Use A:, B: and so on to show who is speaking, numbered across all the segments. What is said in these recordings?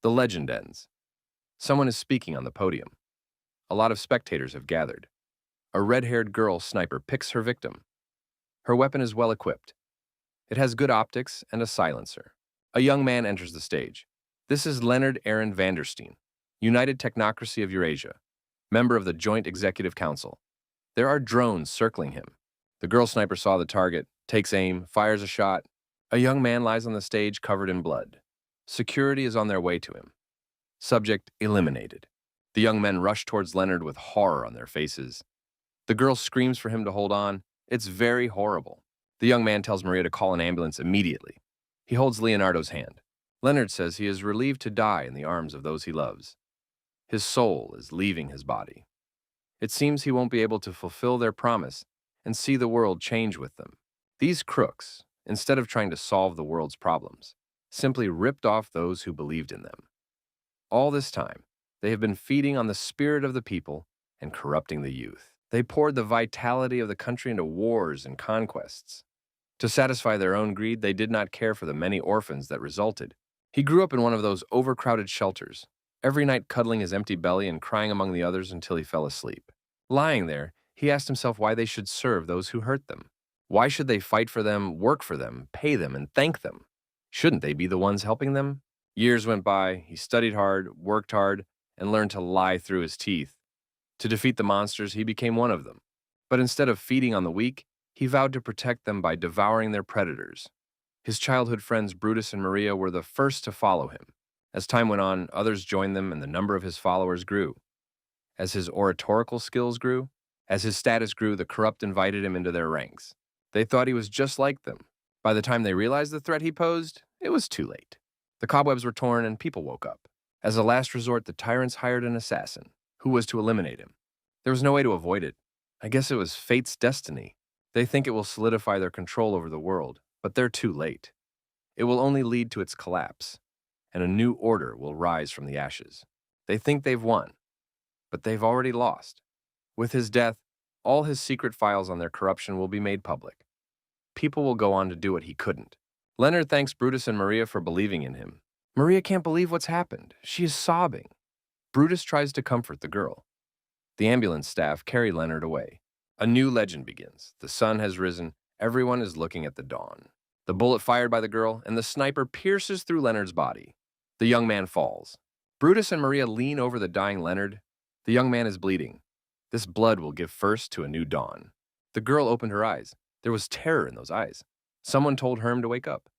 A: The legend ends. Someone is speaking on the podium. A lot of spectators have gathered. A red-haired girl sniper picks her victim. Her weapon is well equipped. It has good optics and a silencer. A young man enters the stage. This is Leonard Aaron Vandersteen, United Technocracy of Eurasia, member of the Joint Executive Council. There are drones circling him. The girl sniper saw the target, takes aim, fires a shot. A young man lies on the stage covered in blood. Security is on their way to him. Subject eliminated. The young men rush towards Leonard with horror on their faces. The girl screams for him to hold on. It's very horrible. The young man tells Maria to call an ambulance immediately. He holds Leonardo's hand. Leonard says he is relieved to die in the arms of those he loves. His soul is leaving his body. It seems he won't be able to fulfill their promise and see the world change with them. These crooks, instead of trying to solve the world's problems, simply ripped off those who believed in them. All this time, they have been feeding on the spirit of the people and corrupting the youth. They poured the vitality of the country into wars and conquests. To satisfy their own greed, they did not care for the many orphans that resulted. He grew up in one of those overcrowded shelters, every night cuddling his empty belly and crying among the others until he fell asleep. Lying there, he asked himself why they should serve those who hurt them. Why should they fight for them, work for them, pay them, and thank them? Shouldn't they be the ones helping them? Years went by, he studied hard, worked hard, and learned to lie through his teeth. To defeat the monsters, he became one of them. But instead of feeding on the weak, he vowed to protect them by devouring their predators. His childhood friends Brutus and Maria were the first to follow him. As time went on, others joined them and the number of his followers grew. As his oratorical skills grew, as his status grew, the corrupt invited him into their ranks. They thought he was just like them. By the time they realized the threat he posed, it was too late. The cobwebs were torn and people woke up. As a last resort, the tyrants hired an assassin, who was to eliminate him. There was no way to avoid it. I guess it was fate's destiny. They think it will solidify their control over the world, but they're too late. It will only lead to its collapse, and a new order will rise from the ashes. They think they've won, but they've already lost. With his death, all his secret files on their corruption will be made public. People will go on to do what he couldn't. Leonard thanks Brutus and Maria for believing in him. Maria can't believe what's happened. She is sobbing. Brutus tries to comfort the girl. The ambulance staff carry Leonard away. A new legend begins. The sun has risen. Everyone is looking at the dawn. The bullet fired by the girl, and the sniper pierces through Leonard's body. The young man falls. Brutus and Maria lean over the dying Leonard. The young man is bleeding. This blood will give first to a new dawn. The girl opened her eyes. There was terror in those eyes. Someone told Herm to wake up.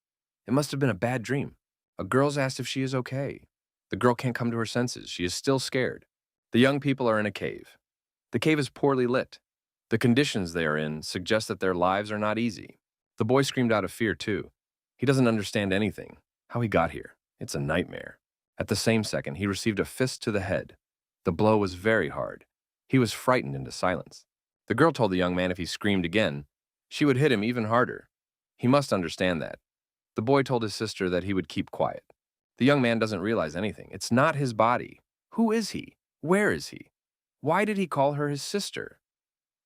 A: It must have been a bad dream. A girl's asked if she is okay. The girl can't come to her senses. She is still scared. The young people are in a cave. The cave is poorly lit. The conditions they are in suggest that their lives are not easy. The boy screamed out of fear, too. He doesn't understand anything. How he got here. It's a nightmare. At the same second, he received a fist to the head. The blow was very hard. He was frightened into silence. The girl told the young man if he screamed again, she would hit him even harder. He must understand that. The boy told his sister that he would keep quiet. The young man doesn't realize anything. It's not his body. Who is he? Where is he? Why did he call her his sister?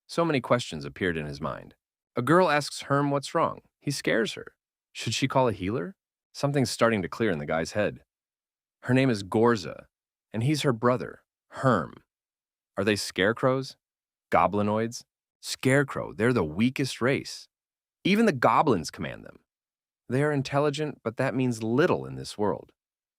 A: So many questions appeared in his mind. A girl asks Herm what's wrong. He scares her. Should she call a healer? Something's starting to clear in the guy's head. Her name is Gorza, and he's her brother, Herm. Are they scarecrows? Goblinoids? Scarecrow, they're the weakest race. Even the goblins command them. They are intelligent, but that means little in this world.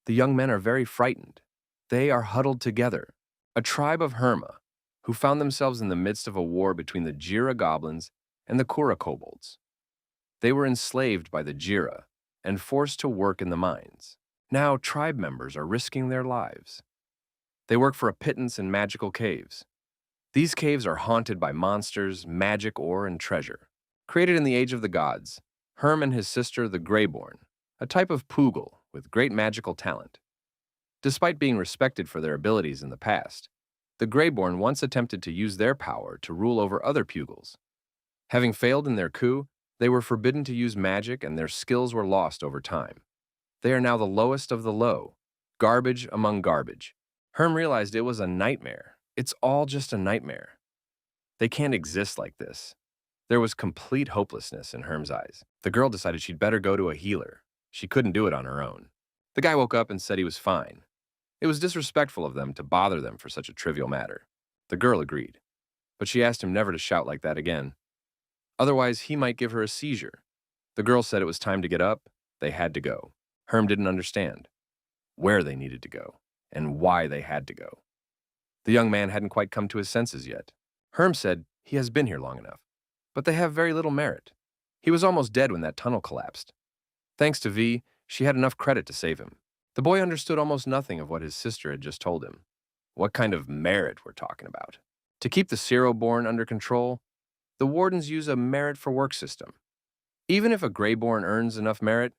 A: The young men are very frightened. They are huddled together, a tribe of Herma, who found themselves in the midst of a war between the Jira goblins and the Kura kobolds. They were enslaved by the Jira and forced to work in the mines. Now tribe members are risking their lives. They work for a pittance in magical caves. These caves are haunted by monsters, magic ore, and treasure. Created in the Age of the Gods, Herm and his sister, the Reborn, a type of poogle with great magical talent. Despite being respected for their abilities in the past, the Reborn once attempted to use their power to rule over other pugils. Having failed in their coup, they were forbidden to use magic and their skills were lost over time. They are now the lowest of the low, garbage among garbage. Herm realized it was a nightmare. It's all just a nightmare. They can't exist like this. There was complete hopelessness in Herm's eyes. The girl decided she'd better go to a healer. She couldn't do it on her own. The guy woke up and said he was fine. It was disrespectful of them to bother them for such a trivial matter. The girl agreed, but she asked him never to shout like that again. Otherwise, he might give her a seizure. The girl said it was time to get up. They had to go. Herm didn't understand where they needed to go and why they had to go. The young man hadn't quite come to his senses yet. Herm said he has been here long enough, but they have very little merit. He was almost dead when that tunnel collapsed. Thanks to V, she had enough credit to save him. The boy understood almost nothing of what his sister had just told him. What kind of merit we're talking about? To keep the Reborn under control, the wardens use a merit for work system. Even if a Greyborn earns enough merit,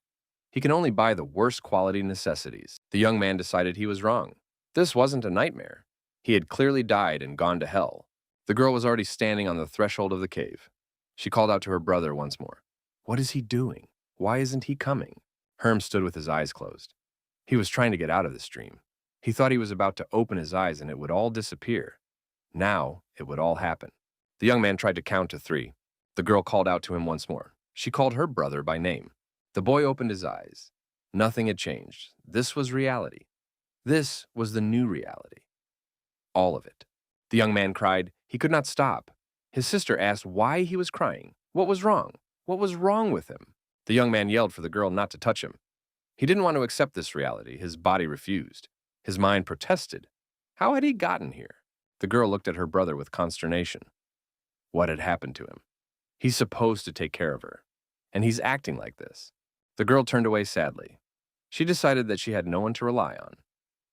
A: he can only buy the worst quality necessities. The young man decided he was wrong. This wasn't a nightmare. He had clearly died and gone to hell. The girl was already standing on the threshold of the cave. She called out to her brother once more. What is he doing? Why isn't he coming? Herm stood with his eyes closed. He was trying to get out of this dream. He thought he was about to open his eyes and it would all disappear. Now it would all happen. The young man tried to count to 3. The girl called out to him once more. She called her brother by name. The boy opened his eyes. Nothing had changed. This was reality. This was the new reality. All of it. The young man cried. He could not stop. His sister asked why he was crying. What was wrong? What was wrong with him? The young man yelled for the girl not to touch him. He didn't want to accept this reality. His body refused. His mind protested. How had he gotten here? The girl looked at her brother with consternation. What had happened to him? He's supposed to take care of her, and he's acting like this. The girl turned away sadly. She decided that she had no one to rely on.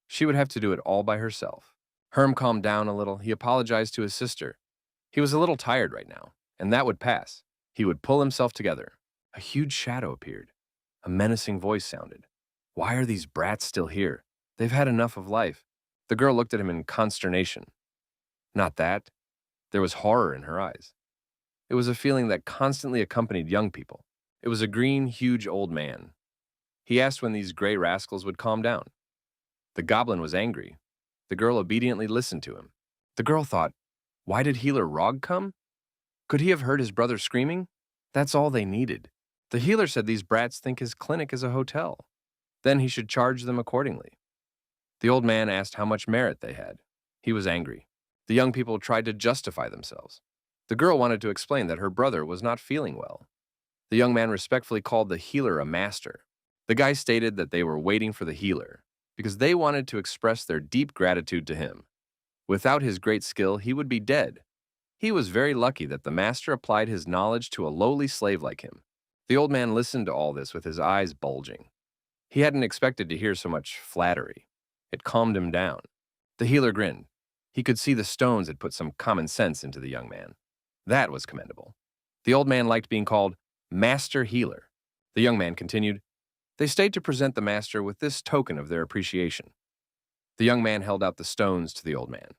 A: She would have to do it all by herself. Herm calmed down a little. He apologized to his sister. He was a little tired right now, and that would pass. He would pull himself together. A huge shadow appeared. A menacing voice sounded. Why are these brats still here? They've had enough of life. The girl looked at him in consternation. Not that. There was horror in her eyes. It was a feeling that constantly accompanied young people. It was a green, huge old man. He asked when these gray rascals would calm down. The goblin was angry. The girl obediently listened to him. The girl thought, why did healer Rog come? Could he have heard his brother screaming? That's all they needed. The healer said these brats think his clinic is a hotel. Then he should charge them accordingly. The old man asked how much merit they had. He was angry. The young people tried to justify themselves. The girl wanted to explain that her brother was not feeling well. The young man respectfully called the healer a master. The guy stated that they were waiting for the healer because they wanted to express their deep gratitude to him. Without his great skill, he would be dead. He was very lucky that the master applied his knowledge to a lowly slave like him. The old man listened to all this with his eyes bulging. He hadn't expected to hear so much flattery. It calmed him down. The healer grinned. He could see the stones had put some common sense into the young man. That was commendable. The old man liked being called Master Healer. The young man continued, they stayed to present the master with this token of their appreciation. The young man held out the stones to the old man.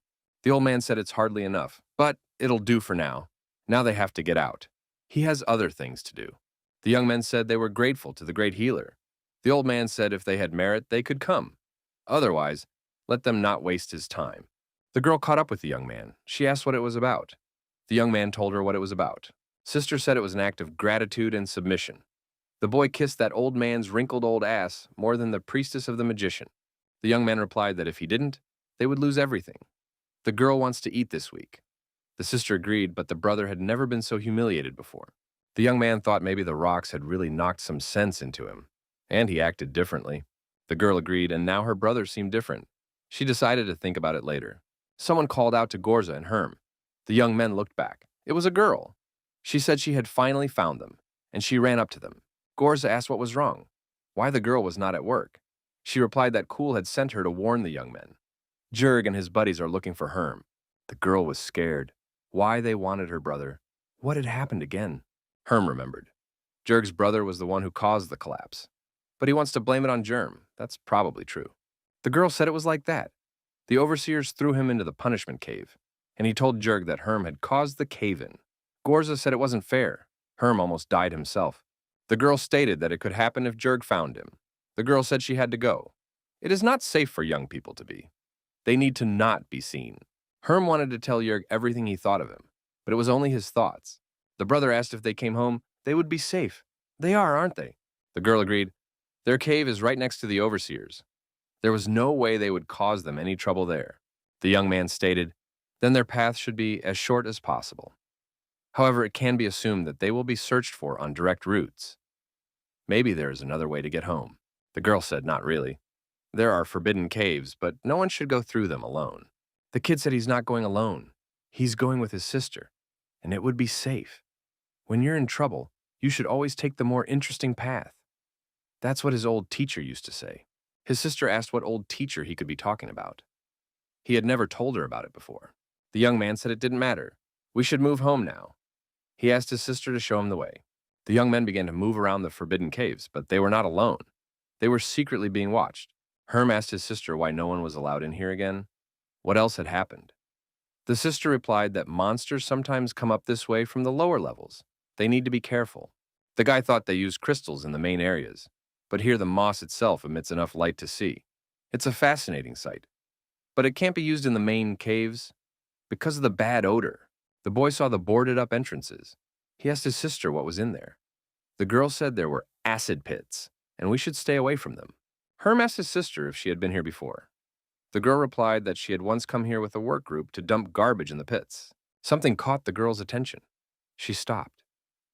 A: The old man said it's hardly enough, but it'll do for now. Now they have to get out. He has other things to do. The young men said they were grateful to the great healer. The old man said if they had merit, they could come. Otherwise, let them not waste his time. The girl caught up with the young man. She asked what it was about. The young man told her what it was about. Sister said it was an act of gratitude and submission. The boy kissed that old man's wrinkled old ass more than the priestess of the magician. The young man replied that if he didn't, they would lose everything. The girl wants to eat this week. The sister agreed, but the brother had never been so humiliated before. The young man thought maybe the rocks had really knocked some sense into him, and he acted differently. The girl agreed, and now her brother seemed different. She decided to think about it later. Someone called out to Gorza and Herm. The young men looked back. It was a girl. She said she had finally found them, and she ran up to them. Gorza asked what was wrong, why the girl was not at work. She replied that Cool had sent her to warn the young men. Jurg and his buddies are looking for Herm. The girl was scared. Why they wanted her brother. What had happened again? Herm remembered. Jurg's brother was the one who caused the collapse. But he wants to blame it on Germ. That's probably true. The girl said it was like that. The overseers threw him into the punishment cave, and he told Jurg that Herm had caused the cave-in. Gorza said it wasn't fair. Herm almost died himself. The girl stated that it could happen if Jurg found him. The girl said she had to go. It is not safe for young people to be. They need to not be seen. Herm wanted to tell Jurg everything he thought of him, but it was only his thoughts. The brother asked if they came home, they would be safe. They are, aren't they? The girl agreed. Their cave is right next to the overseers. There was no way they would cause them any trouble there. The young man stated, then their path should be as short as possible. However, it can be assumed that they will be searched for on direct routes. Maybe there is another way to get home. The girl said, not really. There are forbidden caves, but no one should go through them alone. The kid said he's not going alone. He's going with his sister, and it would be safe. When you're in trouble, you should always take the more interesting path. That's what his old teacher used to say. His sister asked what old teacher he could be talking about. He had never told her about it before. The young man said it didn't matter. We should move home now. He asked his sister to show him the way. The young men began to move around the forbidden caves, but they were not alone. They were secretly being watched. Herm asked his sister why no one was allowed in here again. What else had happened? The sister replied that monsters sometimes come up this way from the lower levels. They need to be careful. The guy thought they used crystals in the main areas, but here the moss itself emits enough light to see. It's a fascinating sight. But it can't be used in the main caves because of the bad odor. The boy saw the boarded-up entrances. He asked his sister what was in there. The girl said there were acid pits, and we should stay away from them. Herm asked his sister if she had been here before. The girl replied that she had once come here with a work group to dump garbage in the pits. Something caught the girl's attention. She stopped.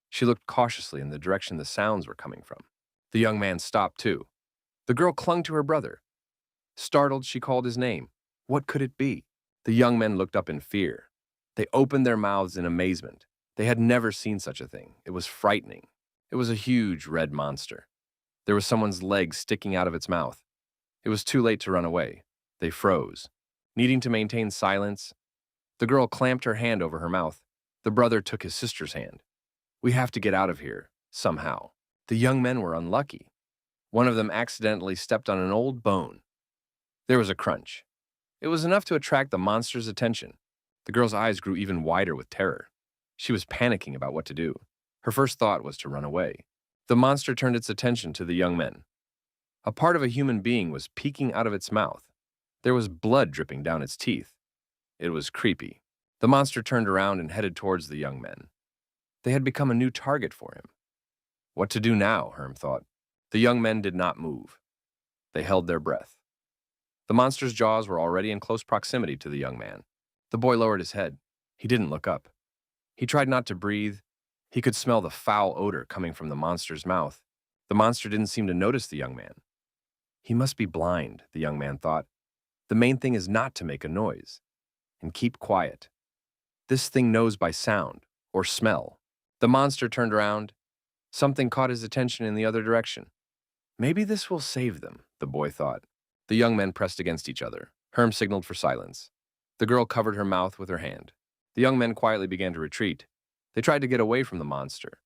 A: She looked cautiously in the direction the sounds were coming from. The young man stopped too. The girl clung to her brother. Startled, she called his name. What could it be? The young men looked up in fear. They opened their mouths in amazement. They had never seen such a thing. It was frightening. It was a huge red monster. There was someone's leg sticking out of its mouth. It was too late to run away. They froze. Needing to maintain silence, the girl clamped her hand over her mouth. The brother took his sister's hand. We have to get out of here, somehow. The young men were unlucky. One of them accidentally stepped on an old bone. There was a crunch. It was enough to attract the monster's attention. The girl's eyes grew even wider with terror. She was panicking about what to do. Her first thought was to run away. The monster turned its attention to the young men. A part of a human being was peeking out of its mouth. There was blood dripping down its teeth. It was creepy. The monster turned around and headed towards the young men. They had become a new target for him. What to do now, Herm thought. The young men did not move. They held their breath. The monster's jaws were already in close proximity to the young man. The boy lowered his head. He didn't look up. He tried not to breathe. He could smell the foul odor coming from the monster's mouth. The monster didn't seem to notice the young man. He must be blind, the young man thought. The main thing is not to make a noise and keep quiet. This thing knows by sound or smell. The monster turned around. Something caught his attention in the other direction. Maybe this will save them, the boy thought. The young men pressed against each other. Herm signaled for silence. The girl covered her mouth with her hand. The young men quietly began to retreat. They tried to get away from the monster.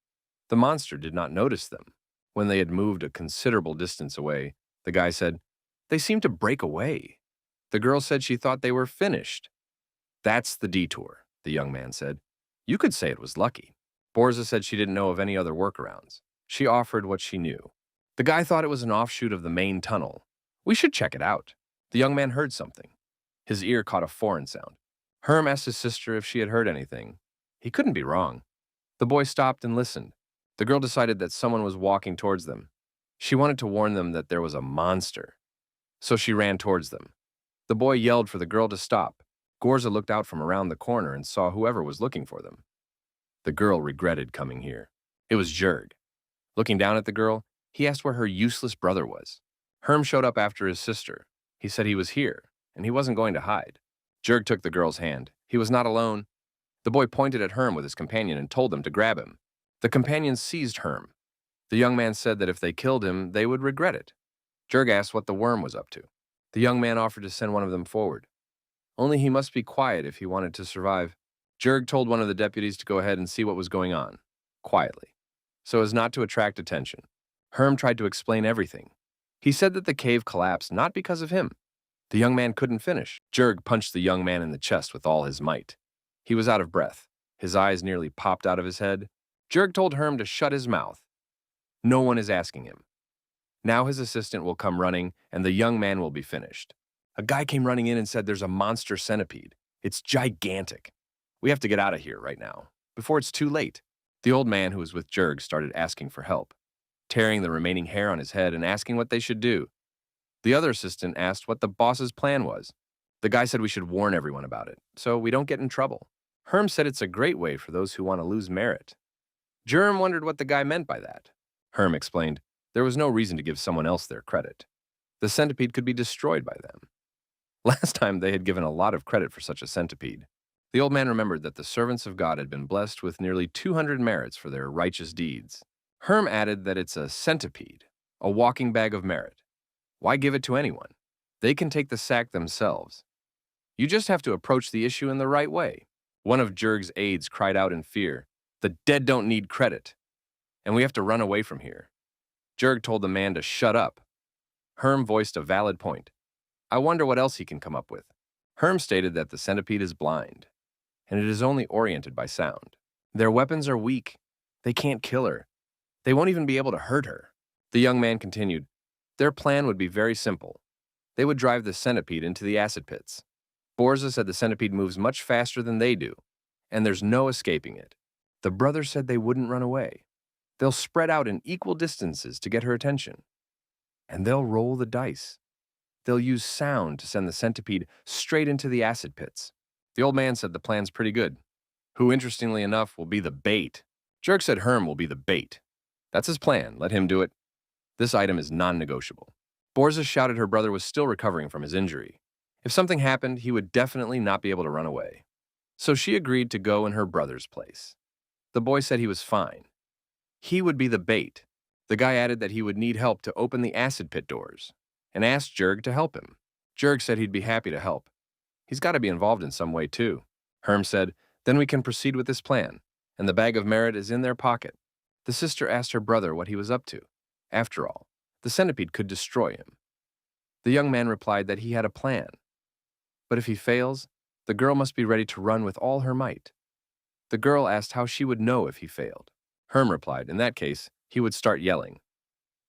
A: The monster did not notice them. When they had moved a considerable distance away, the guy said, "They seem to break away." The girl said she thought they were finished. "That's the detour," the young man said. "You could say it was lucky." Borza said she didn't know of any other workarounds. She offered what she knew. The guy thought it was an offshoot of the main tunnel. "We should check it out." The young man heard something. His ear caught a foreign sound. Herm asked his sister if she had heard anything. He couldn't be wrong. The boy stopped and listened. The girl decided that someone was walking towards them. She wanted to warn them that there was a monster. So she ran towards them. The boy yelled for the girl to stop. Gorza looked out from around the corner and saw whoever was looking for them. The girl regretted coming here. It was Jurg. Looking down at the girl, he asked where her useless brother was. Herm showed up after his sister. He said he was here, and he wasn't going to hide. Jurg took the girl's hand. He was not alone. The boy pointed at Herm with his companion and told them to grab him. The companions seized Herm. The young man said that if they killed him, they would regret it. Jurg asked what the worm was up to. The young man offered to send one of them forward. Only he must be quiet if he wanted to survive. Jurg told one of the deputies to go ahead and see what was going on, quietly, so as not to attract attention. Herm tried to explain everything. He said that the cave collapsed not because of him. The young man couldn't finish. Jurg punched the young man in the chest with all his might. He was out of breath. His eyes nearly popped out of his head. Jurg told Herm to shut his mouth. No one is asking him. Now his assistant will come running, and the young man will be finished. A guy came running in and said there's a monster centipede. It's gigantic. We have to get out of here right now, before it's too late. The old man who was with Jurg started asking for help, tearing the remaining hair on his head and asking what they should do. The other assistant asked what the boss's plan was. The guy said we should warn everyone about it, so we don't get in trouble. Herm said it's a great way for those who want to lose merit. Germ wondered what the guy meant by that. Herm explained there was no reason to give someone else their credit. The centipede could be destroyed by them. Last time they had given a lot of credit for such a centipede. The old man remembered that the servants of God had been blessed with nearly 200 merits for their righteous deeds. Herm added that it's a centipede, a walking bag of merit. Why give it to anyone? They can take the sack themselves. You just have to approach the issue in the right way. One of Jurg's aides cried out in fear, "The dead don't need credit, and we have to run away from here." Jurg told the man to shut up. Herm voiced a valid point. I wonder what else he can come up with. Herm stated that the centipede is blind, and it is only oriented by sound. Their weapons are weak. They can't kill her. They won't even be able to hurt her. The young man continued, their plan would be very simple. They would drive the centipede into the acid pits. Borza said the centipede moves much faster than they do, and there's no escaping it. The brothers said they wouldn't run away. They'll spread out in equal distances to get her attention. And they'll roll the dice. They'll use sound to send the centipede straight into the acid pits. The old man said the plan's pretty good. Who, interestingly enough, will be the bait. Jerk said Herm will be the bait. That's his plan. Let him do it. This item is non-negotiable. Borza shouted her brother was still recovering from his injury. If something happened, he would definitely not be able to run away. So she agreed to go in her brother's place. The boy said he was fine. He would be the bait. The guy added that he would need help to open the acid pit doors, and asked Jurg to help him. Jurg said he'd be happy to help. He's got to be involved in some way, too. Herm said, then we can proceed with this plan, and the bag of merit is in their pocket. The sister asked her brother what he was up to. After all, the centipede could destroy him. The young man replied that he had a plan. But if he fails, the girl must be ready to run with all her might. The girl asked how she would know if he failed. Herm replied, in that case, he would start yelling.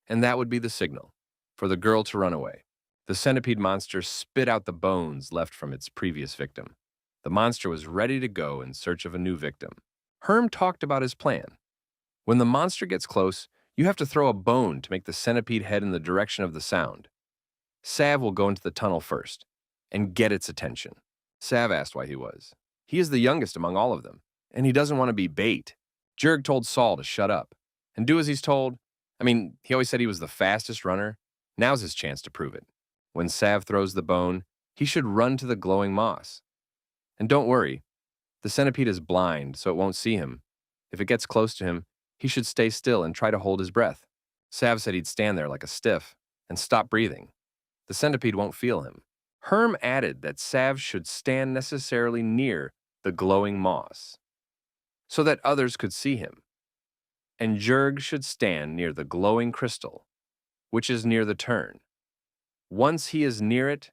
A: And that would be the signal for the girl to run away. The centipede monster spit out the bones left from its previous victim. The monster was ready to go in search of a new victim. Herm talked about his plan. When the monster gets close, you have to throw a bone to make the centipede head in the direction of the sound. Sav will go into the tunnel first and get its attention. Sav asked why he was. He is the youngest among all of them, and he doesn't want to be bait. Jurg told Saul to shut up and do as he's told. He always said he was the fastest runner. Now's his chance to prove it. When Sav throws the bone, he should run to the glowing moss. And don't worry, the centipede is blind, so it won't see him. If it gets close to him, he should stay still and try to hold his breath. Sav said he'd stand there like a stiff and stop breathing. The centipede won't feel him. Herm added that Sav should stand necessarily near the glowing moss so that others could see him. And Jurg should stand near the glowing crystal, which is near the turn. Once he is near it,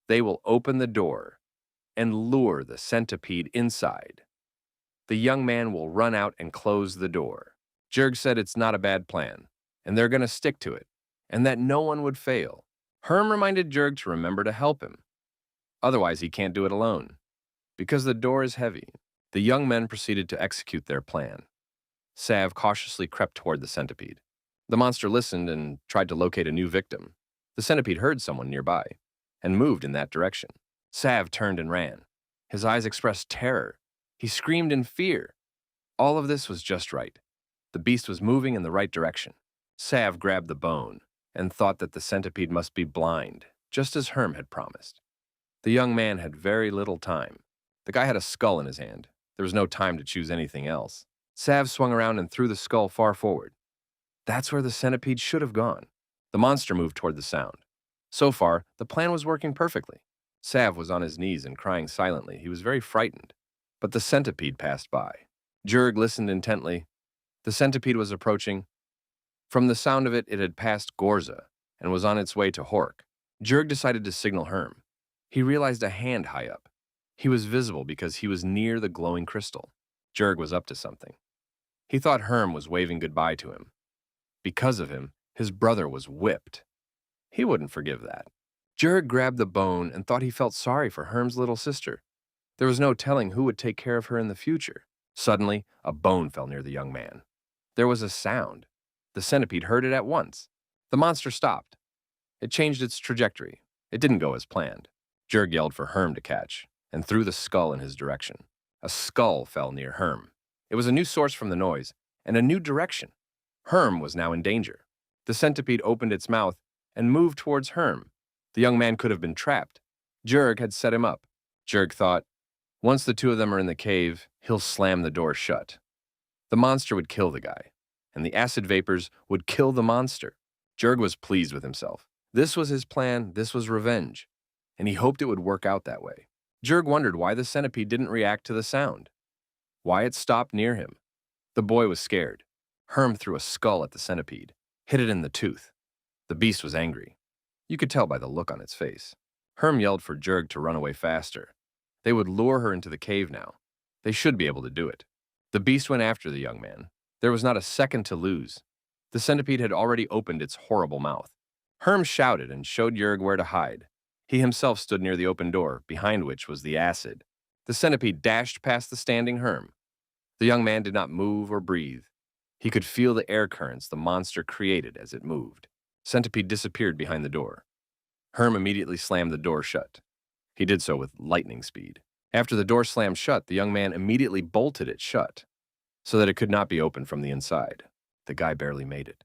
A: they will open the door and lure the centipede inside. The young man will run out and close the door. Jurg said it's not a bad plan, and they're going to stick to it, and that no one would fail. Herm reminded Jurg to remember to help him. Otherwise, he can't do it alone. Because the door is heavy, the young men proceeded to execute their plan. Sav cautiously crept toward the centipede. The monster listened and tried to locate a new victim. The centipede heard someone nearby and moved in that direction. Sav turned and ran. His eyes expressed terror. He screamed in fear. All of this was just right. The beast was moving in the right direction. Sav grabbed the bone and thought that the centipede must be blind, just as Herm had promised. The young man had very little time. The guy had a skull in his hand. There was no time to choose anything else. Sav swung around and threw the skull far forward. That's where the centipede should have gone. The monster moved toward the sound. So far, the plan was working perfectly. Sav was on his knees and crying silently. He was very frightened. But the centipede passed by. Jurg listened intently. The centipede was approaching. From the sound of it, it had passed Gorza and was on its way to Hork. Jurg decided to signal Herm. He realized a hand high up. He was visible because he was near the glowing crystal. Jurg was up to something. He thought Herm was waving goodbye to him. Because of him, his brother was whipped. He wouldn't forgive that. Jurg grabbed the bone and thought he felt sorry for Herm's little sister. There was no telling who would take care of her in the future. Suddenly, a bone fell near the young man. There was a sound. The centipede heard it at once. The monster stopped. It changed its trajectory. It didn't go as planned. Jurg yelled for Herm to catch and threw the skull in his direction. A skull fell near Herm. It was a new source from the noise and a new direction. Herm was now in danger. The centipede opened its mouth and moved towards Herm. The young man could have been trapped. Jurg had set him up. Jurg thought, once the two of them are in the cave, he'll slam the door shut. The monster would kill the guy, and the acid vapors would kill the monster. Jurg was pleased with himself. This was his plan, this was revenge, and he hoped it would work out that way. Jurg wondered why the centipede didn't react to the sound, why it stopped near him. The boy was scared. Herm threw a skull at the centipede, hit it in the tooth. The beast was angry. You could tell by the look on its face. Herm yelled for Jurg to run away faster. They would lure her into the cave now. They should be able to do it. The beast went after the young man. There was not a second to lose. The centipede had already opened its horrible mouth. Herm shouted and showed Jurg where to hide. He himself stood near the open door, behind which was the acid. The centipede dashed past the standing Herm. The young man did not move or breathe. He could feel the air currents the monster created as it moved. Centipede disappeared behind the door. Herm immediately slammed the door shut. He did so with lightning speed. After the door slammed shut, the young man immediately bolted it shut, so that it could not be opened from the inside. The guy barely made it.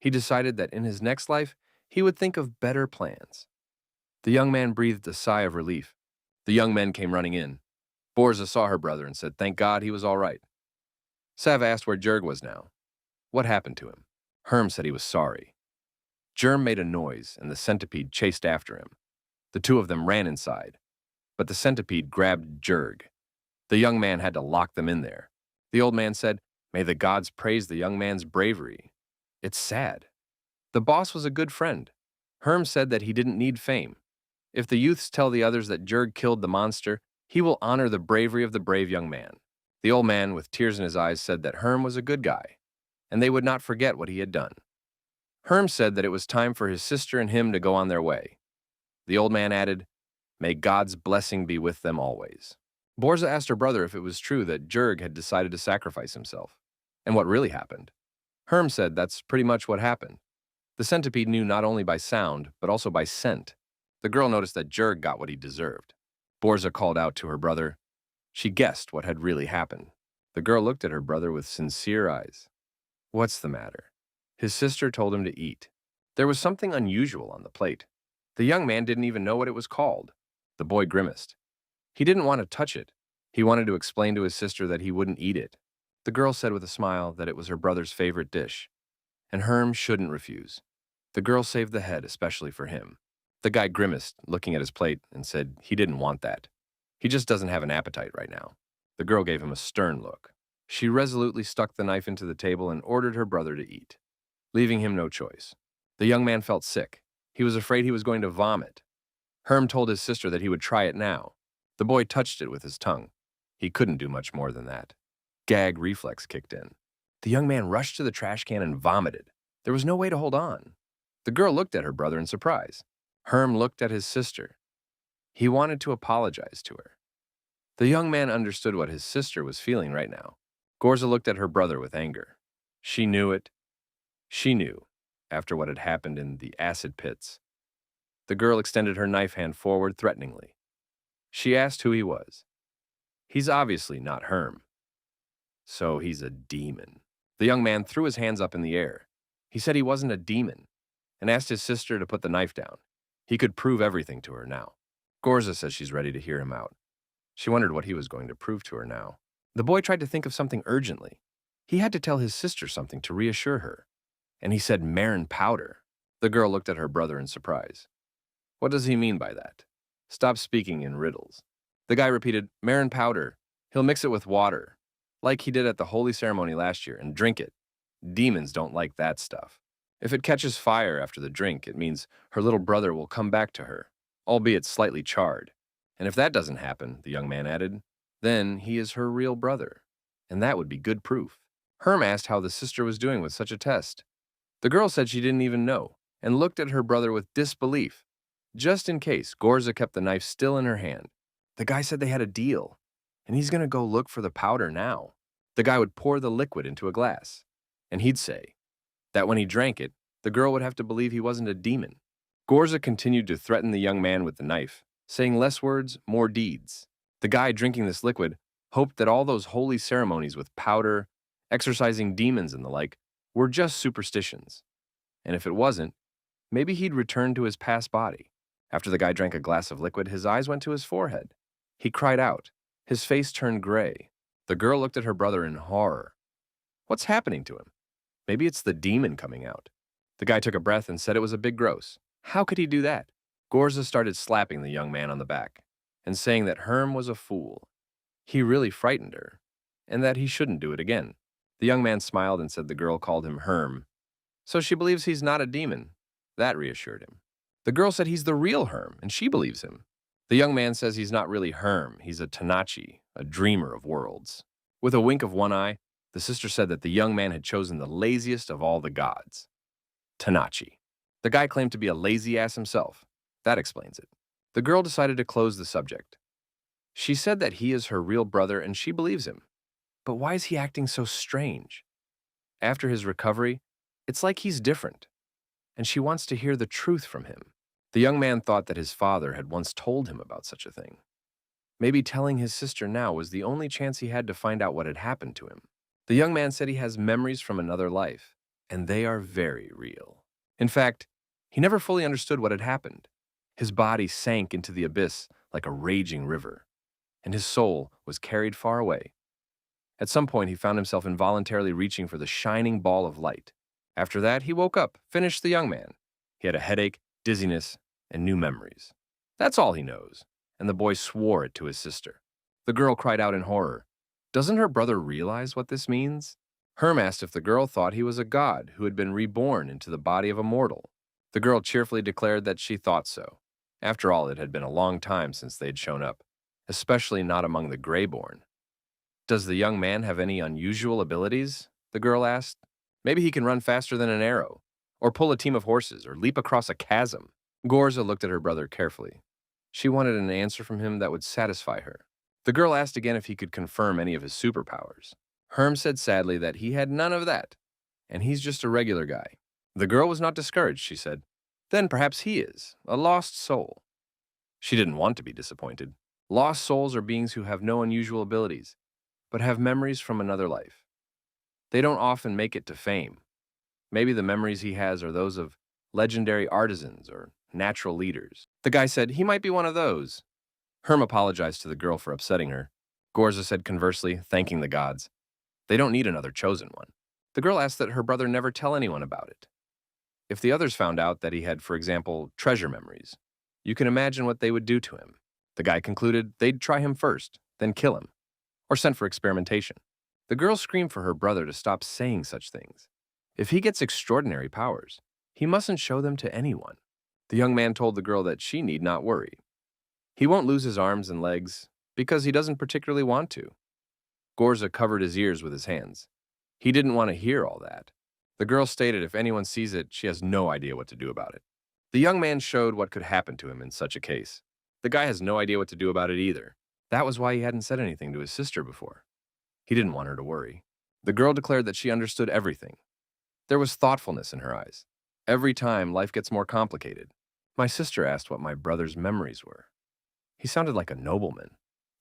A: He decided that in his next life, he would think of better plans. The young man breathed a sigh of relief. The young men came running in. Borza saw her brother and said, thank God he was all right. Sav asked where Jurg was now. What happened to him? Herm said he was sorry. Germ made a noise, and the centipede chased after him. The two of them ran inside, but the centipede grabbed Jurg. The young man had to lock them in there. The old man said, may the gods praise the young man's bravery. It's sad. The boss was a good friend. Herm said that he didn't need fame. If the youths tell the others that Jurg killed the monster, he will honor the bravery of the brave young man. The old man, with tears in his eyes, said that Herm was a good guy, and they would not forget what he had done. Herm said that it was time for his sister and him to go on their way. The old man added, may God's blessing be with them always. Borza asked her brother if it was true that Jurg had decided to sacrifice himself, and what really happened. Herm said that's pretty much what happened. The centipede knew not only by sound, but also by scent. The girl noticed that Jurg got what he deserved. Borza called out to her brother. She guessed what had really happened. The girl looked at her brother with sincere eyes. What's the matter? His sister told him to eat. There was something unusual on the plate. The young man didn't even know what it was called. The boy grimaced. He didn't want to touch it. He wanted to explain to his sister that he wouldn't eat it. The girl said with a smile that it was her brother's favorite dish, and Herm shouldn't refuse. The girl saved the head especially for him. The guy grimaced, looking at his plate, and said he didn't want that. He just doesn't have an appetite right now. The girl gave him a stern look. She resolutely stuck the knife into the table and ordered her brother to eat, leaving him no choice. The young man felt sick. He was afraid he was going to vomit. Herm told his sister that he would try it now. The boy touched it with his tongue. He couldn't do much more than that. Gag reflex kicked in. The young man rushed to the trash can and vomited. There was no way to hold on. The girl looked at her brother in surprise. Herm looked at his sister. He wanted to apologize to her. The young man understood what his sister was feeling right now. Gorza looked at her brother with anger. She knew it. She knew, after what had happened in the acid pits. The girl extended her knife hand forward threateningly. She asked who he was. He's obviously not Herm. So he's a demon. The young man threw his hands up in the air. He said he wasn't a demon, and asked his sister to put the knife down. He could prove everything to her now. Gorza says she's ready to hear him out. She wondered what he was going to prove to her now. The boy tried to think of something urgently. He had to tell his sister something to reassure her. And he said Marin powder. The girl looked at her brother in surprise. What does he mean by that? Stop speaking in riddles. The guy repeated, Marin powder. He'll mix it with water, like he did at the holy ceremony last year, and drink it. Demons don't like that stuff. If it catches fire after the drink, it means her little brother will come back to her, albeit slightly charred. And if that doesn't happen, the young man added, then he is her real brother. And that would be good proof. Herm asked how the sister was doing with such a test. The girl said she didn't even know, and looked at her brother with disbelief. Just in case, Gorza kept the knife still in her hand. The guy said they had a deal, and he's going to go look for the powder now. The guy would pour the liquid into a glass, and he'd say that when he drank it, the girl would have to believe he wasn't a demon. Gorza continued to threaten the young man with the knife, saying less words, more deeds. The guy drinking this liquid hoped that all those holy ceremonies with powder, exorcising demons and the like, were just superstitions. And if it wasn't, maybe he'd return to his past body. After the guy drank a glass of liquid, his eyes went to his forehead. He cried out. His face turned gray. The girl looked at her brother in horror. What's happening to him? Maybe it's the demon coming out. The guy took a breath and said it was a big gross. How could he do that? Gorza started slapping the young man on the back and saying that Herm was a fool. He really frightened her, and that he shouldn't do it again. The young man smiled and said the girl called him Herm. So she believes he's not a demon. That reassured him. The girl said he's the real Herm, and she believes him. The young man says he's not really Herm, he's a Tanachi, a dreamer of worlds. With a wink of one eye, the sister said that the young man had chosen the laziest of all the gods. Tanachi. The guy claimed to be a lazy ass himself. That explains it. The girl decided to close the subject. She said that he is her real brother and she believes him. But why is he acting so strange? After his recovery, it's like he's different, and she wants to hear the truth from him. The young man thought that his father had once told him about such a thing. Maybe telling his sister now was the only chance he had to find out what had happened to him. The young man said he has memories from another life, and they are very real. In fact, he never fully understood what had happened. His body sank into the abyss like a raging river, and his soul was carried far away. At some point, he found himself involuntarily reaching for the shining ball of light. After that, he woke up, finished the young man. He had a headache, dizziness, and new memories. That's all he knows, and the boy swore it to his sister. The girl cried out in horror. Doesn't her brother realize what this means? Herm asked if the girl thought he was a god who had been reborn into the body of a mortal. The girl cheerfully declared that she thought so. After all, it had been a long time since they had shown up, especially not among the Greyborn. Does the young man have any unusual abilities? The girl asked. Maybe he can run faster than an arrow, or pull a team of horses, or leap across a chasm. Gorza looked at her brother carefully. She wanted an answer from him that would satisfy her. The girl asked again if he could confirm any of his superpowers. Herm said sadly that he had none of that, and he's just a regular guy. The girl was not discouraged, she said. Then perhaps he is, a lost soul. She didn't want to be disappointed. Lost souls are beings who have no unusual abilities, but have memories from another life. They don't often make it to fame. Maybe the memories he has are those of legendary artisans or natural leaders. The guy said he might be one of those. Herm apologized to the girl for upsetting her. Gorza said conversely, thanking the gods. They don't need another chosen one. The girl asked that her brother never tell anyone about it. If the others found out that he had, for example, treasure memories, you can imagine what they would do to him. The guy concluded they'd try him first, then kill him, or send for experimentation. The girl screamed for her brother to stop saying such things. If he gets extraordinary powers, he mustn't show them to anyone. The young man told the girl that she need not worry. He won't lose his arms and legs because he doesn't particularly want to. Gorza covered his ears with his hands. He didn't want to hear all that. The girl stated if anyone sees it, she has no idea what to do about it. The young man showed what could happen to him in such a case. The guy has no idea what to do about it either. That was why he hadn't said anything to his sister before. He didn't want her to worry. The girl declared that she understood everything. There was thoughtfulness in her eyes. Every time, life gets more complicated. My sister asked what my brother's memories were. He sounded like a nobleman,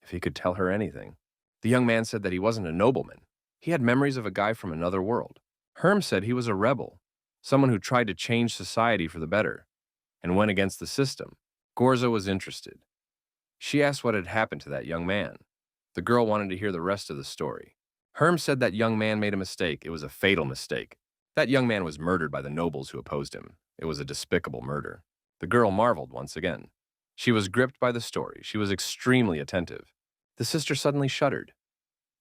A: if he could tell her anything. The young man said that he wasn't a nobleman. He had memories of a guy from another world. Herm said he was a rebel, someone who tried to change society for the better, and went against the system. Gorza was interested. She asked what had happened to that young man. The girl wanted to hear the rest of the story. Herm said that young man made a mistake. It was a fatal mistake. That young man was murdered by the nobles who opposed him. It was a despicable murder. The girl marveled once again. She was gripped by the story. She was extremely attentive. The sister suddenly shuddered.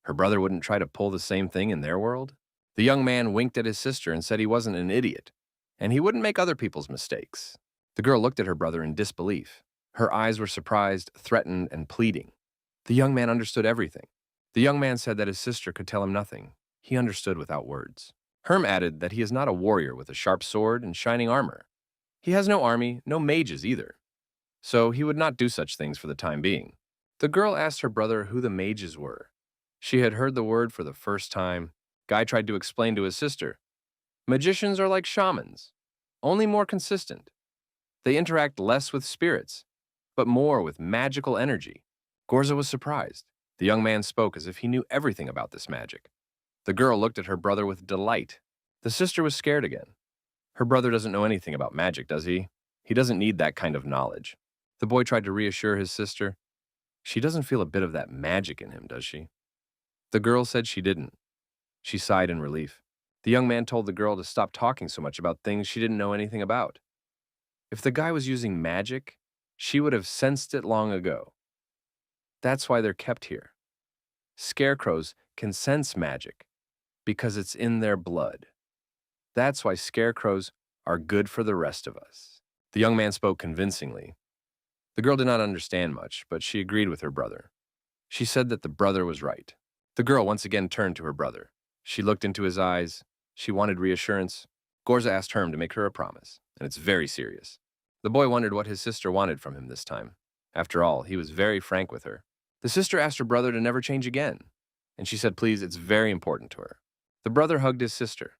A: Her brother wouldn't try to pull the same thing in their world? The young man winked at his sister and said he wasn't an idiot, and he wouldn't make other people's mistakes. The girl looked at her brother in disbelief. Her eyes were surprised, threatened, and pleading. The young man understood everything. The young man said that his sister could tell him nothing. He understood without words. Herm added that he is not a warrior with a sharp sword and shining armor. He has no army, no mages either. So he would not do such things for the time being. The girl asked her brother who the mages were. She had heard the word for the first time. Guy tried to explain to his sister. Magicians are like shamans, only more consistent. They interact less with spirits, but more with magical energy. Gorza was surprised. The young man spoke as if he knew everything about this magic. The girl looked at her brother with delight. The sister was scared again. Her brother doesn't know anything about magic, does he? He doesn't need that kind of knowledge. The boy tried to reassure his sister. She doesn't feel a bit of that magic in him, does she? The girl said she didn't. She sighed in relief. The young man told the girl to stop talking so much about things she didn't know anything about. If the guy was using magic, she would have sensed it long ago. That's why they're kept here. Scarecrows can sense magic because it's in their blood. That's why scarecrows are good for the rest of us. The young man spoke convincingly. The girl did not understand much, but she agreed with her brother. She said that the brother was right. The girl once again turned to her brother. She looked into his eyes. She wanted reassurance. Gorza asked Herm to make her a promise, and it's very serious. The boy wondered what his sister wanted from him this time. After all, he was very frank with her. The sister asked her brother to never change again, and she said, please, it's very important to her. The brother hugged his sister.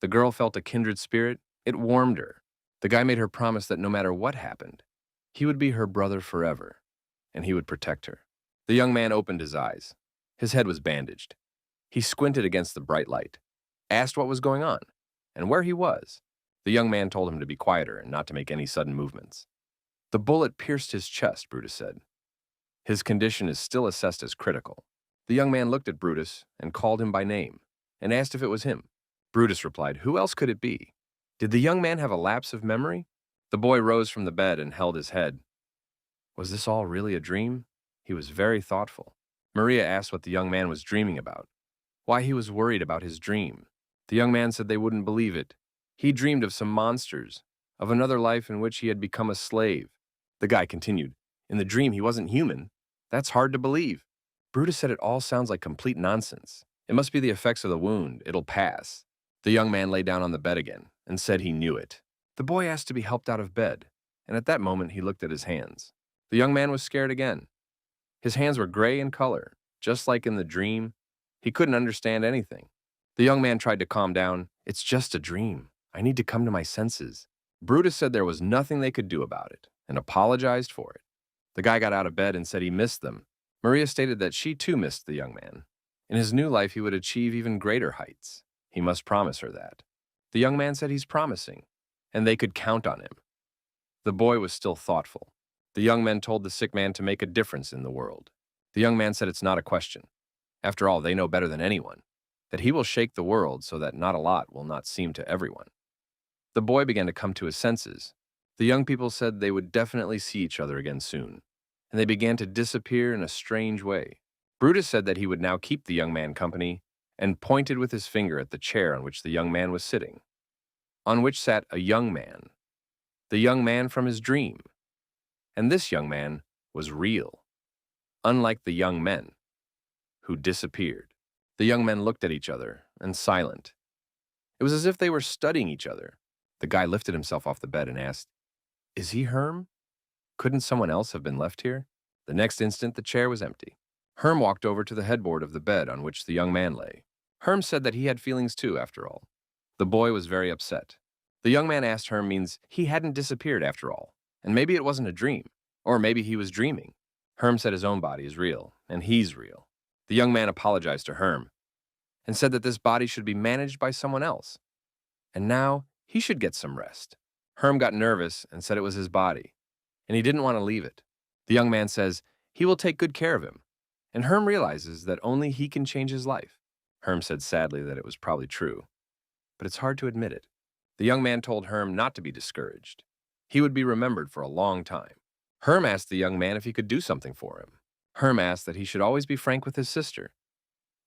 A: The girl felt a kindred spirit. It warmed her. The guy made her promise that no matter what happened, he would be her brother forever, and he would protect her. The young man opened his eyes. His head was bandaged. He squinted against the bright light, asked what was going on, and where he was. The young man told him to be quieter and not to make any sudden movements. The bullet pierced his chest, Brutus said. His condition is still assessed as critical. The young man looked at Brutus and called him by name and asked if it was him. Brutus replied, who else could it be? Did the young man have a lapse of memory? The boy rose from the bed and held his head. Was this all really a dream? He was very thoughtful. Maria asked what the young man was dreaming about, why he was worried about his dream. The young man said they wouldn't believe it. He dreamed of some monsters, of another life in which he had become a slave. The guy continued, in the dream he wasn't human. That's hard to believe. Brutus said it all sounds like complete nonsense. It must be the effects of the wound. It'll pass. The young man lay down on the bed again and said he knew it. The boy asked to be helped out of bed, and at that moment he looked at his hands. The young man was scared again. His hands were gray in color, just like in the dream. He couldn't understand anything. The young man tried to calm down. It's just a dream. I need to come to my senses. Brutus said there was nothing they could do about it and apologized for it. The guy got out of bed and said he missed them. Maria stated that she too missed the young man. In his new life, he would achieve even greater heights. He must promise her that. The young man said he's promising, and they could count on him. The boy was still thoughtful. The young man told the sick man to make a difference in the world. The young man said it's not a question. After all, they know better than anyone that he will shake the world so that not a lot will not seem to everyone. The boy began to come to his senses. The young people said they would definitely see each other again soon, and they began to disappear in a strange way. Brutus said that he would now keep the young man company and pointed with his finger at the chair on which the young man was sitting, on which sat a young man, the young man from his dream. And this young man was real, unlike the young men who disappeared. The young men looked at each other and silent. It was as if they were studying each other. The guy lifted himself off the bed and asked, is he Herm? Couldn't someone else have been left here? The next instant, the chair was empty. Herm walked over to the headboard of the bed on which the young man lay. Herm said that he had feelings too, after all. The boy was very upset. The young man asked Herm means he hadn't disappeared after all, and maybe it wasn't a dream, or maybe he was dreaming. Herm said his own body is real, and he's real. The young man apologized to Herm and said that this body should be managed by someone else, and now he should get some rest. Herm got nervous and said it was his body, and he didn't want to leave it. The young man says he will take good care of him, and Herm realizes that only he can change his life. Herm said sadly that it was probably true, but it's hard to admit it. The young man told Herm not to be discouraged. He would be remembered for a long time. Herm asked the young man if he could do something for him. Herm asked that he should always be frank with his sister.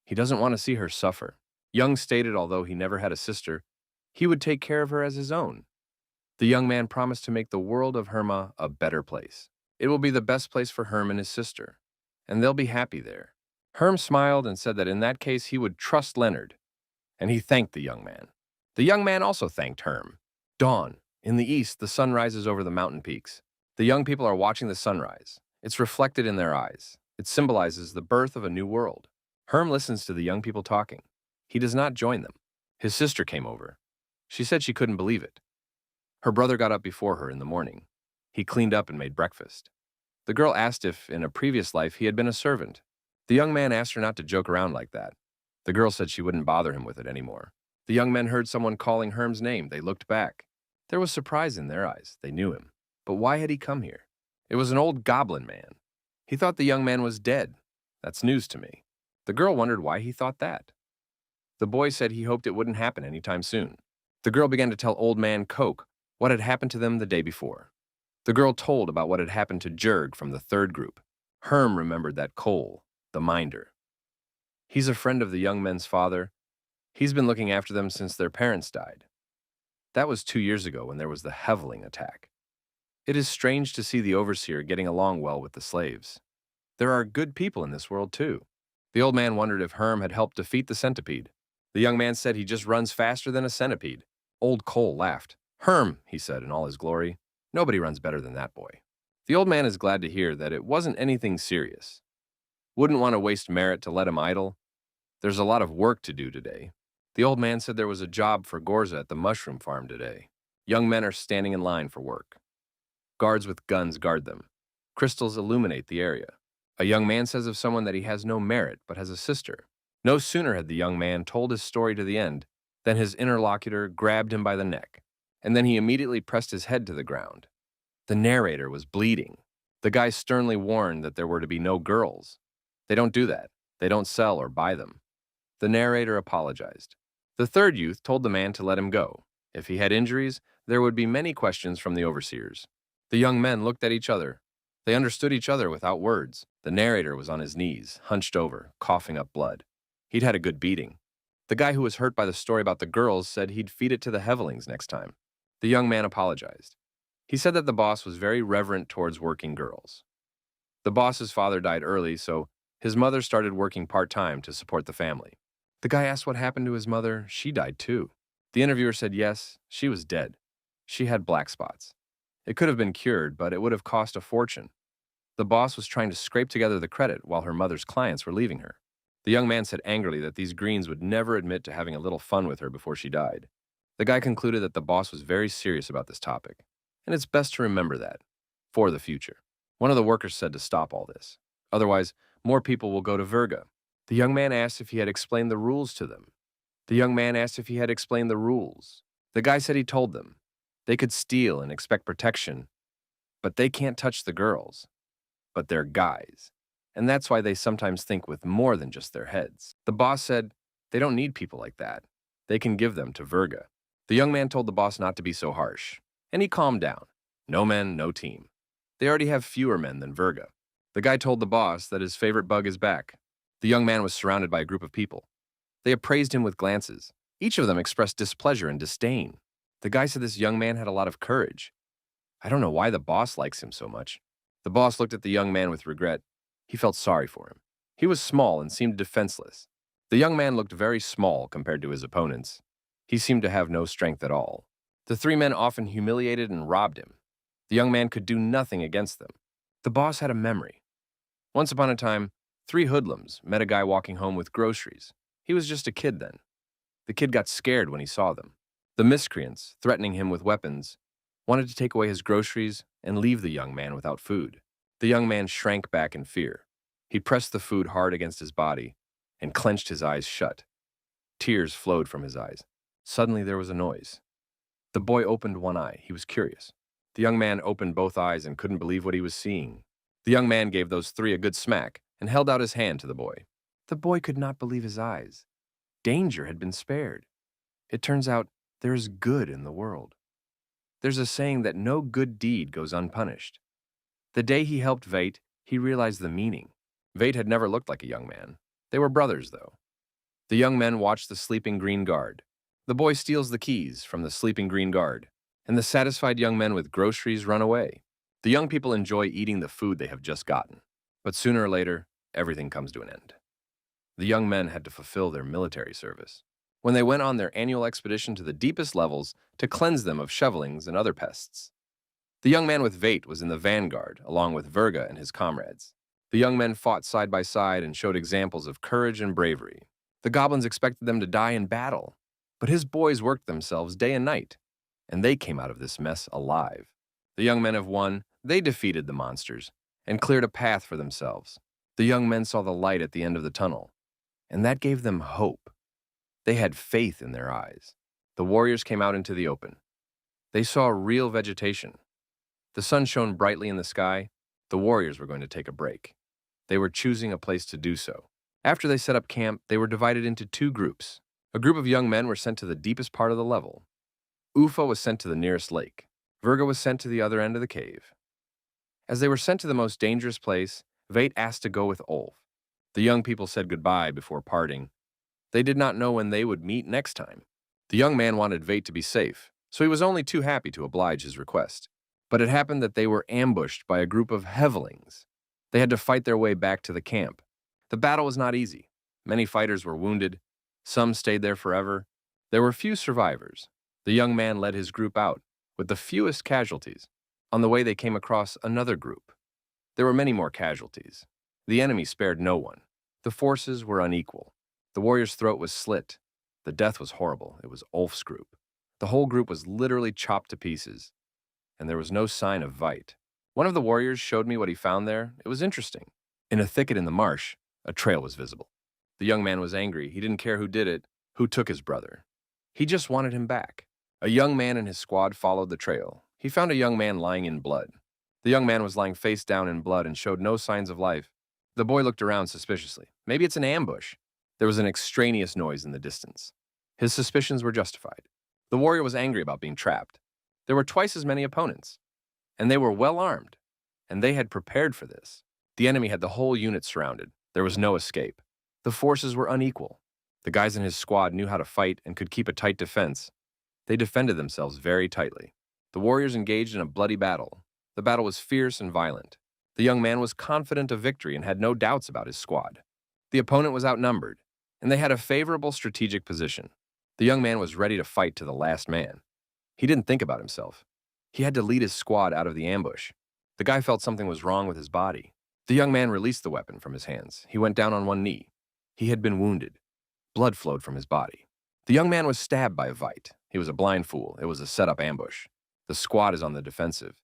A: He doesn't want to see her suffer. Young stated although he never had a sister, he would take care of her as his own. The young man promised to make the world of Herma a better place. It will be the best place for Herm and his sister, and they'll be happy there. Herm smiled and said that in that case he would trust Leonard, and he thanked the young man. The young man also thanked Herm. Dawn. In the east, the sun rises over the mountain peaks. The young people are watching the sunrise. It's reflected in their eyes. It symbolizes the birth of a new world. Herm listens to the young people talking. He does not join them. His sister came over. She said she couldn't believe it. Her brother got up before her in the morning. He cleaned up and made breakfast. The girl asked if, in a previous life, he had been a servant. The young man asked her not to joke around like that. The girl said she wouldn't bother him with it anymore. The young men heard someone calling Herm's name. They looked back. There was surprise in their eyes. They knew him. But why had he come here? It was an old goblin man. He thought the young man was dead. That's news to me. The girl wondered why he thought that. The boy said he hoped it wouldn't happen anytime soon. The girl began to tell old man Coke what had happened to them the day before. The girl told about what had happened to Jurg from the third group. Herm remembered that Cole, the minder. He's a friend of the young men's father. He's been looking after them since their parents died. That was 2 years ago when there was the Heveling attack. It is strange to see the overseer getting along well with the slaves. There are good people in this world, too. The old man wondered if Herm had helped defeat the centipede. The young man said he just runs faster than a centipede. Old Cole laughed. Herm, he said in all his glory, nobody runs better than that boy. The old man is glad to hear that it wasn't anything serious. Wouldn't want to waste merit to let him idle. There's a lot of work to do today. The old man said there was a job for Gorza at the mushroom farm today. Young men are standing in line for work. Guards with guns guard them. Crystals illuminate the area. A young man says of someone that he has no merit but has a sister. No sooner had the young man told his story to the end than his interlocutor grabbed him by the neck, and then he immediately pressed his head to the ground. The narrator was bleeding. The guy sternly warned that there were to be no girls. They don't do that. They don't sell or buy them. The narrator apologized. The third youth told the man to let him go. If he had injuries, there would be many questions from the overseers. The young men looked at each other. They understood each other without words. The narrator was on his knees, hunched over, coughing up blood. He'd had a good beating. The guy who was hurt by the story about the girls said he'd feed it to the Hevelings next time. The young man apologized. He said that the boss was very reverent towards working girls. The boss's father died early, so his mother started working part-time to support the family. The guy asked what happened to his mother. She died too. The interviewer said yes, she was dead. She had black spots. It could have been cured, but it would have cost a fortune. The boss was trying to scrape together the credit while her mother's clients were leaving her. The young man said angrily that these Greens would never admit to having a little fun with her before she died. The guy concluded that the boss was very serious about this topic, and it's best to remember that for the future. One of the workers said to stop all this. Otherwise, more people will go to Virga. The young man asked if he had explained the rules to them. The young man asked if he had explained the rules. The guy said he told them. They could steal and expect protection, but they can't touch the girls. But they're guys, and that's why they sometimes think with more than just their heads. The boss said they don't need people like that. They can give them to Virga. The young man told the boss not to be so harsh, and he calmed down. No men, no team. They already have fewer men than Virga. The guy told the boss that his favorite bug is back. The young man was surrounded by a group of people. They appraised him with glances. Each of them expressed displeasure and disdain. The guy said this young man had a lot of courage. I don't know why the boss likes him so much. The boss looked at the young man with regret. He felt sorry for him. He was small and seemed defenseless. The young man looked very small compared to his opponents. He seemed to have no strength at all. The three men often humiliated and robbed him. The young man could do nothing against them. The boss had a memory. Once upon a time, 3 hoodlums met a guy walking home with groceries. He was just a kid then. The kid got scared when he saw them. The miscreants, threatening him with weapons, wanted to take away his groceries and leave the young man without food. The young man shrank back in fear. He pressed the food hard against his body and clenched his eyes shut. Tears flowed from his eyes. Suddenly there was a noise. The boy opened one eye. He was curious. The young man opened both eyes and couldn't believe what he was seeing. The young man gave those 3 a good smack and held out his hand to the boy. The boy could not believe his eyes. Danger had been spared. It turns out there is good in the world. There's a saying that no good deed goes unpunished. The day he helped Veit, he realized the meaning. Veit had never looked like a young man. They were brothers, though. The young men watched the sleeping green guard. The boy steals the keys from the sleeping green guard, and the satisfied young men with groceries run away. The young people enjoy eating the food they have just gotten, but sooner or later, everything comes to an end. The young men had to fulfill their military service. When they went on their annual expedition to the deepest levels to cleanse them of shovelings and other pests. The young man with Veit was in the vanguard, along with Virga and his comrades. The young men fought side by side and showed examples of courage and bravery. The goblins expected them to die in battle, but his boys worked themselves day and night, and they came out of this mess alive. The young men have won. They defeated the monsters and cleared a path for themselves. The young men saw the light at the end of the tunnel, and that gave them hope. They had faith in their eyes. The warriors came out into the open. They saw real vegetation. The sun shone brightly in the sky. The warriors were going to take a break. They were choosing a place to do so. After they set up camp, they were divided into two groups. A group of young men were sent to the deepest part of the level. Ufa was sent to the nearest lake. Virga was sent to the other end of the cave. As they were sent to the most dangerous place, Vate asked to go with Olf. The young people said goodbye before parting. They did not know when they would meet next time. The young man wanted Vate to be safe, so he was only too happy to oblige his request. But it happened that they were ambushed by a group of Hevelings. They had to fight their way back to the camp. The battle was not easy. Many fighters were wounded. Some stayed there forever. There were few survivors. The young man led his group out, with the fewest casualties. On the way, they came across another group. There were many more casualties. The enemy spared no one. The forces were unequal. The warrior's throat was slit. The death was horrible. It was Ulf's group. The whole group was literally chopped to pieces, and there was no sign of Vite. One of the warriors showed me what he found there. It was interesting. In a thicket in the marsh, a trail was visible. The young man was angry. He didn't care who did it, who took his brother. He just wanted him back. A young man and his squad followed the trail. He found a young man lying in blood. The young man was lying face down in blood and showed no signs of life. The boy looked around suspiciously. Maybe it's an ambush. There was an extraneous noise in the distance. His suspicions were justified. The warrior was angry about being trapped. There were twice as many opponents, and they were well armed, and they had prepared for this. The enemy had the whole unit surrounded. There was no escape. The forces were unequal. The guys in his squad knew how to fight and could keep a tight defense. They defended themselves very tightly. The warriors engaged in a bloody battle. The battle was fierce and violent. The young man was confident of victory and had no doubts about his squad. The opponent was outnumbered, and they had a favorable strategic position. The young man was ready to fight to the last man. He didn't think about himself. He had to lead his squad out of the ambush. The guy felt something was wrong with his body. The young man released the weapon from his hands. He went down on one knee. He had been wounded. Blood flowed from his body. The young man was stabbed by a Vite. He was a blind fool. It was a set-up ambush. The squad is on the defensive.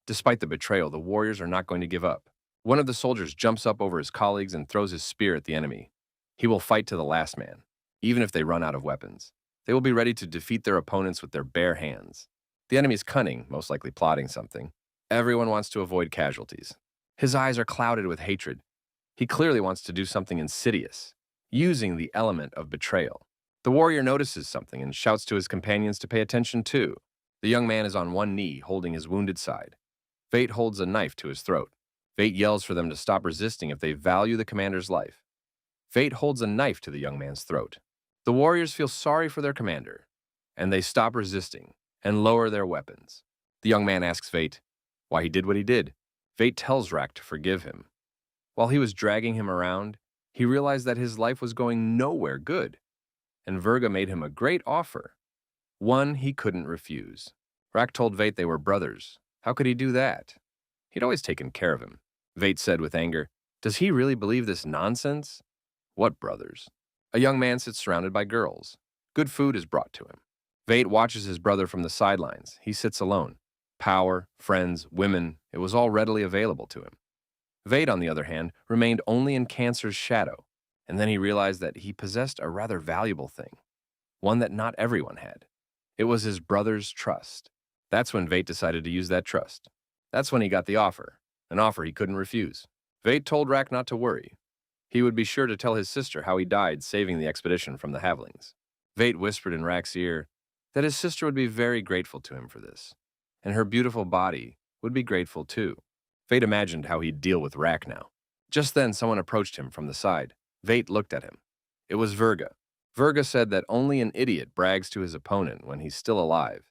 A: Despite the betrayal, the warriors are not going to give up. One of the soldiers jumps up over his colleagues and throws his spear at the enemy. He will fight to the last man, even if they run out of weapons. They will be ready to defeat their opponents with their bare hands. The enemy is cunning, most likely plotting something. Everyone wants to avoid casualties. His eyes are clouded with hatred. He clearly wants to do something insidious, using the element of betrayal. The warrior notices something and shouts to his companions to pay attention too. The young man is on one knee, holding his wounded side. Vate holds a knife to his throat. Vate yells for them to stop resisting if they value the commander's life. Vate holds a knife to the young man's throat. The warriors feel sorry for their commander, and they stop resisting and lower their weapons. The young man asks Vate why he did what he did. Vate tells Rak to forgive him. While he was dragging him around, he realized that his life was going nowhere good, and Virga made him a great offer, one he couldn't refuse. Rak told Vate they were brothers. How could he do that? He'd always taken care of him. Vate said with anger, "Does he really believe this nonsense?" What brothers? A young man sits surrounded by girls. Good food is brought to him. Vate watches his brother from the sidelines. He sits alone. Power, friends, women, it was all readily available to him. Vate, on the other hand, remained only in Cancer's shadow, and then he realized that he possessed a rather valuable thing, one that not everyone had. It was his brother's trust. That's when Vate decided to use that trust. That's when he got the offer, an offer he couldn't refuse. Vate told Rak not to worry. He would be sure to tell his sister how he died saving the expedition from the Havlings. Vate whispered in Rak's ear that his sister would be very grateful to him for this, and her beautiful body would be grateful too. Vate imagined how he'd deal with Rak now. Just then, someone approached him from the side. Vate looked at him. It was Virga. Virga said that only an idiot brags to his opponent when he's still alive.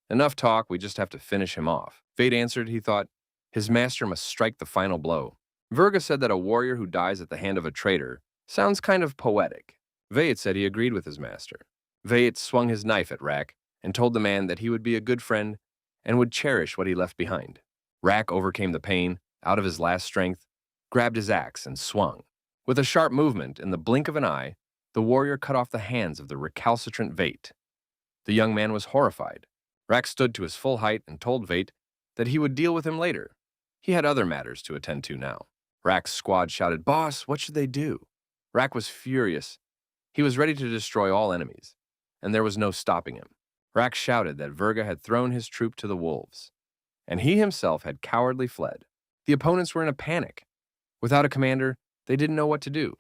A: Enough talk, we just have to finish him off. Vate answered, he thought. His master must strike the final blow. Virga said that a warrior who dies at the hand of a traitor sounds kind of poetic. Vate said he agreed with his master. Vate swung his knife at Rak and told the man that he would be a good friend and would cherish what he left behind. Rak overcame the pain, out of his last strength, grabbed his axe and swung. With a sharp movement, in the blink of an eye, the warrior cut off the hands of the recalcitrant Vate. The young man was horrified. Rak stood to his full height and told Vate that he would deal with him later. He had other matters to attend to now. Rack's squad shouted, "Boss, what should they do?" Rack was furious. He was ready to destroy all enemies, and there was no stopping him. Rack shouted that Verga had thrown his troop to the wolves, and he himself had cowardly fled. The opponents were in a panic. Without a commander, they didn't know what to do.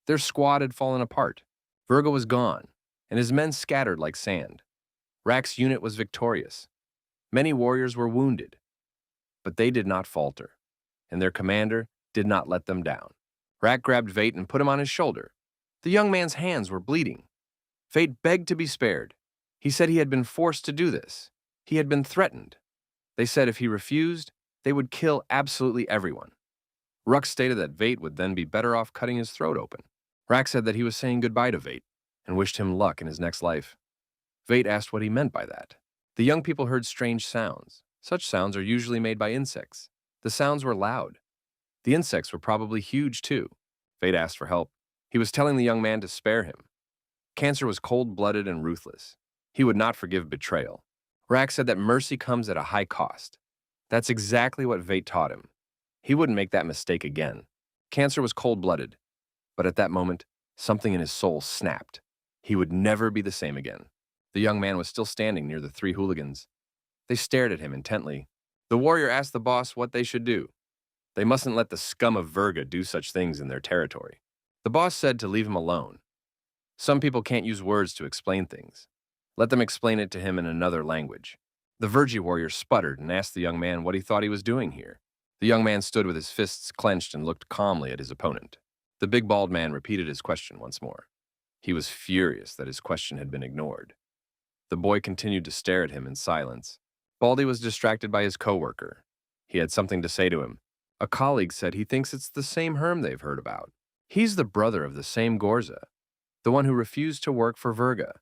A: Their squad had fallen apart. Verga was gone, and his men scattered like sand. Rack's unit was victorious. Many warriors were wounded, but they did not falter, and their commander did not let them down. Rack grabbed Vate and put him on his shoulder. The young man's hands were bleeding. Vate begged to be spared. He said he had been forced to do this. He had been threatened. They said if he refused, they would kill absolutely everyone. Ruck stated that Vate would then be better off cutting his throat open. Rack said that he was saying goodbye to Vate and wished him luck in his next life. Vate asked what he meant by that. The young people heard strange sounds. Such sounds are usually made by insects. The sounds were loud. The insects were probably huge too. Vate asked for help. He was telling the young man to spare him. Cancer was cold-blooded and ruthless. He would not forgive betrayal. Rack said that mercy comes at a high cost. That's exactly what Vate taught him. He wouldn't make that mistake again. Cancer was cold-blooded, but at that moment, something in his soul snapped. He would never be the same again. The young man was still standing near the three hooligans. They stared at him intently. The warrior asked the boss what they should do. They mustn't let the scum of Verga do such things in their territory. The boss said to leave him alone. Some people can't use words to explain things. Let them explain it to him in another language. The Vergi warrior sputtered and asked the young man what he thought he was doing here. The young man stood with his fists clenched and looked calmly at his opponent. The big bald man repeated his question once more. He was furious that his question had been ignored. The boy continued to stare at him in silence. Baldy was distracted by his coworker. He had something to say to him. A colleague said he thinks it's the same Herm they've heard about. He's the brother of the same Gorza, the one who refused to work for Verga.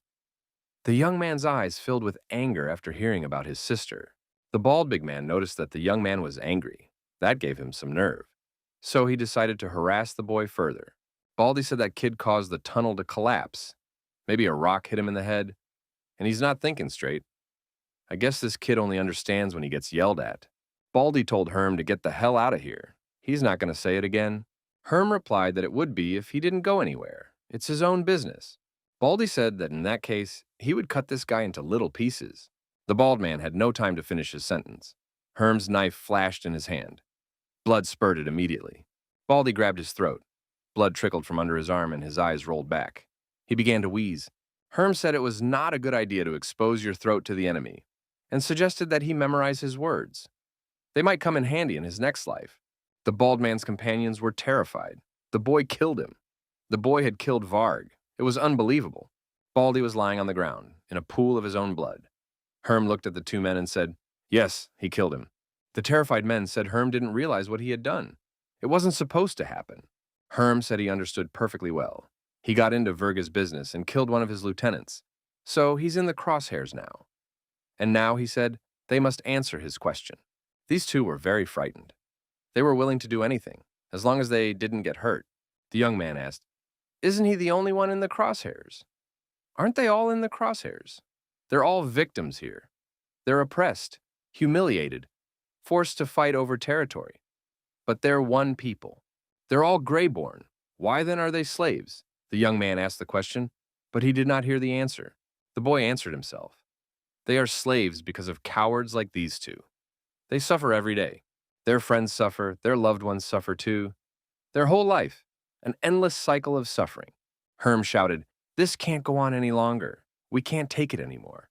A: The young man's eyes filled with anger after hearing about his sister. The bald big man noticed that the young man was angry. That gave him some nerve. So he decided to harass the boy further. Baldy said that kid caused the tunnel to collapse. Maybe a rock hit him in the head, and he's not thinking straight. I guess this kid only understands when he gets yelled at. Baldy told Herm to get the hell out of here. He's not going to say it again. Herm replied that it would be if he didn't go anywhere. It's his own business. Baldy said that in that case, he would cut this guy into little pieces. The bald man had no time to finish his sentence. Herm's knife flashed in his hand. Blood spurted immediately. Baldy grabbed his throat. Blood trickled from under his arm and his eyes rolled back. He began to wheeze. Herm said it was not a good idea to expose your throat to the enemy, and suggested that he memorize his words. They might come in handy in his next life. The bald man's companions were terrified. The boy killed him. The boy had killed Varg. It was unbelievable. Baldy was lying on the ground, in a pool of his own blood. Herm looked at the two men and said, "Yes, he killed him." The terrified men said Herm didn't realize what he had done. It wasn't supposed to happen. Herm said he understood perfectly well. He got into Verga's business and killed one of his lieutenants. So he's in the crosshairs now. And now, he said, they must answer his question. These two were very frightened. They were willing to do anything, as long as they didn't get hurt. The young man asked, "Isn't he the only one in the crosshairs? Aren't they all in the crosshairs? They're all victims here. They're oppressed, humiliated, forced to fight over territory. But they're one people. They're all Greyborn. Why then are they slaves?" The young man asked the question, but he did not hear the answer. The boy answered himself. They are slaves because of cowards like these two. They suffer every day. Their friends suffer, their loved ones suffer too. Their whole life, an endless cycle of suffering. Herm shouted, "This can't go on any longer. We can't take it anymore."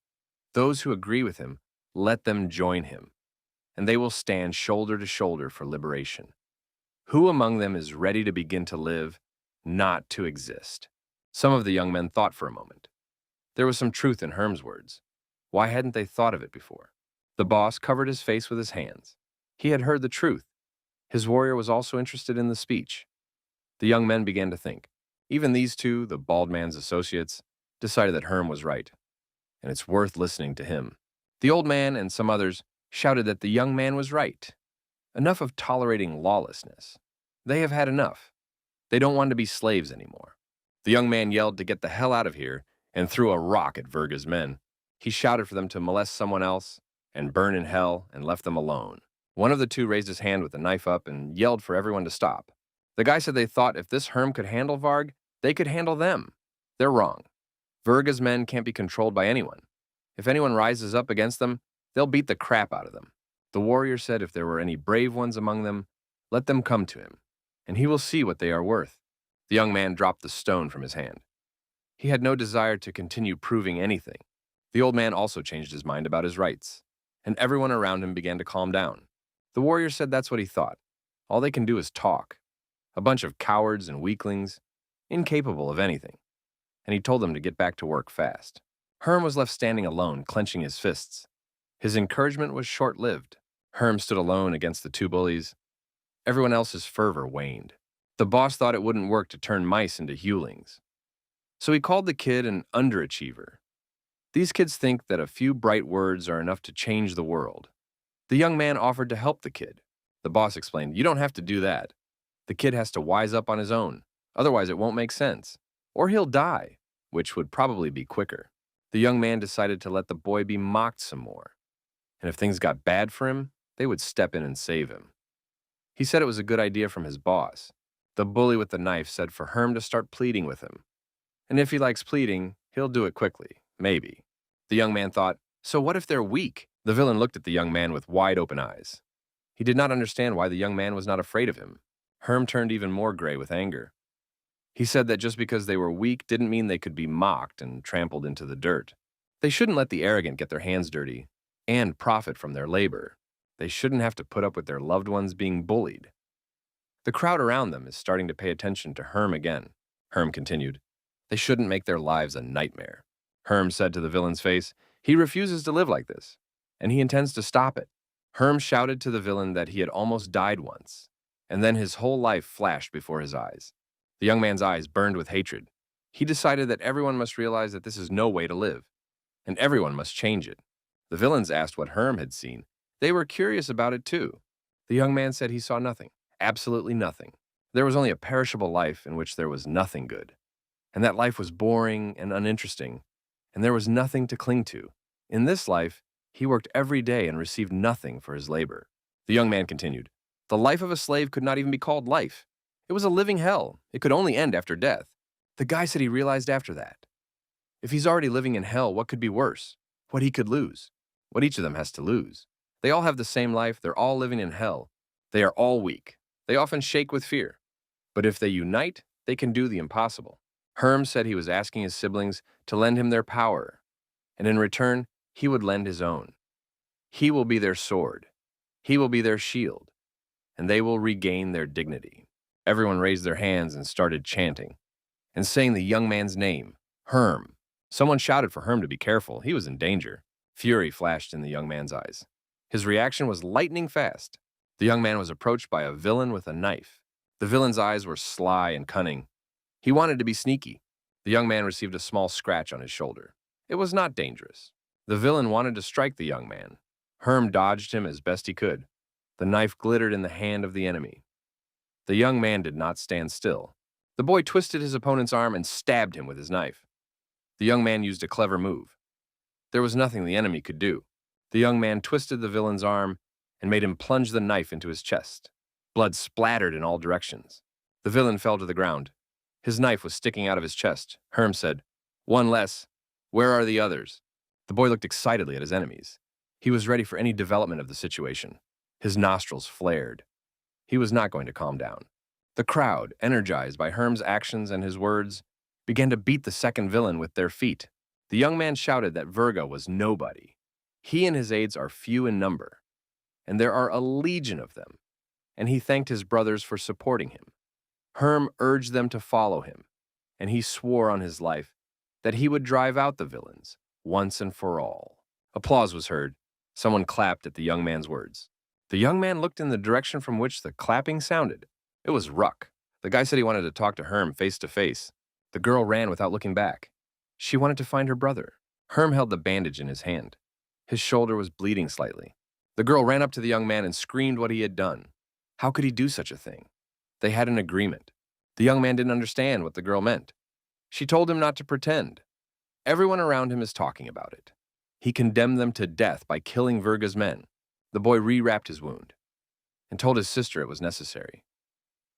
A: Those who agree with him, let them join him, and they will stand shoulder to shoulder for liberation. Who among them is ready to begin to live, not to exist? Some of the young men thought for a moment. There was some truth in Herm's words. Why hadn't they thought of it before? The boss covered his face with his hands. He had heard the truth. His warrior was also interested in the speech. The young men began to think. Even these two, the bald man's associates, decided that Herm was right, and it's worth listening to him. The old man and some others shouted that the young man was right. Enough of tolerating lawlessness. They have had enough. They don't want to be slaves anymore. The young man yelled to get the hell out of here and threw a rock at Verga's men. He shouted for them to molest someone else, and burn in hell and left them alone. One of the two raised his hand with the knife up and yelled for everyone to stop. The guy said they thought if this Herm could handle Varg, they could handle them. They're wrong. Verga's men can't be controlled by anyone. If anyone rises up against them, they'll beat the crap out of them. The warrior said if there were any brave ones among them, let them come to him, and he will see what they are worth. The young man dropped the stone from his hand. He had no desire to continue proving anything. The old man also changed his mind about his rights, and everyone around him began to calm down. The warrior said that's what he thought. All they can do is talk. A bunch of cowards and weaklings, incapable of anything. And he told them to get back to work fast. Herm was left standing alone, clenching his fists. His encouragement was short-lived. Herm stood alone against the two bullies. Everyone else's fervor waned. The boss thought it wouldn't work to turn mice into hulings. So he called the kid an underachiever. These kids think that a few bright words are enough to change the world. The young man offered to help the kid. The boss explained, "You don't have to do that. The kid has to wise up on his own. Otherwise, it won't make sense. Or he'll die," which would probably be quicker. The young man decided to let the boy be mocked some more. And if things got bad for him, they would step in and save him. He said it was a good idea from his boss. The bully with the knife said for Herm to start pleading with him. And if he likes pleading, he'll do it quickly, maybe. The young man thought, so what if they're weak? The villain looked at the young man with wide-open eyes. He did not understand why the young man was not afraid of him. Herm turned even more gray with anger. He said that just because they were weak didn't mean they could be mocked and trampled into the dirt. They shouldn't let the arrogant get their hands dirty and profit from their labor. They shouldn't have to put up with their loved ones being bullied. The crowd around them is starting to pay attention to Herm again. Herm continued, they shouldn't make their lives a nightmare. Herm said to the villain's face, he refuses to live like this, and he intends to stop it. Herm shouted to the villain that he had almost died once, and then his whole life flashed before his eyes. The young man's eyes burned with hatred. He decided that everyone must realize that this is no way to live, and everyone must change it. The villains asked what Herm had seen. They were curious about it too. The young man said he saw nothing, absolutely nothing. There was only a perishable life in which there was nothing good, and that life was boring and uninteresting, and there was nothing to cling to. In this life, he worked every day and received nothing for his labor. The young man continued, the life of a slave could not even be called life. It was a living hell. It could only end after death. The guy said he realized after that. If he's already living in hell, what could be worse? What he could lose? What each of them has to lose? They all have the same life. They're all living in hell. They are all weak. They often shake with fear. But if they unite, they can do the impossible. Herm said he was asking his siblings to lend him their power, and in return, he would lend his own. He will be their sword. He will be their shield, and they will regain their dignity. Everyone raised their hands and started chanting and saying the young man's name, Herm. Someone shouted for Herm to be careful. He was in danger. Fury flashed in the young man's eyes. His reaction was lightning fast. The young man was approached by a villain with a knife. The villain's eyes were sly and cunning. He wanted to be sneaky. The young man received a small scratch on his shoulder. It was not dangerous. The villain wanted to strike the young man. Herm dodged him as best he could. The knife glittered in the hand of the enemy. The young man did not stand still. The boy twisted his opponent's arm and stabbed him with his knife. The young man used a clever move. There was nothing the enemy could do. The young man twisted the villain's arm and made him plunge the knife into his chest. Blood splattered in all directions. The villain fell to the ground. His knife was sticking out of his chest. Herm said, "One less. Where are the others?" The boy looked excitedly at his enemies. He was ready for any development of the situation. His nostrils flared. He was not going to calm down. The crowd, energized by Herm's actions and his words, began to beat the second villain with their feet. The young man shouted that Verga was nobody. He and his aides are few in number, and there are a legion of them, and he thanked his brothers for supporting him. Herm urged them to follow him, and he swore on his life that he would drive out the villains once and for all. Applause was heard. Someone clapped at the young man's words. The young man looked in the direction from which the clapping sounded. It was Ruck. The guy said he wanted to talk to Herm face to face. The girl ran without looking back. She wanted to find her brother. Herm held the bandage in his hand. His shoulder was bleeding slightly. The girl ran up to the young man and screamed what he had done. How could he do such a thing? They had an agreement. The young man didn't understand what the girl meant. She told him not to pretend. Everyone around him is talking about it. He condemned them to death by killing Virga's men. The boy rewrapped his wound and told his sister it was necessary.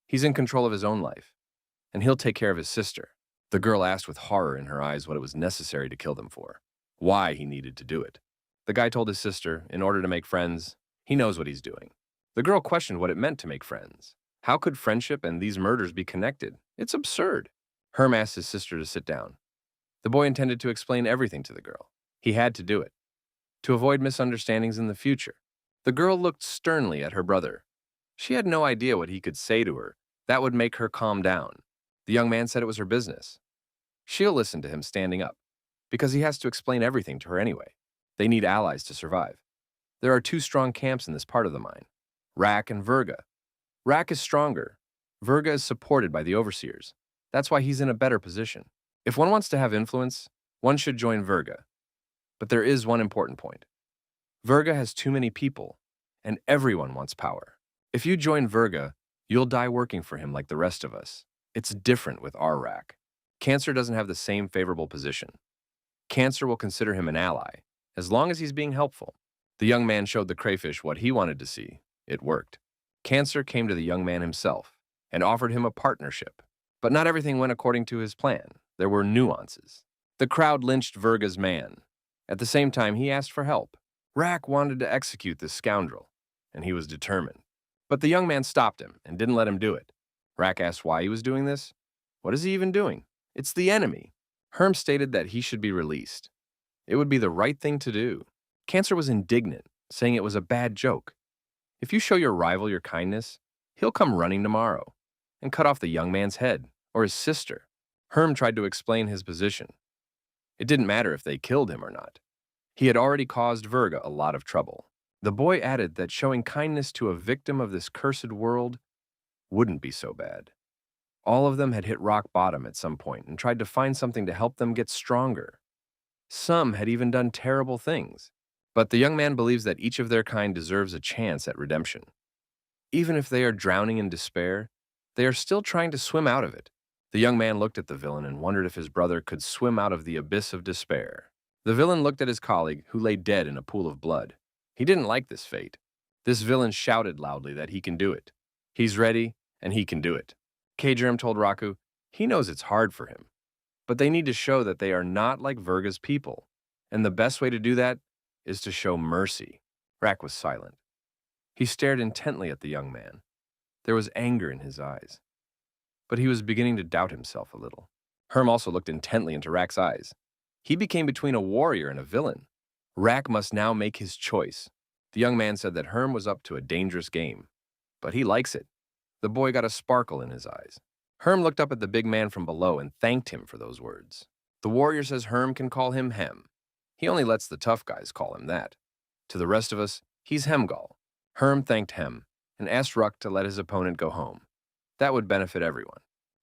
A: He's in control of his own life, and he'll take care of his sister. The girl asked with horror in her eyes what it was necessary to kill them for, why he needed to do it. The guy told his sister, in order to make friends, he knows what he's doing. The girl questioned what it meant to make friends. How could friendship and these murders be connected? It's absurd. Herm asked his sister to sit down. The boy intended to explain everything to the girl. He had to do it, to avoid misunderstandings in the future. The girl looked sternly at her brother. She had no idea what he could say to her that would make her calm down. The young man said it was her business. She'll listen to him standing up, because he has to explain everything to her anyway. They need allies to survive. There are two strong camps in this part of the mine, Rak and Virga. Rak is stronger. Virga is supported by the overseers. That's why he's in a better position. If one wants to have influence, one should join Virga. But there is one important point. Virga has too many people, and everyone wants power. If you join Virga, you'll die working for him like the rest of us. It's different with our Rak. Cancer doesn't have the same favorable position. Cancer will consider him an ally, as long as he's being helpful. The young man showed the crayfish what he wanted to see. It worked. Cancer came to the young man himself and offered him a partnership. But not everything went according to his plan. There were nuances. The crowd lynched Virga's man. At the same time, he asked for help. Rak wanted to execute this scoundrel, and he was determined. But the young man stopped him and didn't let him do it. Rak asked why he was doing this. What is he even doing? It's the enemy. Herm stated that he should be released. It would be the right thing to do. Cancer was indignant, saying it was a bad joke. If you show your rival your kindness, he'll come running tomorrow and cut off the young man's head or his sister. Herm tried to explain his position. It didn't matter if they killed him or not. He had already caused Virga a lot of trouble. The boy added that showing kindness to a victim of this cursed world wouldn't be so bad. All of them had hit rock bottom at some point and tried to find something to help them get stronger. Some had even done terrible things. But the young man believes that each of their kind deserves a chance at redemption. Even if they are drowning in despair, they are still trying to swim out of it. The young man looked at the villain and wondered if his brother could swim out of the abyss of despair. The villain looked at his colleague, who lay dead in a pool of blood. He didn't like this fate. This villain shouted loudly that he can do it. He's ready, and he can do it. K-Germ told Raku he knows it's hard for him, but they need to show that they are not like Virga's people, and the best way to do that is to show mercy. Rak was silent. He stared intently at the young man. There was anger in his eyes, but he was beginning to doubt himself a little. Herm also looked intently into Rak's eyes. He became between a warrior and a villain. Rak must now make his choice. The young man said that Herm was up to a dangerous game, but he likes it. The boy got a sparkle in his eyes. Herm looked up at the big man from below and thanked him for those words. The warrior says Herm can call him Hem. He only lets the tough guys call him that. To the rest of us, he's Hemgal. Herm thanked Hem and asked Ruck to let his opponent go home. That would benefit everyone.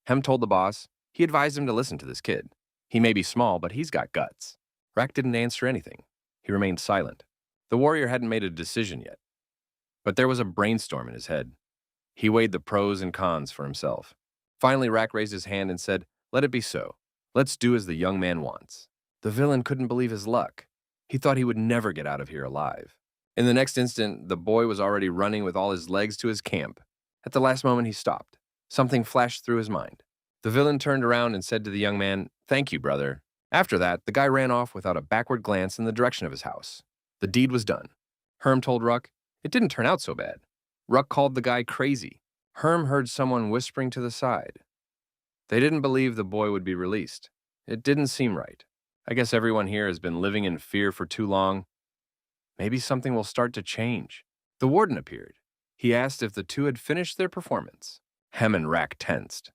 A: Hem told the boss he advised him to listen to this kid. He may be small, but he's got guts. Rak didn't answer anything. He remained silent. The warrior hadn't made a decision yet, but there was a brainstorm in his head. He weighed the pros and cons for himself. Finally, Rak raised his hand and said, "Let it be so. Let's do as the young man wants." The villain couldn't believe his luck. He thought he would never get out of here alive. In the next instant, the boy was already running with all his legs to his camp. At the last moment, he stopped. Something flashed through his mind. The villain turned around and said to the young man, "Thank you, brother." After that, the guy ran off without a backward glance in the direction of his house. The deed was done. Herm told Ruck it didn't turn out so bad. Ruck called the guy crazy. Herm heard someone whispering to the side. They didn't believe the boy would be released. It didn't seem right. I guess everyone here has been living in fear for too long. Maybe something will start to change. The warden appeared. He asked if the two had finished their performance. Hem and Rak tensed.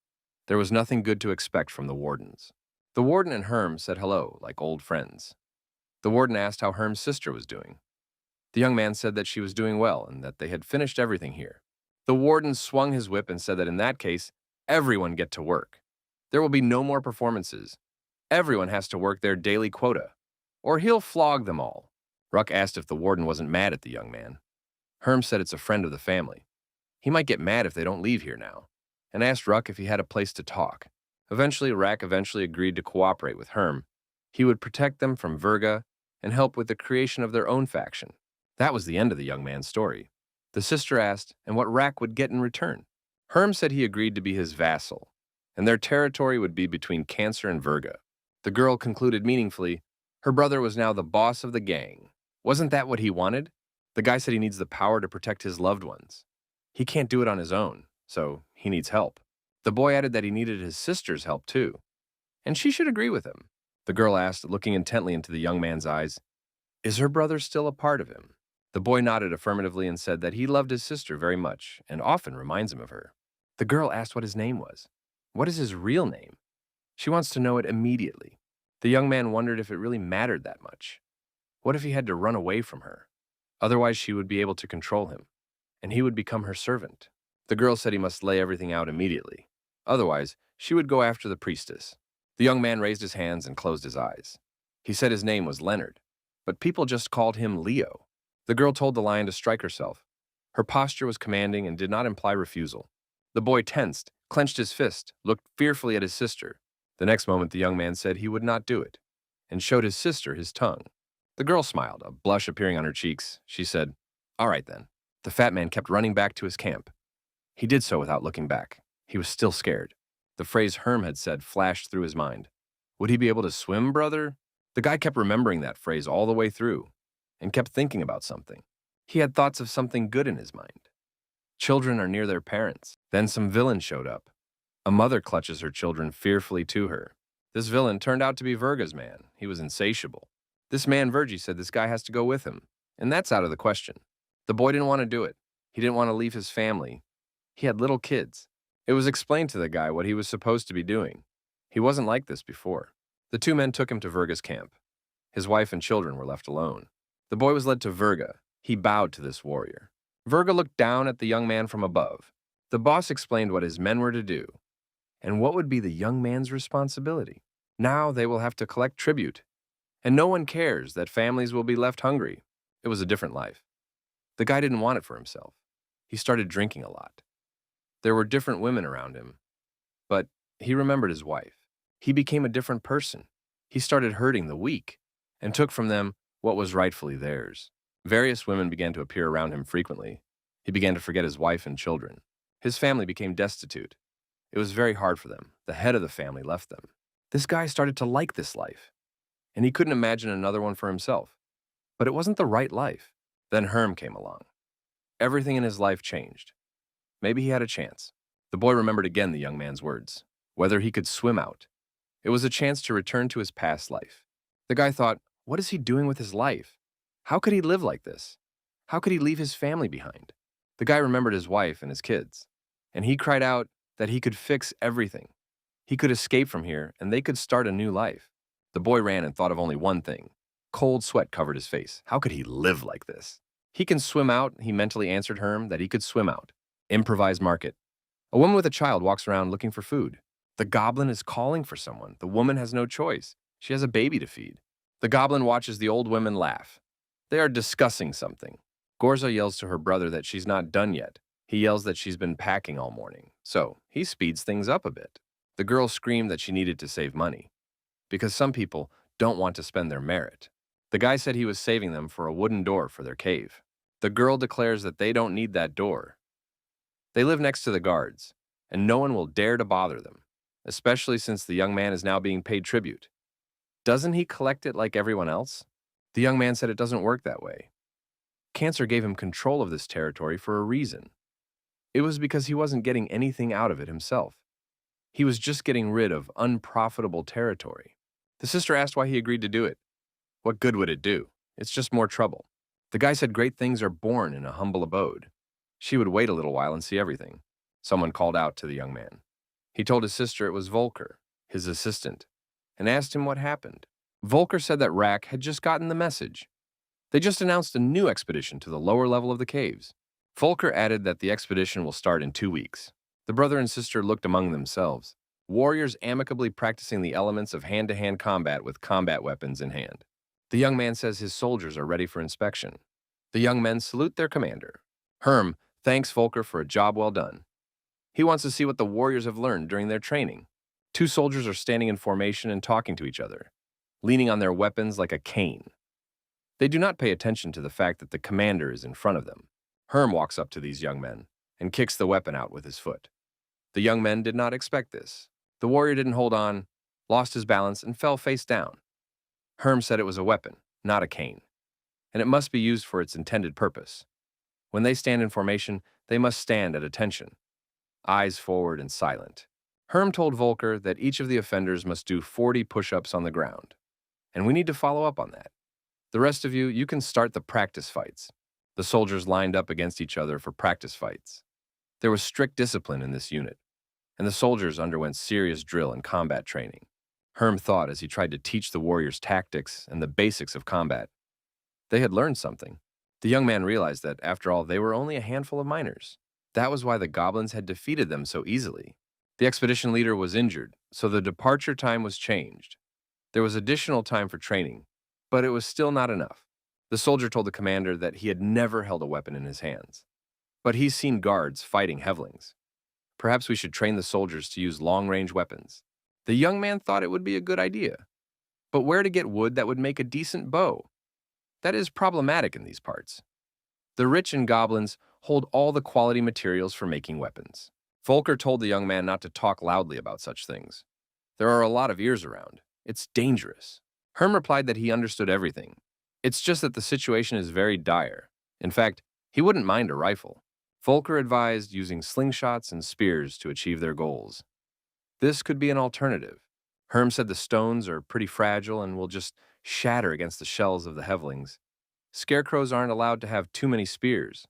A: There was nothing good to expect from the wardens. The warden and Herm said hello, like old friends. The warden asked how Herm's sister was doing. The young man said that she was doing well and that they had finished everything here. The warden swung his whip and said that in that case, everyone get to work. There will be no more performances. Everyone has to work their daily quota, or he'll flog them all. Ruck asked if the warden wasn't mad at the young man. Herm said it's a friend of the family. He might get mad if they don't leave here now, and asked Ruck if he had a place to talk. Eventually, Rak agreed to cooperate with Herm. He would protect them from Virga and help with the creation of their own faction. That was the end of the young man's story. The sister asked, and what Rack would get in return. Herm said he agreed to be his vassal, and their territory would be between Cancer and Virga. The girl concluded meaningfully, her brother was now the boss of the gang. Wasn't that what he wanted? The guy said he needs the power to protect his loved ones. He can't do it on his own, so he needs help. The boy added that he needed his sister's help too, and she should agree with him. The girl asked, looking intently into the young man's eyes, is her brother still a part of him? The boy nodded affirmatively and said that he loved his sister very much and often reminds him of her. The girl asked what his name was. What is his real name? She wants to know it immediately. The young man wondered if it really mattered that much. What if he had to run away from her? Otherwise, she would be able to control him, and he would become her servant. The girl said he must lay everything out immediately. Otherwise, she would go after the priestess. The young man raised his hands and closed his eyes. He said his name was Leonard, but people just called him Leo. The girl told the lion to strike herself. Her posture was commanding and did not imply refusal. The boy tensed, clenched his fist, looked fearfully at his sister. The next moment, the young man said he would not do it, and showed his sister his tongue. The girl smiled, a blush appearing on her cheeks. She said, all right then. The fat man kept running back to his camp. He did so without looking back. He was still scared. The phrase Herm had said flashed through his mind. Would he be able to swim, brother? The guy kept remembering that phrase all the way through, and kept thinking about something. He had thoughts of something good in his mind. Children are near their parents. Then some villain showed up. A mother clutches her children fearfully to her. This villain turned out to be Virga's man. He was insatiable. This man, Virgie, said this guy has to go with him, and that's out of the question. The boy didn't want to do it. He didn't want to leave his family. He had little kids. It was explained to the guy what he was supposed to be doing. He wasn't like this before. The two men took him to Virga's camp. His wife and children were left alone. The boy was led to Virga. He bowed to this warrior. Virga looked down at the young man from above. The boss explained what his men were to do, and what would be the young man's responsibility. Now they will have to collect tribute, and no one cares that families will be left hungry. It was a different life. The guy didn't want it for himself. He started drinking a lot. There were different women around him, but he remembered his wife. He became a different person. He started hurting the weak and took from them what was rightfully theirs. Various women began to appear around him frequently. He began to forget his wife and children. His family became destitute. It was very hard for them. The head of the family left them. This guy started to like this life, and he couldn't imagine another one for himself. But it wasn't the right life. Then Herm came along. Everything in his life changed. Maybe he had a chance. The boy remembered again the young man's words, whether he could swim out. It was a chance to return to his past life. The guy thought, what is he doing with his life? How could he live like this? How could he leave his family behind? The guy remembered his wife and his kids, and he cried out that he could fix everything. He could escape from here, and they could start a new life. The boy ran and thought of only one thing. Cold sweat covered his face. How could he live like this? He can swim out, he mentally answered Herm that he could swim out. Improvised market. A woman with a child walks around looking for food. The goblin is calling for someone. The woman has no choice. She has a baby to feed. The goblin watches the old women laugh. They are discussing something. Gorza yells to her brother that she's not done yet. He yells that she's been packing all morning, so he speeds things up a bit. The girl screamed that she needed to save money, because some people don't want to spend their merit. The guy said he was saving them for a wooden door for their cave. The girl declares that they don't need that door. They live next to the guards, and no one will dare to bother them, especially since the young man is now being paid tribute. Doesn't he collect it like everyone else? The young man said it doesn't work that way. Cancer gave him control of this territory for a reason. It was because he wasn't getting anything out of it himself. He was just getting rid of unprofitable territory. The sister asked why he agreed to do it. What good would it do? It's just more trouble. The guy said great things are born in a humble abode. She would wait a little while and see everything. Someone called out to the young man. He told his sister it was Volker, his assistant, and asked him what happened. Volker said that Rack had just gotten the message. They just announced a new expedition to the lower level of the caves. Volker added that the expedition will start in 2 weeks. The brother and sister looked among themselves, warriors amicably practicing the elements of hand-to-hand combat with combat weapons in hand. The young man says his soldiers are ready for inspection. The young men salute their commander. Herm thanks Volker for a job well done. He wants to see what the warriors have learned during their training. 2 soldiers are standing in formation and talking to each other, leaning on their weapons like a cane. They do not pay attention to the fact that the commander is in front of them. Herm walks up to these young men and kicks the weapon out with his foot. The young men did not expect this. The warrior didn't hold on, lost his balance, and fell face down. Herm said it was a weapon, not a cane, and it must be used for its intended purpose. When they stand in formation, they must stand at attention, eyes forward and silent. Herm told Volker that each of the offenders must do 40 push-ups on the ground, and we need to follow up on that. The rest of you, you can start the practice fights. The soldiers lined up against each other for practice fights. There was strict discipline in this unit, and the soldiers underwent serious drill and combat training. Herm thought as he tried to teach the warriors tactics and the basics of combat. They had learned something. The young man realized that, after all, they were only a handful of miners. That was why the goblins had defeated them so easily. The expedition leader was injured, so the departure time was changed. There was additional time for training, but it was still not enough. The soldier told the commander that he had never held a weapon in his hands. But he's seen guards fighting Hevlings. Perhaps we should train the soldiers to use long-range weapons. The young man thought it would be a good idea. But where to get wood that would make a decent bow? That is problematic in these parts. The rich and goblins hold all the quality materials for making weapons. Volker told the young man not to talk loudly about such things. There are a lot of ears around. It's dangerous. Herm replied that he understood everything. It's just that the situation is very dire. In fact, he wouldn't mind a rifle. Volker advised using slingshots and spears to achieve their goals. This could be an alternative. Herm said the stones are pretty fragile and will just shatter against the shells of the Hevlings. Scarecrows aren't allowed to have too many spears.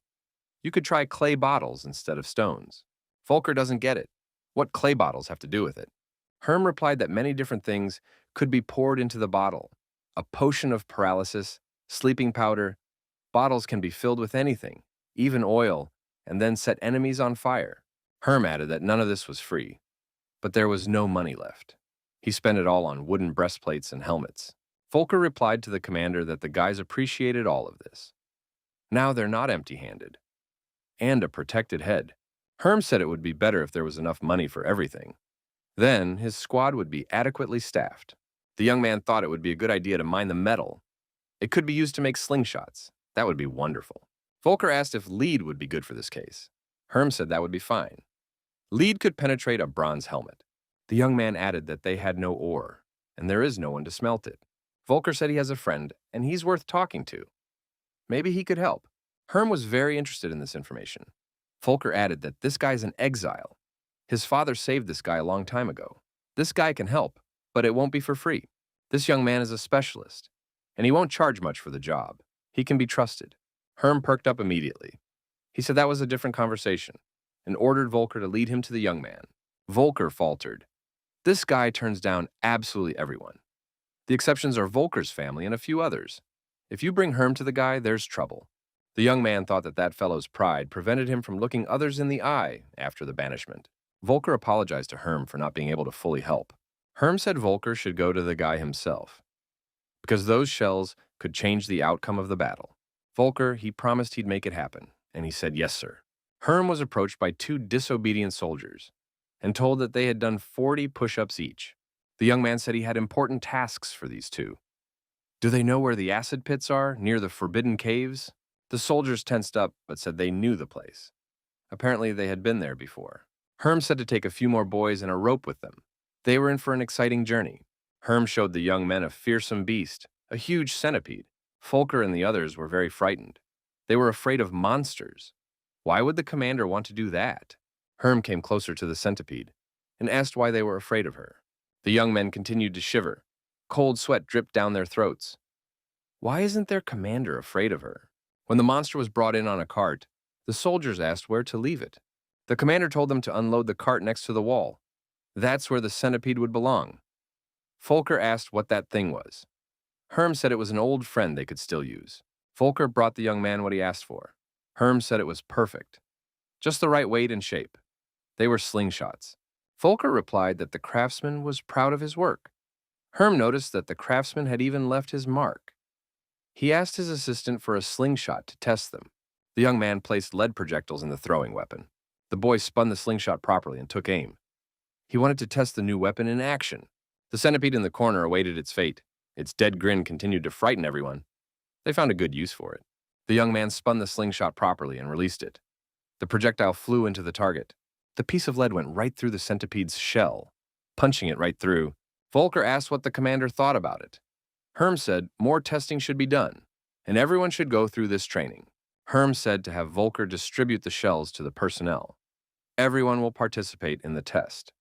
A: You could try clay bottles instead of stones. Volker doesn't get it. What clay bottles have to do with it? Herm replied that many different things could be poured into the bottle. A potion of paralysis, sleeping powder. Bottles can be filled with anything, even oil, and then set enemies on fire. Herm added that none of this was free. But there was no money left. He spent it all on wooden breastplates and helmets. Volker replied to the commander that the guys appreciated all of this. Now they're not empty-handed. And a protected head. Herm said it would be better if there was enough money for everything. Then his squad would be adequately staffed. The young man thought it would be a good idea to mine the metal. It could be used to make slingshots. That would be wonderful. Volker asked if lead would be good for this case. Herm said that would be fine. Lead could penetrate a bronze helmet. The young man added that they had no ore, and there is no one to smelt it. Volker said he has a friend, and he's worth talking to. Maybe he could help. Herm was very interested in this information. Volker added that this guy's an exile. His father saved this guy a long time ago. This guy can help, but it won't be for free. This young man is a specialist, and he won't charge much for the job. He can be trusted. Herm perked up immediately. He said that was a different conversation, and ordered Volker to lead him to the young man. Volker faltered. This guy turns down absolutely everyone. The exceptions are Volker's family and a few others. If you bring Herm to the guy, there's trouble. The young man thought that that fellow's pride prevented him from looking others in the eye after the banishment. Volker apologized to Herm for not being able to fully help. Herm said Volker should go to the guy himself, because those shells could change the outcome of the battle. Volker, he promised he'd make it happen, and he said yes, sir. Herm was approached by two disobedient soldiers and told that they had done 40 push-ups each. The young man said he had important tasks for these two. Do they know where the acid pits are, near the forbidden caves? The soldiers tensed up, but said they knew the place. Apparently, they had been there before. Herm said to take a few more boys and a rope with them. They were in for an exciting journey. Herm showed the young men a fearsome beast, a huge centipede. Volker and the others were very frightened. They were afraid of monsters. Why would the commander want to do that? Herm came closer to the centipede and asked why they were afraid of her. The young men continued to shiver. Cold sweat dripped down their throats. Why isn't their commander afraid of her? When the monster was brought in on a cart, the soldiers asked where to leave it. The commander told them to unload the cart next to the wall. That's where the centipede would belong. Volker asked what that thing was. Herm said it was an old friend they could still use. Volker brought the young man what he asked for. Herm said it was perfect. Just the right weight and shape. They were slingshots. Volker replied that the craftsman was proud of his work. Herm noticed that the craftsman had even left his mark. He asked his assistant for a slingshot to test them. The young man placed lead projectiles in the throwing weapon. The boy spun the slingshot properly and took aim. He wanted to test the new weapon in action. The centipede in the corner awaited its fate. Its dead grin continued to frighten everyone. They found a good use for it. The young man spun the slingshot properly and released it. The projectile flew into the target. The piece of lead went right through the centipede's shell, punching it right through. Volker asked what the commander thought about it. Herm said more testing should be done, and everyone should go through this training. Herm said to have Volker distribute the shells to the personnel. Everyone will participate in the test.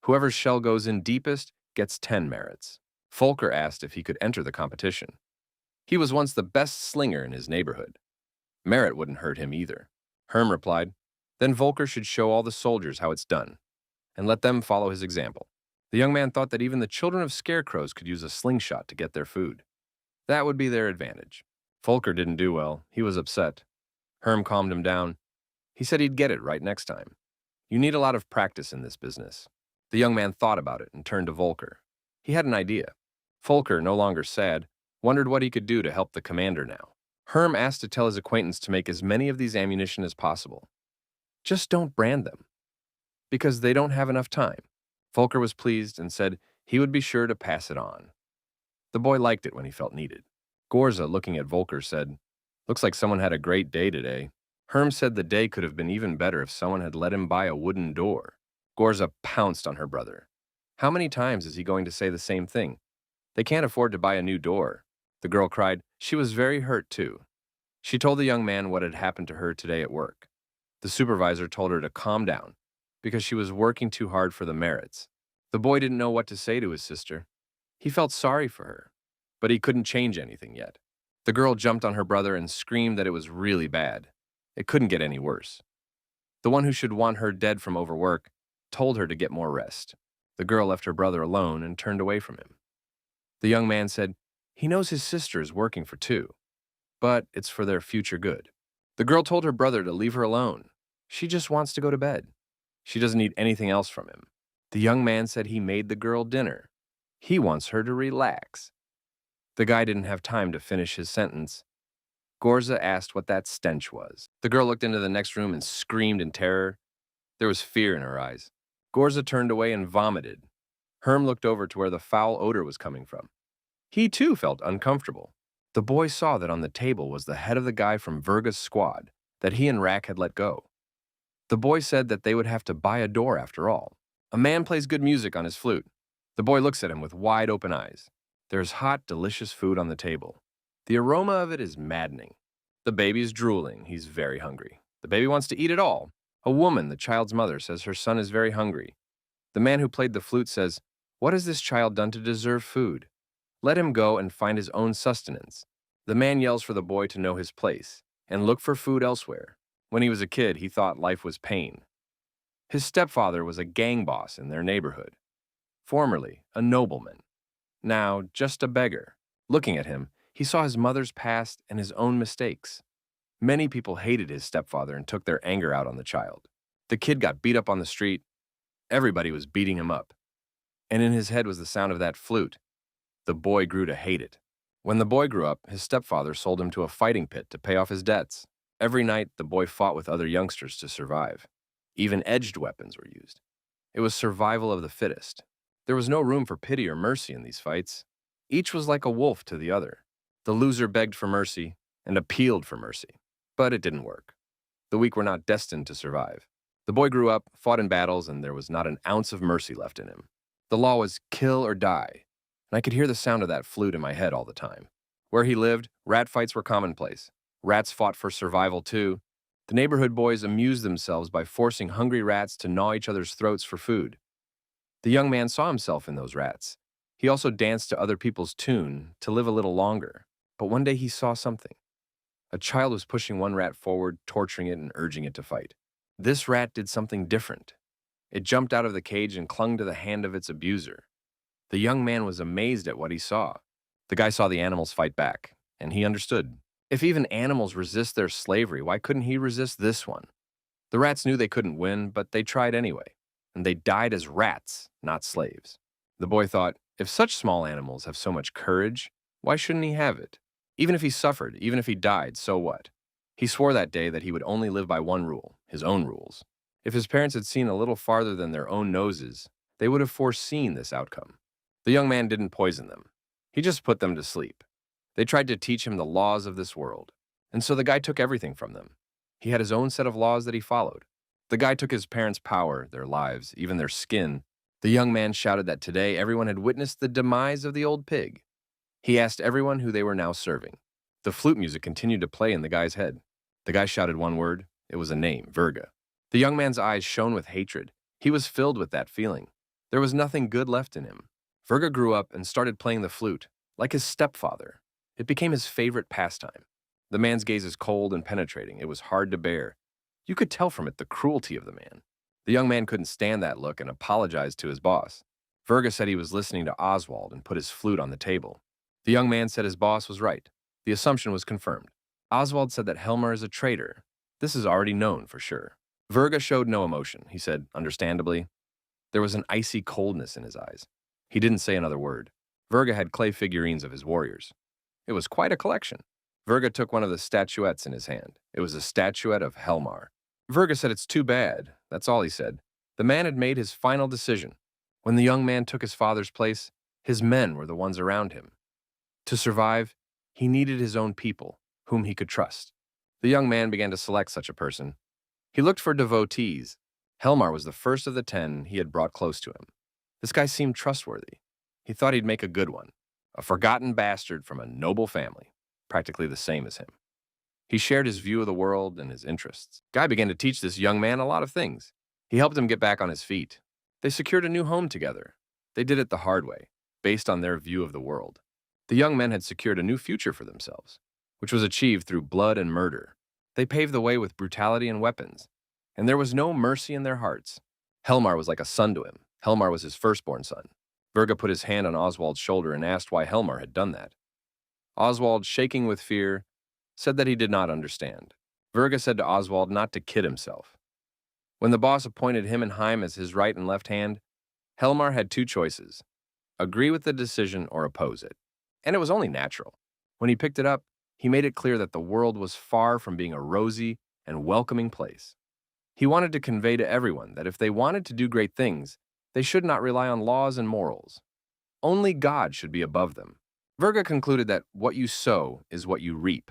A: Whoever's shell goes in deepest gets 10 merits. Volker asked if he could enter the competition. He was once the best slinger in his neighborhood. Merit wouldn't hurt him either. Herm replied, then Volker should show all the soldiers how it's done, and let them follow his example. The young man thought that even the children of scarecrows could use a slingshot to get their food. That would be their advantage. Volker didn't do well. He was upset. Herm calmed him down. He said he'd get it right next time. You need a lot of practice in this business. The young man thought about it and turned to Volker. He had an idea. Volker, no longer sad, wondered what he could do to help the commander now. Herm asked to tell his acquaintance to make as many of these ammunition as possible. Just don't brand them, because they don't have enough time. Volker was pleased and said he would be sure to pass it on. The boy liked it when he felt needed. Gorza, looking at Volker, said, looks like someone had a great day today. Herm said the day could have been even better if someone had let him buy a wooden door. Gorza pounced on her brother. How many times is he going to say the same thing? They can't afford to buy a new door. The girl cried. She was very hurt, too. She told the young man what had happened to her today at work. The supervisor told her to calm down, because she was working too hard for the merits. The boy didn't know what to say to his sister. He felt sorry for her, but he couldn't change anything yet. The girl jumped on her brother and screamed that it was really bad. It couldn't get any worse. The one who should want her dead from overwork told her to get more rest. The girl left her brother alone and turned away from him. The young man said, he knows his sister is working for two, but it's for their future good. The girl told her brother to leave her alone. She just wants to go to bed. She doesn't need anything else from him. The young man said he made the girl dinner. He wants her to relax. The guy didn't have time to finish his sentence. Gorza asked what that stench was. The girl looked into the next room and screamed in terror. There was fear in her eyes. Gorza turned away and vomited. Herm looked over to where the foul odor was coming from. He too felt uncomfortable. The boy saw that on the table was the head of the guy from Verga's squad that he and Rack had let go. The boy said that they would have to buy a door after all. A man plays good music on his flute. The boy looks at him with wide open eyes. There's hot, delicious food on the table. The aroma of it is maddening. The baby's drooling. He's very hungry. The baby wants to eat it all. A woman, the child's mother, says her son is very hungry. The man who played the flute says, what has this child done to deserve food? Let him go and find his own sustenance. The man yells for the boy to know his place and look for food elsewhere. When he was a kid, he thought life was pain. His stepfather was a gang boss in their neighborhood. Formerly, a nobleman. Now, just a beggar. Looking at him, he saw his mother's past and his own mistakes. Many people hated his stepfather and took their anger out on the child. The kid got beat up on the street. Everybody was beating him up. And in his head was the sound of that flute. The boy grew to hate it. When the boy grew up, his stepfather sold him to a fighting pit to pay off his debts. Every night, the boy fought with other youngsters to survive. Even edged weapons were used. It was survival of the fittest. There was no room for pity or mercy in these fights. Each was like a wolf to the other. The loser begged for mercy and appealed for mercy. But it didn't work. The weak were not destined to survive. The boy grew up, fought in battles, and there was not an ounce of mercy left in him. The law was kill or die, and I could hear the sound of that flute in my head all the time. Where he lived, rat fights were commonplace. Rats fought for survival too. The neighborhood boys amused themselves by forcing hungry rats to gnaw each other's throats for food. The young man saw himself in those rats. He also danced to other people's tune to live a little longer. But one day he saw something. A child was pushing one rat forward, torturing it and urging it to fight. This rat did something different. It jumped out of the cage and clung to the hand of its abuser. The young man was amazed at what he saw. The guy saw the animals fight back, and he understood. If even animals resist their slavery, why couldn't he resist this one? The rats knew they couldn't win, but they tried anyway, and they died as rats, not slaves. The boy thought, if such small animals have so much courage, why shouldn't he have it? Even if he suffered, even if he died, so what? He swore that day that he would only live by one rule, his own rules. If his parents had seen a little farther than their own noses, they would have foreseen this outcome. The young man didn't poison them. He just put them to sleep. They tried to teach him the laws of this world. And so the guy took everything from them. He had his own set of laws that he followed. The guy took his parents' power, their lives, even their skin. The young man shouted that today everyone had witnessed the demise of the old pig. He asked everyone who they were now serving. The flute music continued to play in the guy's head. The guy shouted one word. It was a name, Virga. The young man's eyes shone with hatred. He was filled with that feeling. There was nothing good left in him. Virga grew up and started playing the flute, like his stepfather. It became his favorite pastime. The man's gaze is cold and penetrating. It was hard to bear. You could tell from it the cruelty of the man. The young man couldn't stand that look and apologized to his boss. Virga said he was listening to Oswald and put his flute on the table. The young man said his boss was right. The assumption was confirmed. Oswald said that Helmar is a traitor. This is already known for sure. Virga showed no emotion. He said, understandably. There was an icy coldness in his eyes. He didn't say another word. Virga had clay figurines of his warriors. It was quite a collection. Virga took one of the statuettes in his hand. It was a statuette of Helmar. Virga said it's too bad. That's all he said. The man had made his final decision. When the young man took his father's place, his men were the ones around him. To survive, he needed his own people, whom he could trust. The young man began to select such a person. He looked for devotees. Helmar was the first of the 10 he had brought close to him. This guy seemed trustworthy. He thought he'd make a good one. A forgotten bastard from a noble family, practically the same as him. He shared his view of the world and his interests. Guy began to teach this young man a lot of things. He helped him get back on his feet. They secured a new home together. They did it the hard way, based on their view of the world. The young men had secured a new future for themselves, which was achieved through blood and murder. They paved the way with brutality and weapons, and there was no mercy in their hearts. Helmar was like a son to him. Helmar was his firstborn son. Virga put his hand on Oswald's shoulder and asked why Helmar had done that. Oswald, shaking with fear, said that he did not understand. Virga said to Oswald not to kid himself. When the boss appointed him and Heim as his right and left hand, Helmar had two choices: agree with the decision or oppose it. And it was only natural. When he picked it up, he made it clear that the world was far from being a rosy and welcoming place. He wanted to convey to everyone that if they wanted to do great things, they should not rely on laws and morals. Only God should be above them. Virga concluded that what you sow is what you reap.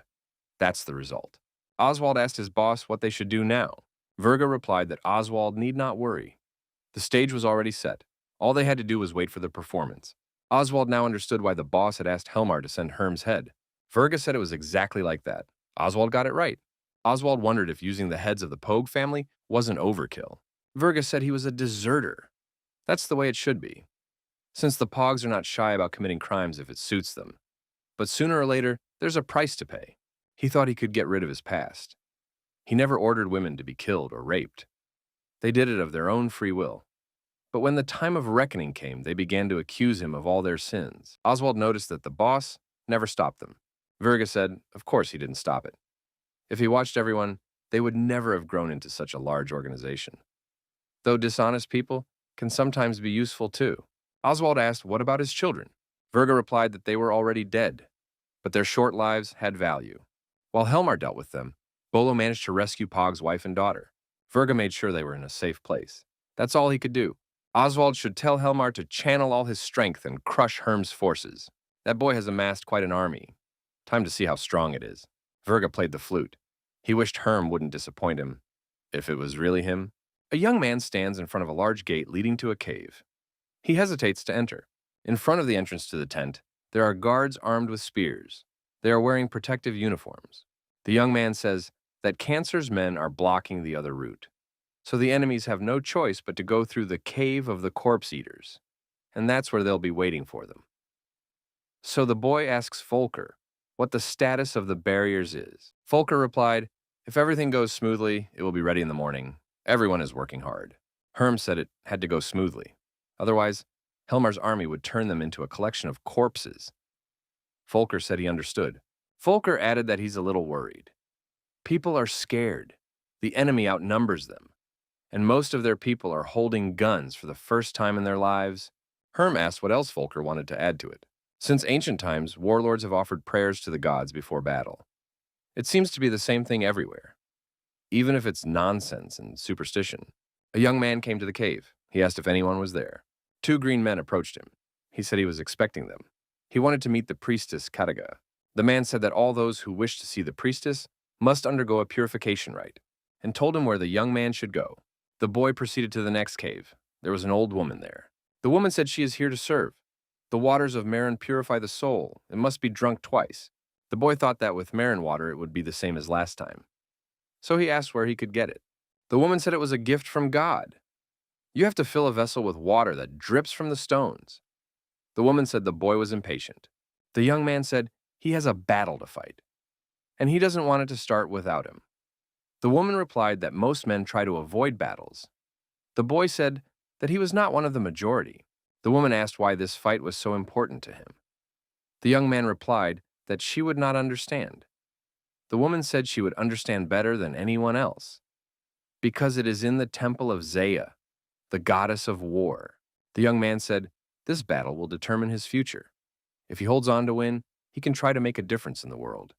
A: That's the result. Oswald asked his boss what they should do now. Virga replied that Oswald need not worry. The stage was already set. All they had to do was wait for the performance. Oswald now understood why the boss had asked Helmar to send Herm's head. Virga said it was exactly like that. Oswald got it right. Oswald wondered if using the heads of the Pogue family wasn't overkill. Virga said he was a deserter. That's the way it should be, since the Pogs are not shy about committing crimes if it suits them. But sooner or later, there's a price to pay. He thought he could get rid of his past. He never ordered women to be killed or raped. They did it of their own free will. But when the time of reckoning came, they began to accuse him of all their sins. Oswald noticed that the boss never stopped them. Virga said, of course he didn't stop it. If he watched everyone, they would never have grown into such a large organization. Though dishonest people can sometimes be useful too. Oswald asked what about his children. Virga replied that they were already dead, but their short lives had value. While Helmar dealt with them, Bolo managed to rescue Pog's wife and daughter. Virga made sure they were in a safe place. That's all he could do. Oswald should tell Helmar to channel all his strength and crush Herm's forces. That boy has amassed quite an army. Time to see how strong it is. Virga played the flute. He wished Herm wouldn't disappoint him, if it was really him. A young man stands in front of a large gate leading to a cave. He hesitates to enter. In front of the entrance to the tent, there are guards armed with spears. They are wearing protective uniforms. The young man says that Cancer's men are blocking the other route. So the enemies have no choice but to go through the cave of the corpse eaters, and that's where they'll be waiting for them. So the boy asks Volker what the status of the barriers is. Volker replied, if everything goes smoothly, it will be ready in the morning. Everyone is working hard. Herm said it had to go smoothly. Otherwise, Helmar's army would turn them into a collection of corpses. Volker said he understood. Volker added that he's a little worried. People are scared. The enemy outnumbers them, and most of their people are holding guns for the first time in their lives. Herm asked what else Volker wanted to add to it. Since ancient times, warlords have offered prayers to the gods before battle. It seems to be the same thing everywhere, even if it's nonsense and superstition. A young man came to the cave. He asked if anyone was there. 2 green men approached him. He said he was expecting them. He wanted to meet the priestess Kataga. The man said that all those who wished to see the priestess must undergo a purification rite, and told him where the young man should go. The boy proceeded to the next cave. There was an old woman there. The woman said she is here to serve. The waters of Marin purify the soul. It must be drunk twice. The boy thought that with Marin water it would be the same as last time. So he asked where he could get it. The woman said it was a gift from God. You have to fill a vessel with water that drips from the stones. The woman said the boy was impatient. The young man said he has a battle to fight, and he doesn't want it to start without him. The woman replied that most men try to avoid battles. The boy said that he was not one of the majority. The woman asked why this fight was so important to him. The young man replied that she would not understand. The woman said she would understand better than anyone else, because it is in the temple of Zaya, the goddess of war. The young man said this battle will determine his future. If he holds on to win, he can try to make a difference in the world.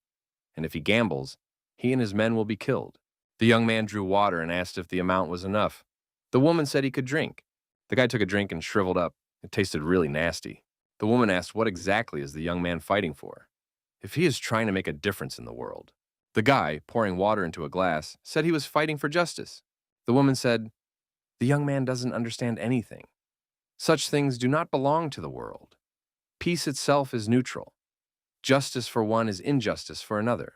A: And if he gambles, he and his men will be killed. The young man drew water and asked if the amount was enough. The woman said he could drink. The guy took a drink and shriveled up. It tasted really nasty. The woman asked what exactly is the young man fighting for, if he is trying to make a difference in the world. The guy, pouring water into a glass, said he was fighting for justice. The woman said, the young man doesn't understand anything. Such things do not belong to the world. Peace itself is neutral. Justice for one is injustice for another.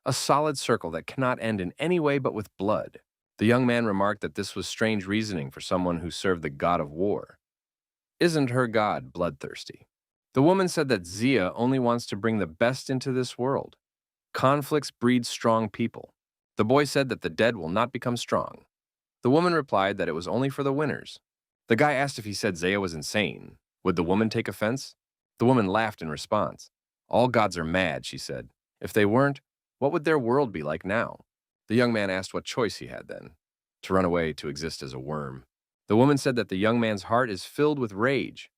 A: A solid circle that cannot end in any way but with blood. The young man remarked that this was strange reasoning for someone who served the god of war. Isn't her god bloodthirsty? The woman said that Zia only wants to bring the best into this world. Conflicts breed strong people. The boy said that the dead will not become strong. The woman replied that it was only for the winners. The guy asked if he said Zaya was insane. Would the woman take offense? The woman laughed in response. All gods are mad, she said. If they weren't, what would their world be like now? The young man asked what choice he had then. To run away, to exist as a worm. The woman said that the young man's heart is filled with rage.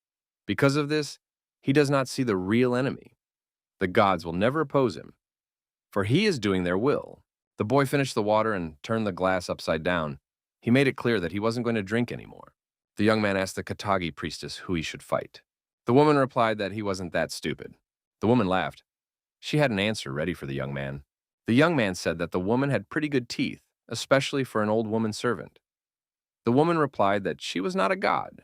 A: Because of this, he does not see the real enemy. The gods will never oppose him, for he is doing their will. The boy finished the water and turned the glass upside down. He made it clear that he wasn't going to drink anymore. The young man asked the Katagi priestess who he should fight. The woman replied that he wasn't that stupid. The woman laughed. She had an answer ready for the young man. The young man said that the woman had pretty good teeth, especially for an old woman servant. The woman replied that she was not a god.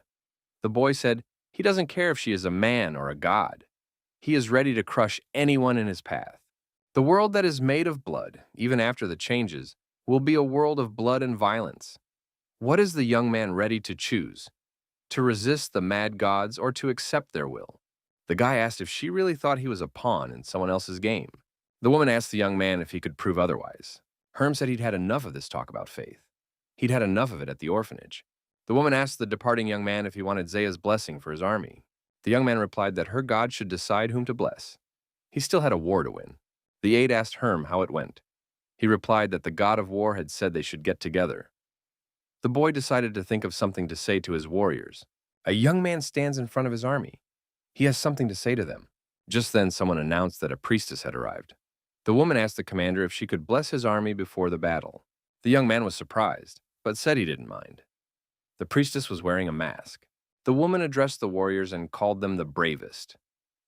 A: The boy said he doesn't care if she is a man or a god. He is ready to crush anyone in his path. The world that is made of blood, even after the changes, will be a world of blood and violence. What is the young man ready to choose? To resist the mad gods or to accept their will? The guy asked if she really thought he was a pawn in someone else's game. The woman asked the young man if he could prove otherwise. Herm said he'd had enough of this talk about faith. He'd had enough of it at the orphanage. The woman asked the departing young man if he wanted Zaya's blessing for his army. The young man replied that her god should decide whom to bless. He still had a war to win. The aide asked Herm how it went. He replied that the god of war had said they should get together. The boy decided to think of something to say to his warriors. A young man stands in front of his army. He has something to say to them. Just then, someone announced that a priestess had arrived. The woman asked the commander if she could bless his army before the battle. The young man was surprised, but said he didn't mind. The priestess was wearing a mask. The woman addressed the warriors and called them the bravest.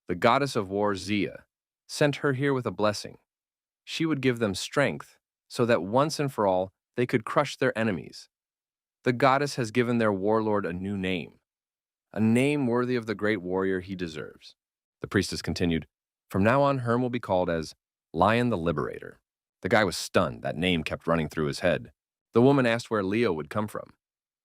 A: The goddess of war, Zia, sent her here with a blessing. She would give them strength so that once and for all they could crush their enemies. The goddess has given their warlord a new name, a name worthy of the great warrior he deserves. The priestess continued, from now on, Herm will be called as Lion the Liberator. The guy was stunned. That name kept running through his head. The woman asked where Leo would come from.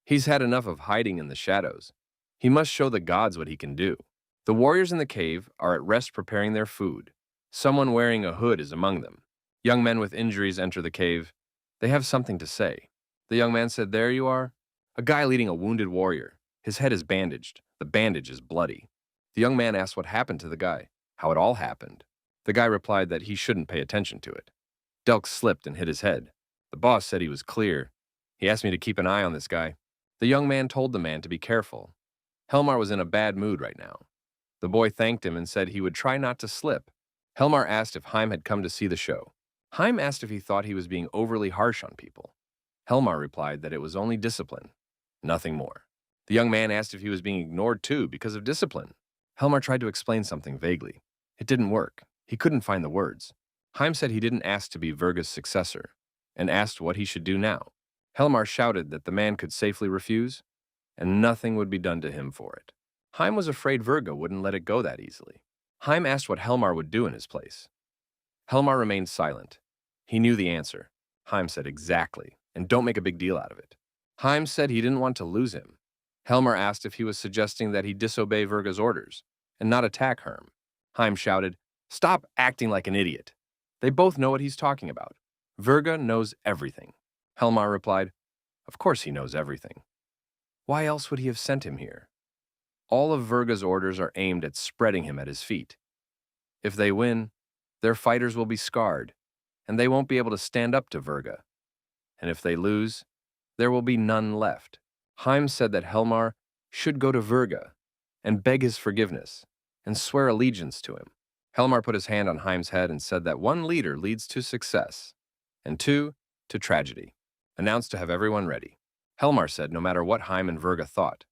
A: He's had enough of hiding in the shadows. He must show the gods what he can do. The warriors in the cave are at rest preparing their food. Someone wearing a hood is among them. Young men with injuries enter the cave. They have something to say. The young man said, there you are. A guy leading a wounded warrior. His head is bandaged. The bandage is bloody. The young man asked what happened to the guy, how it all happened. The guy replied that he shouldn't pay attention to it. Delk slipped and hit his head. The boss said he was clear. He asked me to keep an eye on this guy. The young man told the man to be careful. Helmar was in a bad mood right now. The boy thanked him and said he would try not to slip. Helmar asked if Heim had come to see the show. Heim asked if he thought he was being overly harsh on people. Helmar replied that it was only discipline, nothing more. The young man asked if he was being ignored too because of discipline. Helmar tried to explain something vaguely. It didn't work. He couldn't find the words. Heim said he didn't ask to be Verga's successor, and asked what he should do now. Helmar shouted that the man could safely refuse, and nothing would be done to him for it. Heim was afraid Verga wouldn't let it go that easily. Heim asked what Helmar would do in his place. Helmar remained silent. He knew the answer. Heim said exactly, and don't make a big deal out of it. Heim said he didn't want to lose him. Helmar asked if he was suggesting that he disobey Verga's orders and not attack Herm. Heim shouted, "Stop acting like an idiot. They both know what he's talking about. Verga knows everything." Helmar replied, "Of course he knows everything. Why else would he have sent him here? All of Verga's orders are aimed at spreading him at his feet. If they win, their fighters will be scarred, and they won't be able to stand up to Verga. And if they lose, there will be none left." Heim said that Helmar should go to Verga and beg his forgiveness and swear allegiance to him. Helmar put his hand on Heim's head and said that one leader leads to success, and two, to tragedy. Announced to have everyone ready. Helmar said no matter what Heim and Verga thought,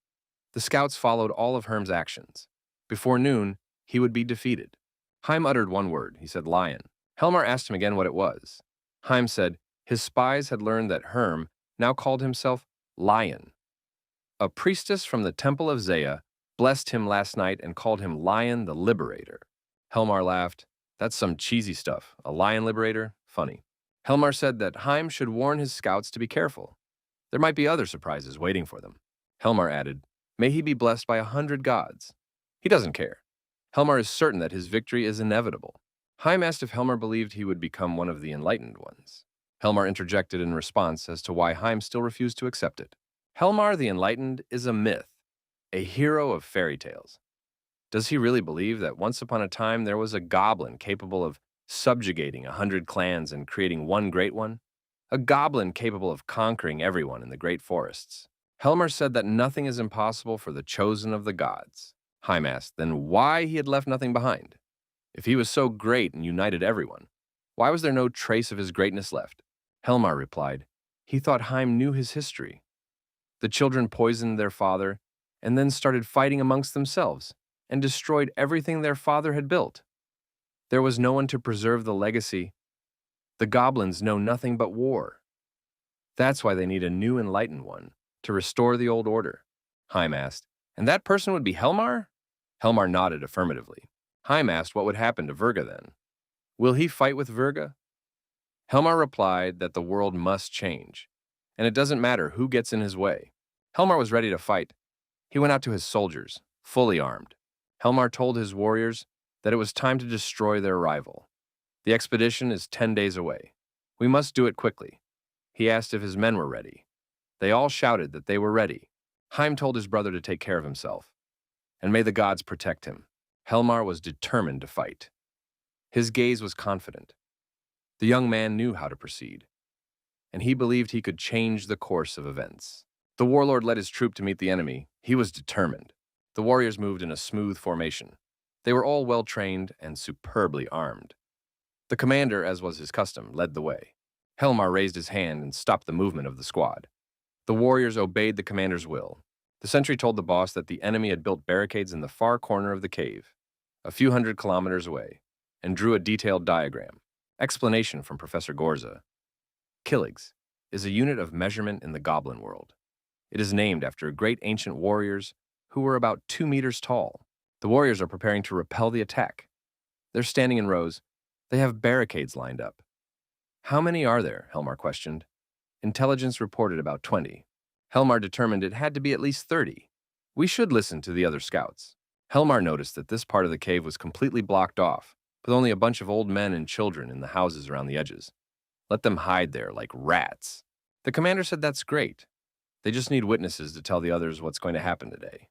A: the scouts followed all of Herm's actions. Before noon, he would be defeated. Heim uttered one word. He said lion. Helmar asked him again what it was. Heim said his spies had learned that Herm now called himself Lion. A priestess from the Temple of Zaya blessed him last night and called him Lion the Liberator. Helmar laughed. That's some cheesy stuff. A lion liberator? Funny. Helmar said that Heim should warn his scouts to be careful. There might be other surprises waiting for them. Helmar added, "May he be blessed by 100 gods." He doesn't care. Helmar is certain that his victory is inevitable. Heim asked if Helmar believed he would become one of the enlightened ones. Helmar interjected in response as to why Heim still refused to accept it. Helmar the Enlightened is a myth, a hero of fairy tales. Does he really believe that once upon a time there was a goblin capable of subjugating 100 clans and creating one great one? A goblin capable of conquering everyone in the great forests? Helmar said that nothing is impossible for the chosen of the gods. Heim asked then why he had left nothing behind. If he was so great and united everyone, why was there no trace of his greatness left? Helmar replied, he thought Heim knew his history. The children poisoned their father and then started fighting amongst themselves and destroyed everything their father had built. There was no one to preserve the legacy. The goblins know nothing but war. That's why they need a new enlightened one to restore the old order. Heim asked, and that person would be Helmar? Helmar nodded affirmatively. Heim asked what would happen to Verga then. Will he fight with Verga? Helmar replied that the world must change, and it doesn't matter who gets in his way. Helmar was ready to fight. He went out to his soldiers, fully armed. Helmar told his warriors that it was time to destroy their rival. The expedition is 10 days away. We must do it quickly. He asked if his men were ready. They all shouted that they were ready. Heim told his brother to take care of himself, and may the gods protect him. Helmar was determined to fight. His gaze was confident. The young man knew how to proceed, and he believed he could change the course of events. The warlord led his troop to meet the enemy. He was determined. The warriors moved in a smooth formation. They were all well-trained and superbly armed. The commander, as was his custom, led the way. Helmar raised his hand and stopped the movement of the squad. The warriors obeyed the commander's will. The sentry told the boss that the enemy had built barricades in the far corner of the cave, a few hundred kilometers away, and drew a detailed diagram. Explanation from Professor Gorza. Killigs is a unit of measurement in the goblin world. It is named after great ancient warriors who were about 2 meters tall. The warriors are preparing to repel the attack. They're standing in rows. They have barricades lined up. How many are there? Helmar questioned. Intelligence reported about 20. Helmar determined it had to be at least 30. We should listen to the other scouts. Helmar noticed that this part of the cave was completely blocked off, with only a bunch of old men and children in the houses around the edges. Let them hide there like rats. The commander said that's great. They just need witnesses to tell the others what's going to happen today.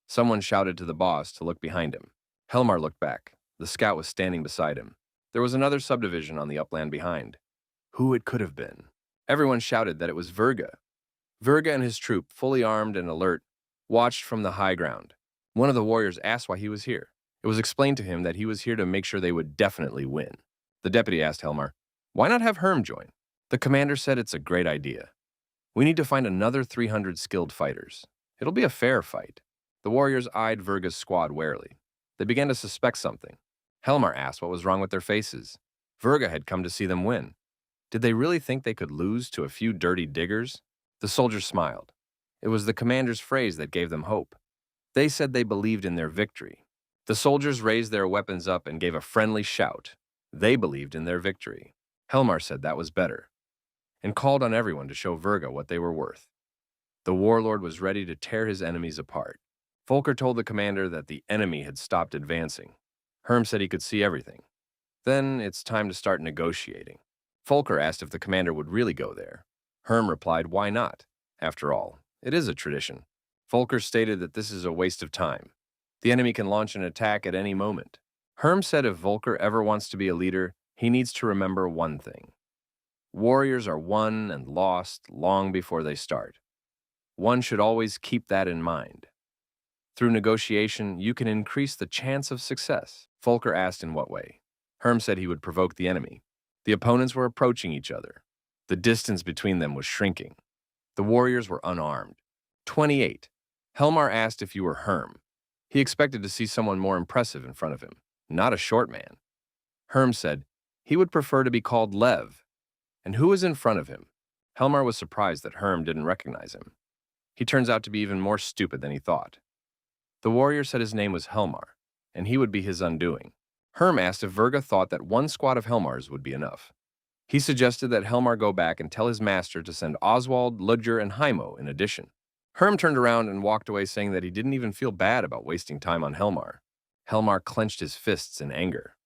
A: Someone shouted to the boss to look behind him. Helmar looked back. The scout was standing beside him. There was another subdivision on the upland behind. Who it could have been? Everyone shouted that it was Verga. Verga and his troop, fully armed and alert, watched from the high ground. One of the warriors asked why he was here. It was explained to him that he was here to make sure they would definitely win. The deputy asked Helmar, why not have Herm join? The commander said it's a great idea. We need to find another 300 skilled fighters. It'll be a fair fight. The warriors eyed Verga's squad warily. They began to suspect something. Helmar asked what was wrong with their faces. Verga had come to see them win. Did they really think they could lose to a few dirty diggers? The soldiers smiled. It was the commander's phrase that gave them hope. They said they believed in their victory. The soldiers raised their weapons up and gave a friendly shout. They believed in their victory. Helmar said that was better, and called on everyone to show Verga what they were worth. The warlord was ready to tear his enemies apart. Volker told the commander that the enemy had stopped advancing. Herm said he could see everything. Then it's time to start negotiating. Volker asked if the commander would really go there. Herm replied, why not? After all, it is a tradition. Volker stated that this is a waste of time. The enemy can launch an attack at any moment. Herm said if Volker ever wants to be a leader, he needs to remember one thing. Warriors are won and lost long before they start. One should always keep that in mind. Through negotiation, you can increase the chance of success. Volker asked in what way. Herm said he would provoke the enemy. The opponents were approaching each other. The distance between them was shrinking. The warriors were unarmed. 28. Helmar asked if you were Herm. He expected to see someone more impressive in front of him, not a short man. Herm said he would prefer to be called Lev. And who was in front of him? Helmar was surprised that Herm didn't recognize him. He turns out to be even more stupid than he thought. The warrior said his name was Helmar, and he would be his undoing. Herm asked if Verga thought that one squad of Helmars would be enough. He suggested that Helmar go back and tell his master to send Oswald, Ludger, and Heimo in addition. Herm turned around and walked away saying that he didn't even feel bad about wasting time on Helmar. Helmar clenched his fists in anger.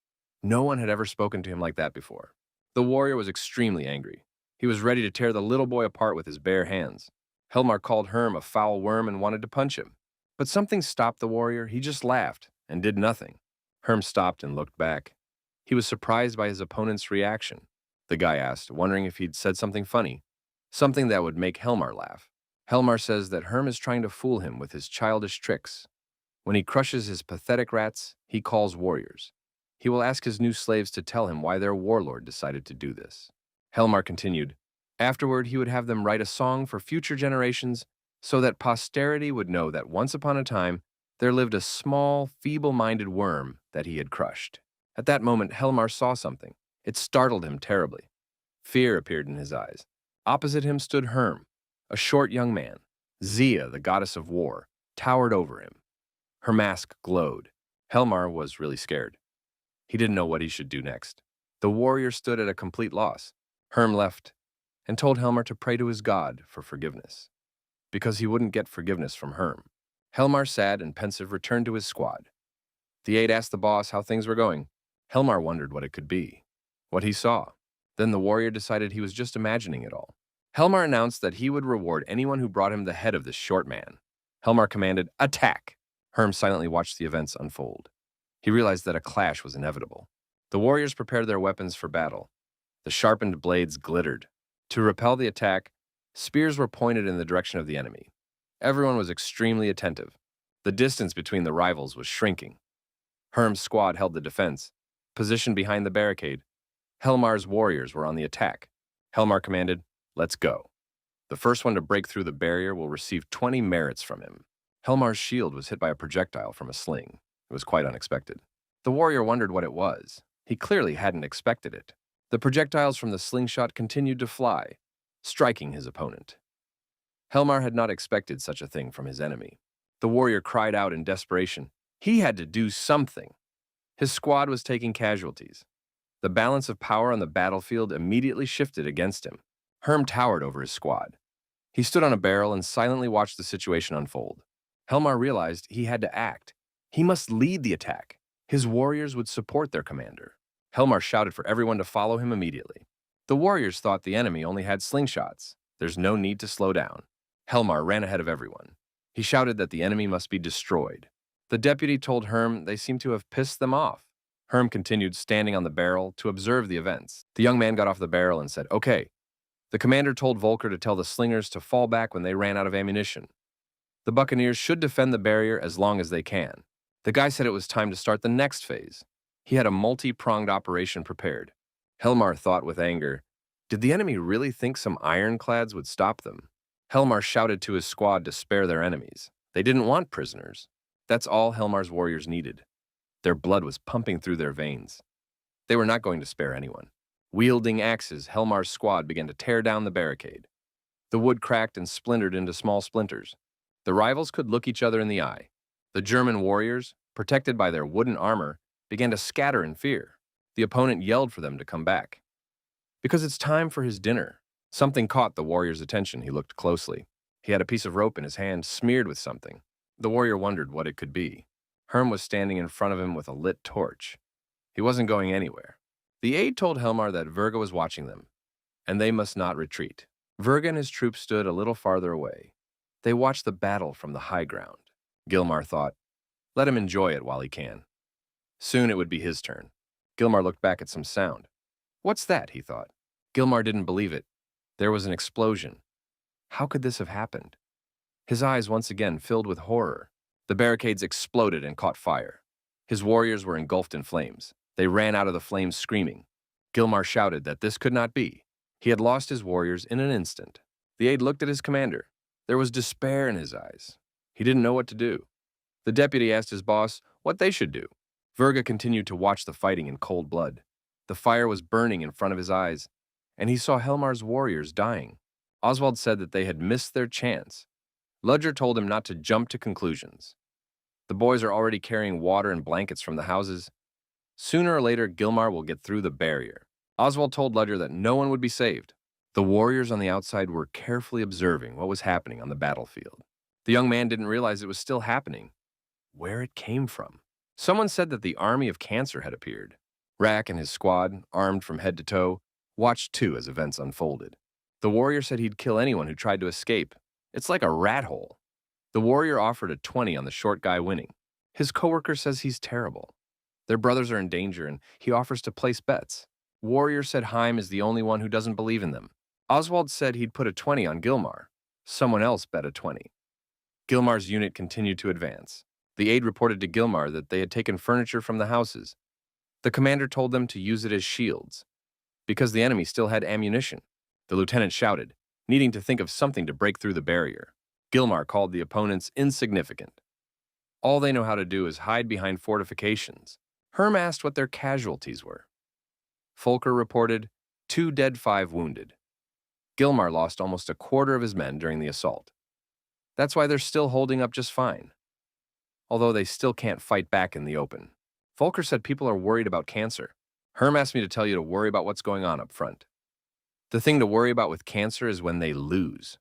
A: No one had ever spoken to him like that before. The warrior was extremely angry. He was ready to tear the little boy apart with his bare hands. Helmar called Herm a foul worm and wanted to punch him. But something stopped the warrior. He just laughed and did nothing. Herm stopped and looked back. He was surprised by his opponent's reaction. The guy asked, wondering if he'd said something funny, something that would make Helmar laugh. Helmar says that Herm is trying to fool him with his childish tricks. When he crushes his pathetic rats, he calls warriors. He will ask his new slaves to tell him why their warlord decided to do this. Helmar continued, afterward he would have them write a song for future generations so that posterity would know that once upon a time there lived a small, feeble-minded worm that he had crushed. At that moment, Helmar saw something. It startled him terribly. Fear appeared in his eyes. Opposite him stood Herm, a short young man. Zia, the goddess of war, towered over him. Her mask glowed. Helmar was really scared. He didn't know what he should do next. The warrior stood at a complete loss. Herm left and told Helmar to pray to his god for forgiveness, because he wouldn't get forgiveness from Herm. Helmar, sad and pensive, returned to his squad. The aide asked the boss how things were going. Helmar wondered what it could be, what he saw. Then the warrior decided he was just imagining it all. Helmar announced that he would reward anyone who brought him the head of this short man. Helmar commanded, "Attack!" Herm silently watched the events unfold. He realized that a clash was inevitable. The warriors prepared their weapons for battle. The sharpened blades glittered. To repel the attack, spears were pointed in the direction of the enemy. Everyone was extremely attentive. The distance between the rivals was shrinking. Herm's squad held the defense, positioned behind the barricade. Helmar's warriors were on the attack. Helmar commanded, "Let's go." The first one to break through the barrier will receive 20 merits from him. Helmar's shield was hit by a projectile from a sling. It was quite unexpected. The warrior wondered what it was. He clearly hadn't expected it. The projectiles from the slingshot continued to fly, striking his opponent. Helmar had not expected such a thing from his enemy. The warrior cried out in desperation. He had to do something. His squad was taking casualties. The balance of power on the battlefield immediately shifted against him. Herm towered over his squad. He stood on a barrel and silently watched the situation unfold. Helmar realized he had to act. He must lead the attack. His warriors would support their commander. Helmar shouted for everyone to follow him immediately. The warriors thought the enemy only had slingshots. There's no need to slow down. Helmar ran ahead of everyone. He shouted that the enemy must be destroyed. The deputy told Herm they seemed to have pissed them off. Herm continued standing on the barrel to observe the events. The young man got off the barrel and said, "Okay." The commander told Volker to tell the slingers to fall back when they ran out of ammunition. The buccaneers should defend the barrier as long as they can. The guy said it was time to start the next phase. He had a multi-pronged operation prepared. Helmar thought with anger, did the enemy really think some ironclads would stop them? Helmar shouted to his squad to spare their enemies. They didn't want prisoners. That's all Helmar's warriors needed. Their blood was pumping through their veins. They were not going to spare anyone. Wielding axes, Helmar's squad began to tear down the barricade. The wood cracked and splintered into small splinters. The rivals could look each other in the eye. The German warriors, protected by their wooden armor, began to scatter in fear. The opponent yelled for them to come back. "Because it's time for his dinner." Something caught the warrior's attention. He looked closely. He had a piece of rope in his hand, smeared with something. The warrior wondered what it could be. Herm was standing in front of him with a lit torch. He wasn't going anywhere. The aide told Helmar that Verga was watching them, and they must not retreat. Verga and his troops stood a little farther away. They watched the battle from the high ground. Gilmar thought, let him enjoy it while he can. Soon it would be his turn. Gilmar looked back at some sound. What's that, he thought. Gilmar didn't believe it. There was an explosion. How could this have happened? His eyes once again filled with horror. The barricades exploded and caught fire. His warriors were engulfed in flames. They ran out of the flames screaming. Gilmar shouted that this could not be. He had lost his warriors in an instant. The aide looked at his commander. There was despair in his eyes. He didn't know what to do. The deputy asked his boss what they should do. Verga continued to watch the fighting in cold blood. The fire was burning in front of his eyes, and he saw Helmar's warriors dying. Oswald said that they had missed their chance. Ludger told him not to jump to conclusions. The boys are already carrying water and blankets from the houses. Sooner or later, Gilmar will get through the barrier. Oswald told Ludger that no one would be saved. The warriors on the outside were carefully observing what was happening on the battlefield. The young man didn't realize it was still happening, where it came from. Someone said that the army of cancer had appeared. Rack and his squad, armed from head to toe, watched too as events unfolded. The warrior said he'd kill anyone who tried to escape. It's like a rat hole. The warrior offered a 20 on the short guy winning. His coworker says he's terrible. Their brothers are in danger, and he offers to place bets. Warrior said Heim is the only one who doesn't believe in them. Oswald said he'd put a 20 on Gilmar. Someone else bet a 20. Gilmar's unit continued to advance. The aide reported to Gilmar that they had taken furniture from the houses. The commander told them to use it as shields, because the enemy still had ammunition. The lieutenant shouted, needing to think of something to break through the barrier. Gilmar called the opponents insignificant. All they know how to do is hide behind fortifications. Herm asked what their casualties were. Volker reported 2 dead, 5 wounded. Gilmar lost almost a quarter of his men during the assault. That's why they're still holding up just fine, although they still can't fight back in the open. Volker said people are worried about cancer. Herm asked me to tell you to worry about what's going on up front. The thing to worry about with cancer is when they lose.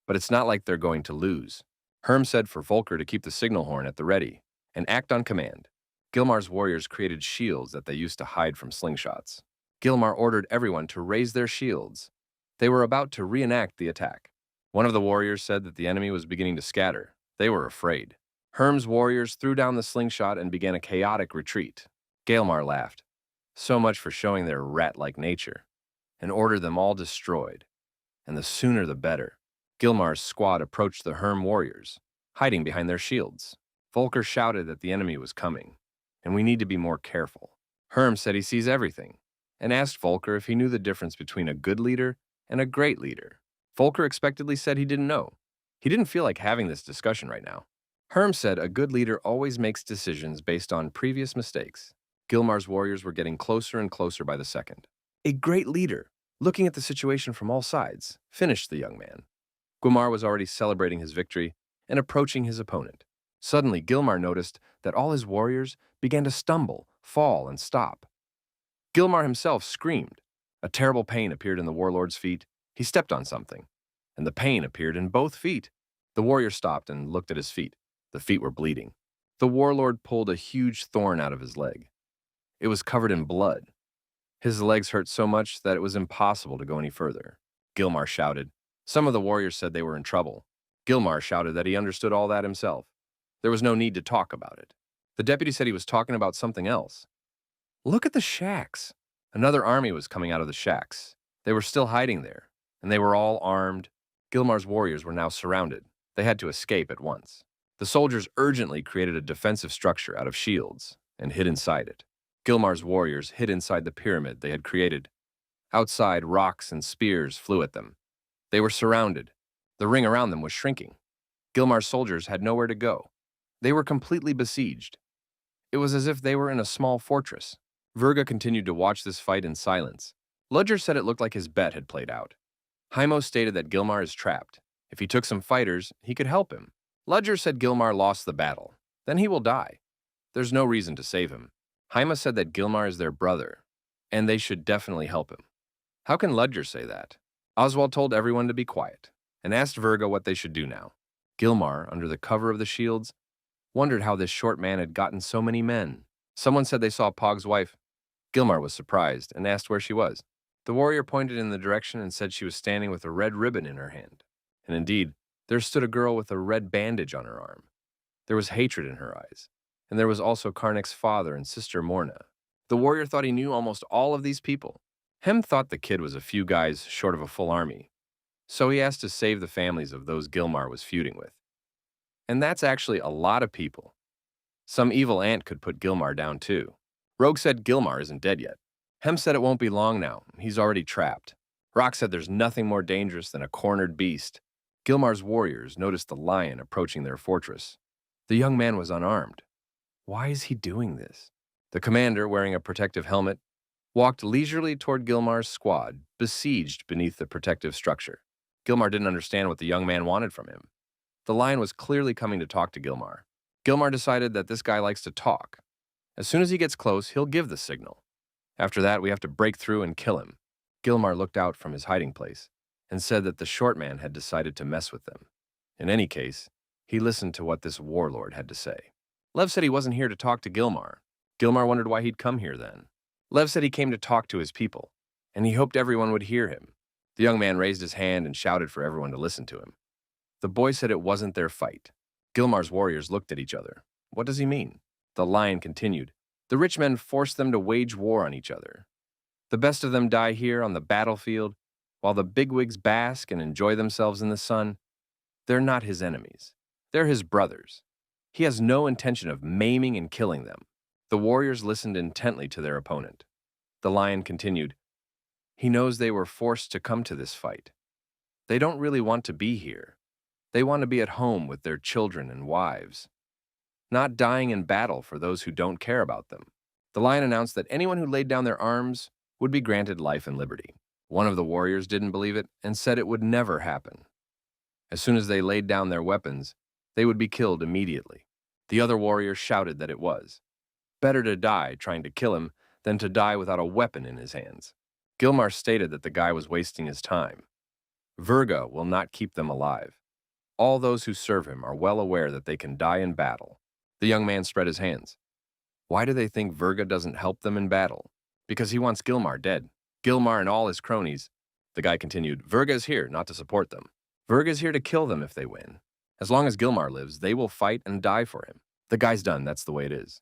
A: But it's not like they're going to lose. Herm said for Volker to keep the signal horn at the ready and act on command. Gilmar's warriors created shields that they used to hide from slingshots. Gilmar ordered everyone to raise their shields. They were about to reenact the attack. One of the warriors said that the enemy was beginning to scatter. They were afraid. Herm's warriors threw down the slingshot and began a chaotic retreat. Gilmar laughed. So much for showing their rat-like nature, and ordered them all destroyed. And the sooner the better. Gilmar's squad approached the Herm warriors, hiding behind their shields. Volker shouted that the enemy was coming, and we need to be more careful. Herm said he sees everything, and asked Volker if he knew the difference between a good leader and a great leader. Volker expectedly said he didn't know. He didn't feel like having this discussion right now. Herm said a good leader always makes decisions based on previous mistakes. Gilmar's warriors were getting closer and closer by the second. A great leader, looking at the situation from all sides, finished the young man. Gilmar was already celebrating his victory and approaching his opponent. Suddenly, Gilmar noticed that all his warriors began to stumble, fall, and stop. Gilmar himself screamed. A terrible pain appeared in the warlord's feet. He stepped on something, and the pain appeared in both feet. The warrior stopped and looked at his feet. The feet were bleeding. The warlord pulled a huge thorn out of his leg. It was covered in blood. His legs hurt so much that it was impossible to go any further. Gilmar shouted. Some of the warriors said they were in trouble. Gilmar shouted that he understood all that himself. There was no need to talk about it. The deputy said he was talking about something else. Look at the shacks. Another army was coming out of the shacks. They were still hiding there, and they were all armed. Gilmar's warriors were now surrounded. They had to escape at once. The soldiers urgently created a defensive structure out of shields and hid inside it. Gilmar's warriors hid inside the pyramid they had created. Outside, rocks and spears flew at them. They were surrounded. The ring around them was shrinking. Gilmar's soldiers had nowhere to go. They were completely besieged. It was as if they were in a small fortress. Virga continued to watch this fight in silence. Ludger said it looked like his bet had played out. Hymo stated that Gilmar is trapped. If he took some fighters, he could help him. Ludger said Gilmar lost the battle. Then he will die. There's no reason to save him. Hyma said that Gilmar is their brother, and they should definitely help him. How can Ludger say that? Oswald told everyone to be quiet, and asked Virga what they should do now. Gilmar, under the cover of the shields, wondered how this short man had gotten so many men. Someone said they saw Pog's wife. Gilmar was surprised and asked where she was. The warrior pointed in the direction and said she was standing with a red ribbon in her hand. And indeed, there stood a girl with a red bandage on her arm. There was hatred in her eyes, and there was also Karnak's father and sister Morna. The warrior thought he knew almost all of these people. Hem thought the kid was a few guys short of a full army, so he asked to save the families of those Gilmar was feuding with. And that's actually a lot of people. Some evil ant could put Gilmar down too. Rogue said Gilmar isn't dead yet. Hem said it won't be long now, he's already trapped. Rock said there's nothing more dangerous than a cornered beast. Gilmar's warriors noticed the lion approaching their fortress. The young man was unarmed. Why is he doing this? The commander, wearing a protective helmet, walked leisurely toward Gilmar's squad, besieged beneath the protective structure. Gilmar didn't understand what the young man wanted from him. The lion was clearly coming to talk to Gilmar. Gilmar decided that this guy likes to talk. As soon as he gets close, he'll give the signal. After that, we have to break through and kill him. Gilmar looked out from his hiding place and said that the short man had decided to mess with them. In any case, he listened to what this warlord had to say. Lev said he wasn't here to talk to Gilmar. Gilmar wondered why he'd come here then. Lev said he came to talk to his people, and he hoped everyone would hear him. The young man raised his hand and shouted for everyone to listen to him. The boy said it wasn't their fight. Gilmar's warriors looked at each other. What does he mean? The lion continued. The rich men forced them to wage war on each other. The best of them die here on the battlefield, while the bigwigs bask and enjoy themselves in the sun. They're not his enemies. They're his brothers. He has no intention of maiming and killing them. The warriors listened intently to their opponent. The lion continued. He knows they were forced to come to this fight. They don't really want to be here. They want to be at home with their children and wives, not dying in battle for those who don't care about them. The lion announced that anyone who laid down their arms would be granted life and liberty. One of the warriors didn't believe it and said it would never happen. As soon as they laid down their weapons, they would be killed immediately. The other warrior shouted that it was. Better to die trying to kill him than to die without a weapon in his hands. Gilmar stated that the guy was wasting his time. Virga will not keep them alive. All those who serve him are well aware that they can die in battle. The young man spread his hands. Why do they think Virga doesn't help them in battle? Because he wants Gilmar dead. Gilmar and all his cronies. The guy continued, Virga is here not to support them. Virga is here to kill them if they win. As long as Gilmar lives, they will fight and die for him. The guy's done, that's the way it is.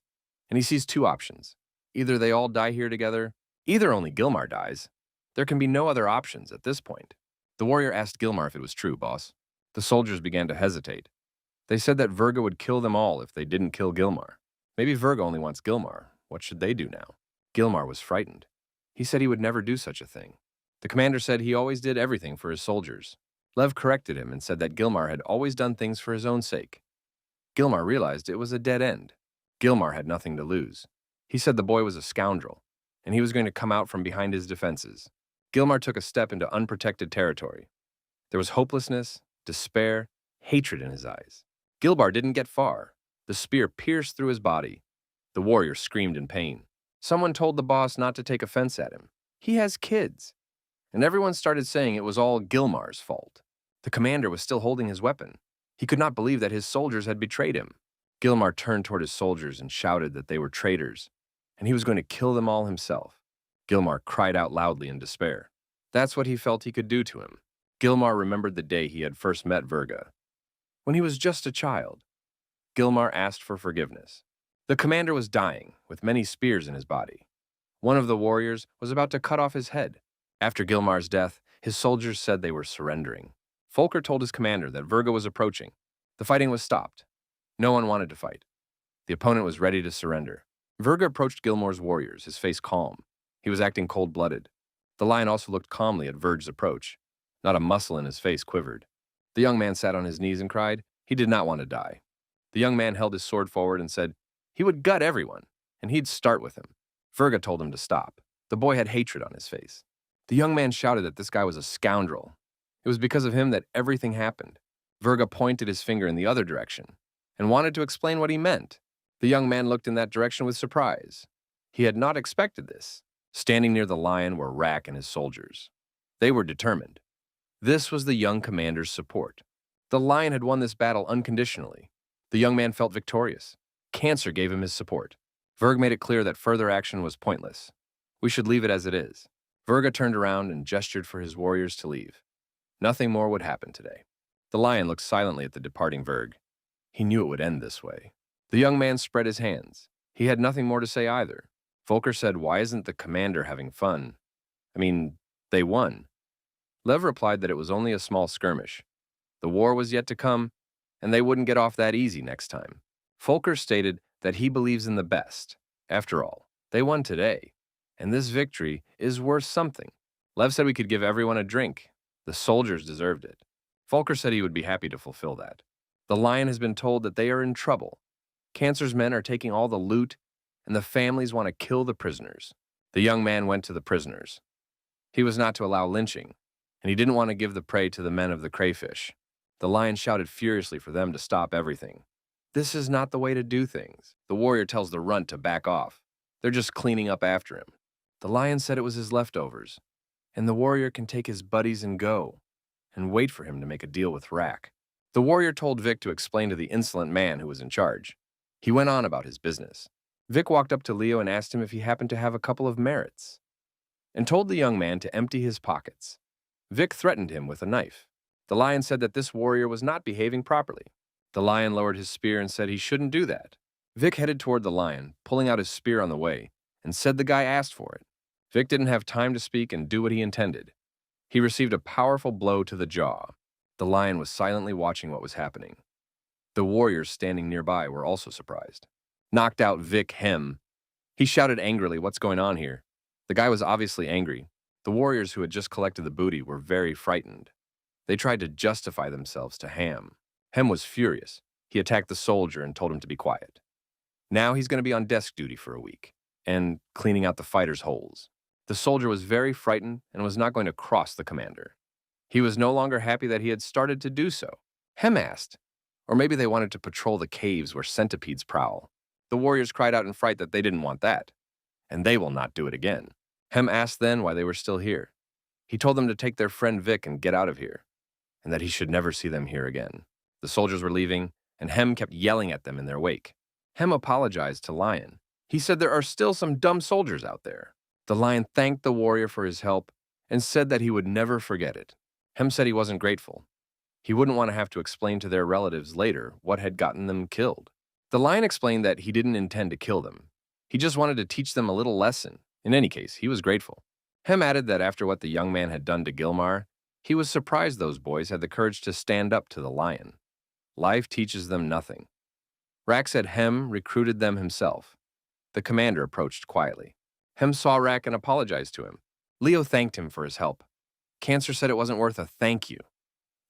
A: And he sees two options. Either they all die here together, either only Gilmar dies. There can be no other options at this point. The warrior asked Gilmar if it was true, boss. The soldiers began to hesitate. They said that Virga would kill them all if they didn't kill Gilmar. Maybe Virga only wants Gilmar. What should they do now? Gilmar was frightened. He said he would never do such a thing. The commander said he always did everything for his soldiers. Lev corrected him and said that Gilmar had always done things for his own sake. Gilmar realized it was a dead end. Gilmar had nothing to lose. He said the boy was a scoundrel, and he was going to come out from behind his defenses. Gilmar took a step into unprotected territory. There was hopelessness, despair, hatred in his eyes. Gilmar didn't get far. The spear pierced through his body. The warrior screamed in pain. Someone told the boss not to take offense at him. He has kids. And everyone started saying it was all Gilmar's fault. The commander was still holding his weapon. He could not believe that his soldiers had betrayed him. Gilmar turned toward his soldiers and shouted that they were traitors, and he was going to kill them all himself. Gilmar cried out loudly in despair. That's what he felt he could do to him. Gilmar remembered the day he had first met Virga. When he was just a child, Gilmar asked for forgiveness. The commander was dying, with many spears in his body. One of the warriors was about to cut off his head. After Gilmar's death, his soldiers said they were surrendering. Folker told his commander that Virga was approaching. The fighting was stopped. No one wanted to fight. The opponent was ready to surrender. Virga approached Gilmar's warriors, his face calm. He was acting cold-blooded. The lion also looked calmly at Virg's approach. Not a muscle in his face quivered. The young man sat on his knees and cried. He did not want to die. The young man held his sword forward and said, He would gut everyone, and he'd start with him. Virga told him to stop. The boy had hatred on his face. The young man shouted that this guy was a scoundrel. It was because of him that everything happened. Virga pointed his finger in the other direction and wanted to explain what he meant. The young man looked in that direction with surprise. He had not expected this. Standing near the lion were Rack and his soldiers. They were determined. This was the young commander's support. The lion had won this battle unconditionally. The young man felt victorious. Cancer gave him his support. Virg made it clear that further action was pointless. We should leave it as it is. Virga turned around and gestured for his warriors to leave. Nothing more would happen today. The lion looked silently at the departing Virg. He knew it would end this way. The young man spread his hands. He had nothing more to say either. Volker said, "Why isn't the commander having fun? I mean, they won." Lev replied that it was only a small skirmish. The war was yet to come, and they wouldn't get off that easy next time. Volker stated that he believes in the best. After all, they won today, and this victory is worth something. Lev said we could give everyone a drink. The soldiers deserved it. Volker said he would be happy to fulfill that. The lion has been told that they are in trouble. Cancer's men are taking all the loot, and the families want to kill the prisoners. The young man went to the prisoners. He was not to allow lynching, and he didn't want to give the prey to the men of the crayfish. The lion shouted furiously for them to stop everything. This is not the way to do things. The warrior tells the runt to back off. They're just cleaning up after him. The lion said it was his leftovers, and the warrior can take his buddies and go, and wait for him to make a deal with Rack. The warrior told Vic to explain to the insolent man who was in charge. He went on about his business. Vic walked up to Leo and asked him if he happened to have a couple of merits, and told the young man to empty his pockets. Vic threatened him with a knife. The lion said that this warrior was not behaving properly. The lion lowered his spear and said he shouldn't do that. Vic headed toward the lion, pulling out his spear on the way, and said the guy asked for it. Vic didn't have time to speak and do what he intended. He received a powerful blow to the jaw. The lion was silently watching what was happening. The warriors standing nearby were also surprised. Knocked out Vic hem. He shouted angrily, "What's going on here?" The guy was obviously angry. The warriors who had just collected the booty were very frightened. They tried to justify themselves to Ham. Hem was furious. He attacked the soldier and told him to be quiet. Now he's going to be on desk duty for a week, and cleaning out the fighters' holes. The soldier was very frightened and was not going to cross the commander. He was no longer happy that he had started to do so. Hem asked, or maybe they wanted to patrol the caves where centipedes prowl. The warriors cried out in fright that they didn't want that, and they will not do it again. Hem asked then why they were still here. He told them to take their friend Vic and get out of here, and that he should never see them here again. The soldiers were leaving, and Hem kept yelling at them in their wake. Hem apologized to Lion. He said there are still some dumb soldiers out there. The lion thanked the warrior for his help and said that he would never forget it. Hem said he wasn't grateful. He wouldn't want to have to explain to their relatives later what had gotten them killed. The lion explained that he didn't intend to kill them. He just wanted to teach them a little lesson. In any case, he was grateful. Hem added that after what the young man had done to Gilmar, he was surprised those boys had the courage to stand up to the lion. Life teaches them nothing. Rack said Hem recruited them himself. The commander approached quietly. Hem saw Rack and apologized to him. Leo thanked him for his help. Cancer said it wasn't worth a thank you.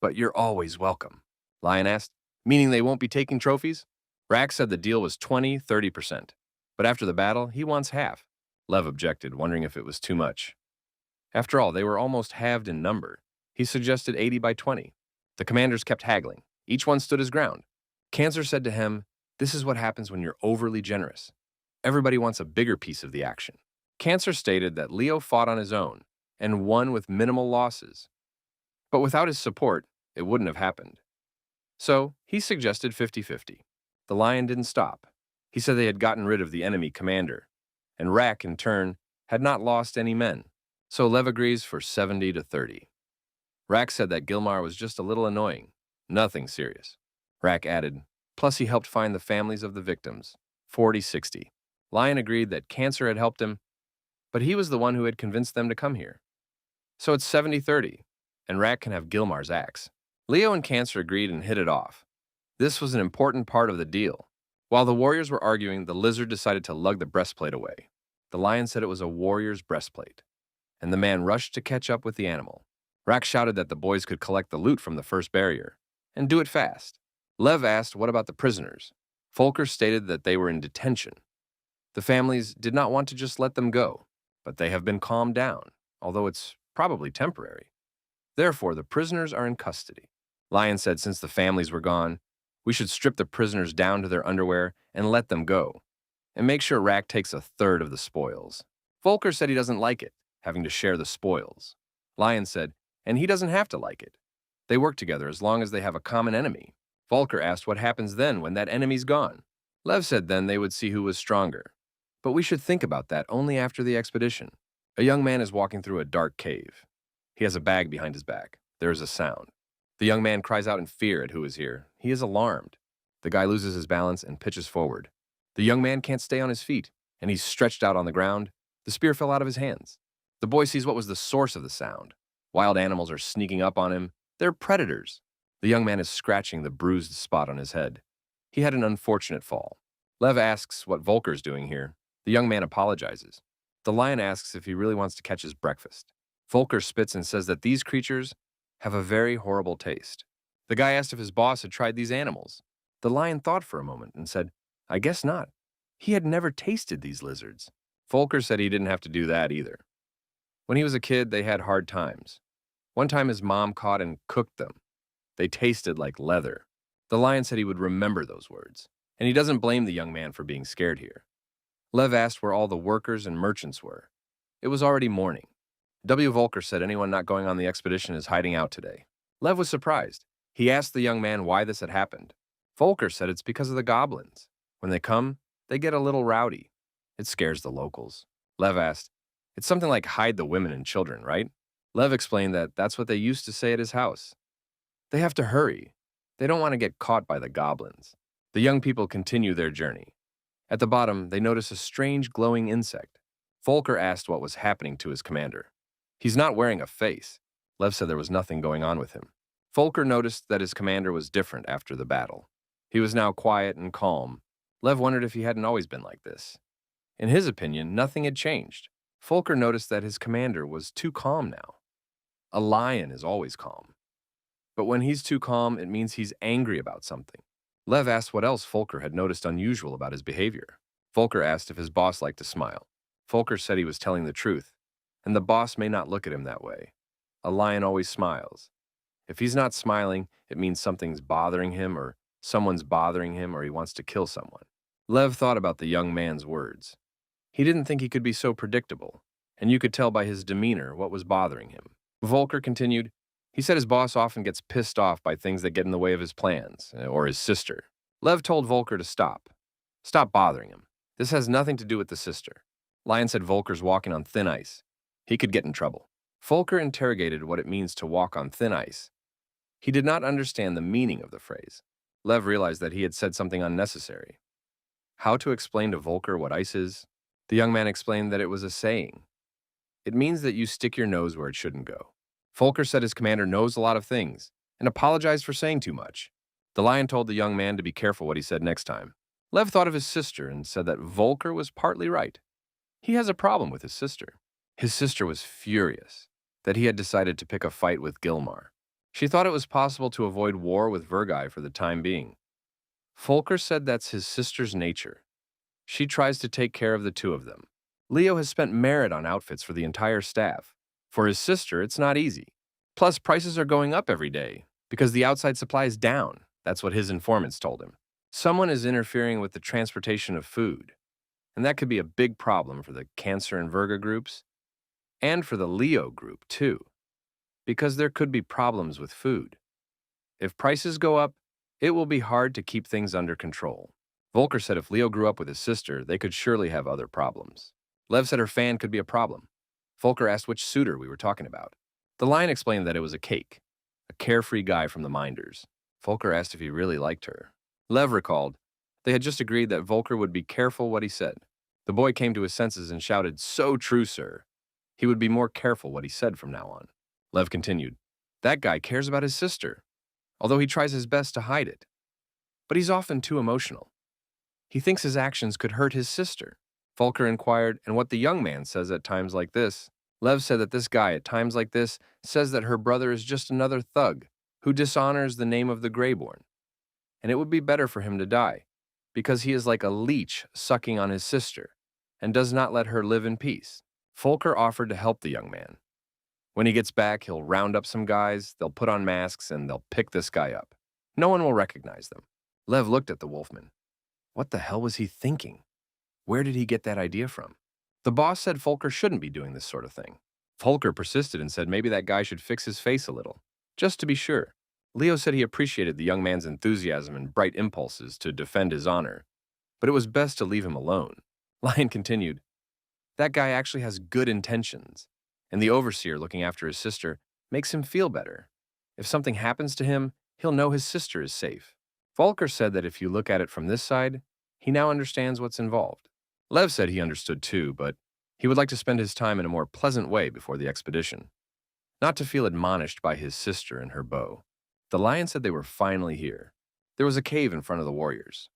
A: But you're always welcome. Lion asked, meaning they won't be taking trophies? Rack said the deal was 20-30%. But after the battle, he wants half. Lev objected, wondering if it was too much. After all, they were almost halved in number. He suggested 80-20. The commanders kept haggling. Each one stood his ground. Cancer said to him, "This is what happens when you're overly generous. Everybody wants a bigger piece of the action." Cancer stated that Leo fought on his own and won with minimal losses. But without his support, it wouldn't have happened. So he suggested 50-50. The lion didn't stop. He said they had gotten rid of the enemy commander, and Rack, in turn, had not lost any men. So Lev agrees for 70-30. Rack said that Gilmar was just a little annoying, nothing serious. Rack added, plus he helped find the families of the victims, 40-60. Lion agreed that Cancer had helped him, but he was the one who had convinced them to come here. So it's 70-30, and Rack can have Gilmar's axe. Leo and Cancer agreed and hit it off. This was an important part of the deal. While the warriors were arguing, the lizard decided to lug the breastplate away. The lion said it was a warrior's breastplate, and the man rushed to catch up with the animal. Rack shouted that the boys could collect the loot from the first barrier, and do it fast. Lev asked, what about the prisoners? Volker stated that they were in detention. The families did not want to just let them go, but they have been calmed down, although it's probably temporary. Therefore, the prisoners are in custody. Lion said since the families were gone, we should strip the prisoners down to their underwear and let them go, and make sure Rack takes a third of the spoils. Volker said he doesn't like it, having to share the spoils. Lion said, and he doesn't have to like it. They work together as long as they have a common enemy. Volker asked what happens then when that enemy's gone. Lev said then they would see who was stronger. But we should think about that only after the expedition. A young man is walking through a dark cave. He has a bag behind his back. There is a sound. The young man cries out in fear at who is here. He is alarmed. The guy loses his balance and pitches forward. The young man can't stay on his feet, and he's stretched out on the ground. The spear fell out of his hands. The boy sees what was the source of the sound. Wild animals are sneaking up on him. They're predators. The young man is scratching the bruised spot on his head. He had an unfortunate fall. Lev asks what Volker's doing here. The young man apologizes. The lion asks if he really wants to catch his breakfast. Volker spits and says that these creatures have a very horrible taste. The guy asked if his boss had tried these animals. The lion thought for a moment and said, I guess not. He had never tasted these lizards. Volker said he didn't have to do that either. When he was a kid, they had hard times. One time his mom caught and cooked them. They tasted like leather. The lion said he would remember those words, and he doesn't blame the young man for being scared here. Lev asked where all the workers and merchants were. It was already morning. W. Volker said anyone not going on the expedition is hiding out today. Lev was surprised. He asked the young man why this had happened. Volker said it's because of the goblins. When they come, they get a little rowdy. It scares the locals. Lev asked, it's something like hide the women and children, right? Lev explained that that's what they used to say at his house. They have to hurry. They don't want to get caught by the goblins. The young people continue their journey. At the bottom, they notice a strange glowing insect. Volker asked what was happening to his commander. He's not wearing a face. Lev said there was nothing going on with him. Volker noticed that his commander was different after the battle. He was now quiet and calm. Lev wondered if he hadn't always been like this. In his opinion, nothing had changed. Volker noticed that his commander was too calm now. A lion is always calm. But when he's too calm, it means he's angry about something. Lev asked what else Volker had noticed unusual about his behavior. Volker asked if his boss liked to smile. Volker said he was telling the truth, and the boss may not look at him that way. A lion always smiles. If he's not smiling, it means something's bothering him or someone's bothering him or he wants to kill someone. Lev thought about the young man's words. He didn't think he could be so predictable, and you could tell by his demeanor what was bothering him. Volker continued, he said his boss often gets pissed off by things that get in the way of his plans, or his sister. Lev told Volker to stop. Stop bothering him. This has nothing to do with the sister. Lion said Volker's walking on thin ice. He could get in trouble. Volker interrogated what it means to walk on thin ice. He did not understand the meaning of the phrase. Lev realized that he had said something unnecessary. How to explain to Volker what ice is? The young man explained that it was a saying. It means that you stick your nose where it shouldn't go. Volker said his commander knows a lot of things and apologized for saying too much. The lion told the young man to be careful what he said next time. Lev thought of his sister and said that Volker was partly right. He has a problem with his sister. His sister was furious that he had decided to pick a fight with Gilmar. She thought it was possible to avoid war with Vergai for the time being. Volker said that's his sister's nature. She tries to take care of the two of them. Leo has spent merit on outfits for the entire staff. For his sister, it's not easy. Plus, prices are going up every day because the outside supply is down. That's what his informants told him. Someone is interfering with the transportation of food, and that could be a big problem for the Cancer and Virga groups, and for the Leo group, too, because there could be problems with food. If prices go up, it will be hard to keep things under control. Volker said if Leo grew up with his sister, they could surely have other problems. Lev said her fan could be a problem. Volker asked which suitor we were talking about. The lion explained that it was a cake, a carefree guy from the Minders. Volker asked if he really liked her. Lev recalled they had just agreed that Volker would be careful what he said. The boy came to his senses and shouted, "So true, sir." He would be more careful what he said from now on. Lev continued, that guy cares about his sister, although he tries his best to hide it. But he's often too emotional. He thinks his actions could hurt his sister. Volker inquired, and what the young man says at times like this. Lev said that this guy at times like this says that her brother is just another thug who dishonors the name of the Reborn, and it would be better for him to die. because he is like a leech sucking on his sister and does not let her live in peace. Volker offered to help the young man. When he gets back, he'll round up some guys, they'll put on masks, and they'll pick this guy up. No one will recognize them. Lev looked at the wolfman. What the hell was he thinking? Where did he get that idea from? The boss said Volker shouldn't be doing this sort of thing. Volker persisted and said maybe that guy should fix his face a little, just to be sure. Leo said he appreciated the young man's enthusiasm and bright impulses to defend his honor, but it was best to leave him alone. Lion continued, that guy actually has good intentions, and the overseer looking after his sister makes him feel better. If something happens to him, he'll know his sister is safe. Volker said that if you look at it from this side, he now understands what's involved. Lev said he understood too, but he would like to spend his time in a more pleasant way before the expedition, not to feel admonished by his sister and her bow. The lion said they were finally here. There was a cave in front of the warriors.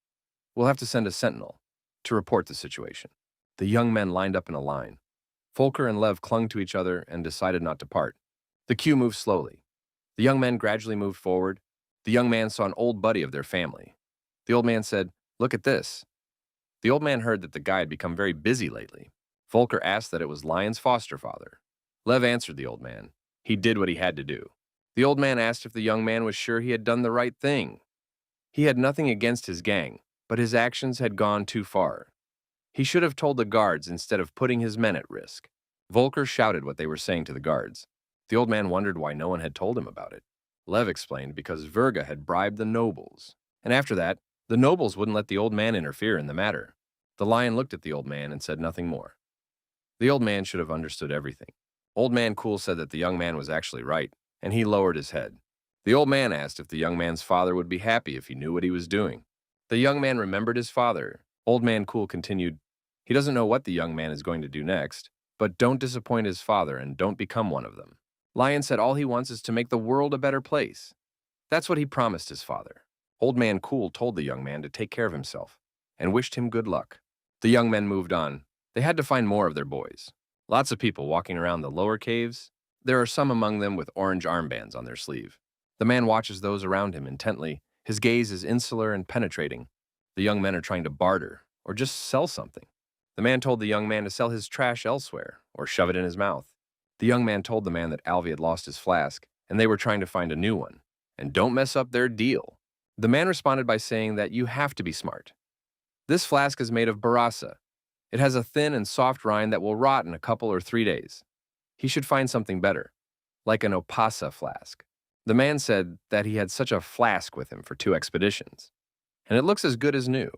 A: We'll have to send a sentinel to report the situation. The young men lined up in a line. Volker and Lev clung to each other and decided not to part. The queue moved slowly. The young men gradually moved forward. The young man saw an old buddy of their family. The old man said, look at this. The old man heard that the guy had become very busy lately. Volker asked that it was Lion's foster father. Lev answered the old man. He did what he had to do. The old man asked if the young man was sure he had done the right thing. He had nothing against his gang, but his actions had gone too far. He should have told the guards instead of putting his men at risk. Volker shouted what they were saying to the guards. The old man wondered why no one had told him about it. Lev explained because Verga had bribed the nobles, and after that, the nobles wouldn't let the old man interfere in the matter. The lion looked at the old man and said nothing more. The old man should have understood everything. Old Man Cool said that the young man was actually right, and he lowered his head. The old man asked if the young man's father would be happy if he knew what he was doing. The young man remembered his father. Old Man Cool continued, he doesn't know what the young man is going to do next, but don't disappoint his father and don't become one of them. Lion said all he wants is to make the world a better place. That's what he promised his father. Old Man Cool told the young man to take care of himself and wished him good luck. The young men moved on. They had to find more of their boys. Lots of people walking around the lower caves. There are some among them with orange armbands on their sleeve. The man watches those around him intently. His gaze is insular and penetrating. The young men are trying to barter or just sell something. The man told the young man to sell his trash elsewhere or shove it in his mouth. The young man told the man that Alvy had lost his flask and they were trying to find a new one. And don't mess up their deal. The man responded by saying that you have to be smart. This flask is made of barasa. It has a thin and soft rind that will rot in a couple or 3 days. He should find something better, like an opasa flask. The man said that he had such a flask with him for 2 expeditions, and it looks as good as new.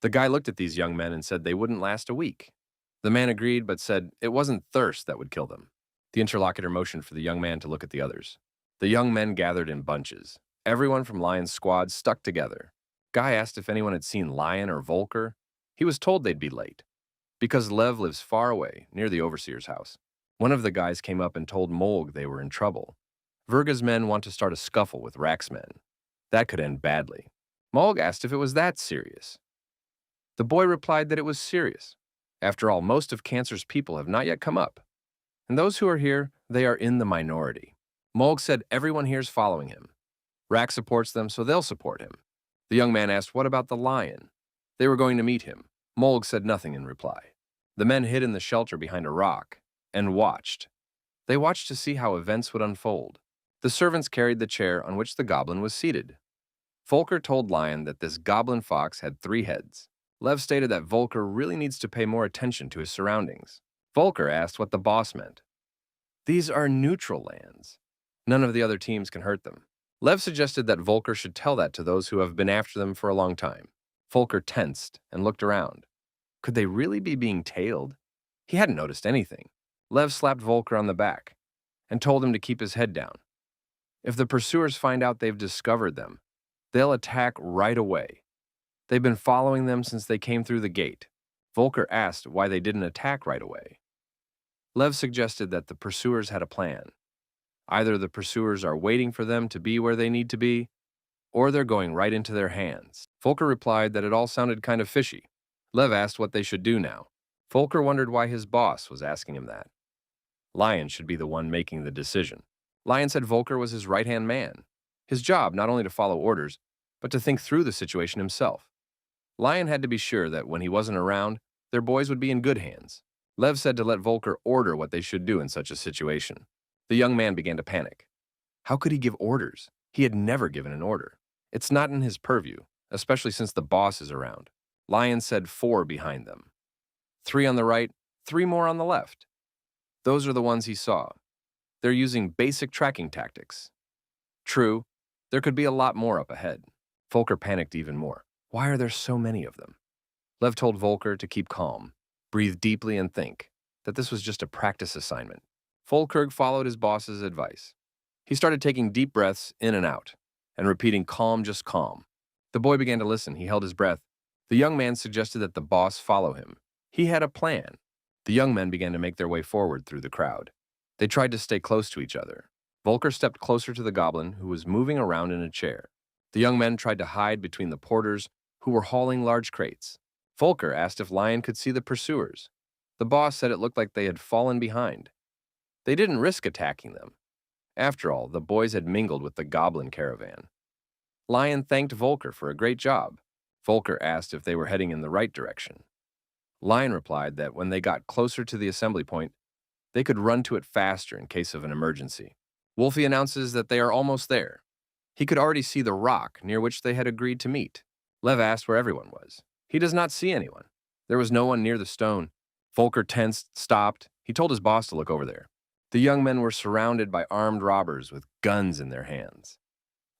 A: The guy looked at these young men and said they wouldn't last a week. The man agreed but said it wasn't thirst that would kill them. The interlocutor motioned for the young man to look at the others. The young men gathered in bunches. Everyone from Lion's squad stuck together. Guy asked if anyone had seen Lion or Volker. He was told they'd be late, because Lev lives far away, near the overseer's house. One of the guys came up and told Molg they were in trouble. Verga's men want to start a scuffle with Rack's men. That could end badly. Molg asked if it was that serious. The boy replied that it was serious. After all, most of Cancer's people have not yet come up. And those who are here, they are in the minority. Molg said everyone here is following him. Rack supports them, so they'll support him. The young man asked, what about the lion? They were going to meet him. Molg said nothing in reply. The men hid in the shelter behind a rock and watched. They watched to see how events would unfold. The servants carried the chair on which the goblin was seated. Volker told Lion that this goblin fox had 3 heads. Lev stated that Volker really needs to pay more attention to his surroundings. Volker asked what the boss meant. These are neutral lands. None of the other teams can hurt them. Lev suggested that Volker should tell that to those who have been after them for a long time. Volker tensed and looked around. Could they really be being tailed? He hadn't noticed anything. Lev slapped Volker on the back and told him to keep his head down. If the pursuers find out they've discovered them, they'll attack right away. They've been following them since they came through the gate. Volker asked why they didn't attack right away. Lev suggested that the pursuers had a plan. Either the pursuers are waiting for them to be where they need to be, or they're going right into their hands. Volker replied that it all sounded kind of fishy. Lev asked what they should do now. Volker wondered why his boss was asking him that. Lion should be the one making the decision. Lion said Volker was his right-hand man. His job not only to follow orders, but to think through the situation himself. Lion had to be sure that when he wasn't around, their boys would be in good hands. Lev said to let Volker order what they should do in such a situation. The young man began to panic. How could he give orders? He had never given an order. It's not in his purview, especially since the boss is around. Lion said 4 behind them. 3 on the right, 3 more on the left. Those are the ones he saw. They're using basic tracking tactics. True, there could be a lot more up ahead. Volker panicked even more. Why are there so many of them? Lev told Volker to keep calm, breathe deeply and think that this was just a practice assignment. Volker followed his boss's advice. He started taking deep breaths in and out and repeating calm, just calm. The boy began to listen. He held his breath. The young man suggested that the boss follow him. He had a plan. The young men began to make their way forward through the crowd. They tried to stay close to each other. Volker stepped closer to the goblin, who was moving around in a chair. The young men tried to hide between the porters, who were hauling large crates. Volker asked if Lion could see the pursuers. The boss said it looked like they had fallen behind. They didn't risk attacking them. After all, the boys had mingled with the goblin caravan. Lion thanked Volker for a great job. Volker asked if they were heading in the right direction. Lion replied that when they got closer to the assembly point, they could run to it faster in case of an emergency. Wolfie announces that they are almost there. He could already see the rock near which they had agreed to meet. Lev asked where everyone was. He does not see anyone. There was no one near the stone. Volker tensed, stopped. He told his boss to look over there. The young men were surrounded by armed robbers with guns in their hands.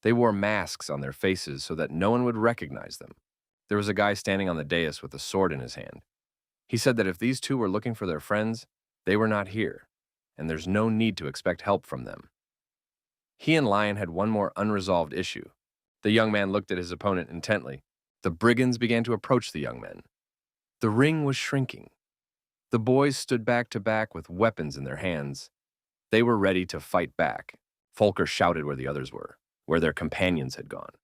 A: They wore masks on their faces so that no one would recognize them. There was a guy standing on the dais with a sword in his hand. He said that if these two were looking for their friends, they were not here, and there's no need to expect help from them. He and Lion had one more unresolved issue. The young man looked at his opponent intently. The brigands began to approach the young men. The ring was shrinking. The boys stood back to back with weapons in their hands. They were ready to fight back. Volker shouted where the others were, where their companions had gone.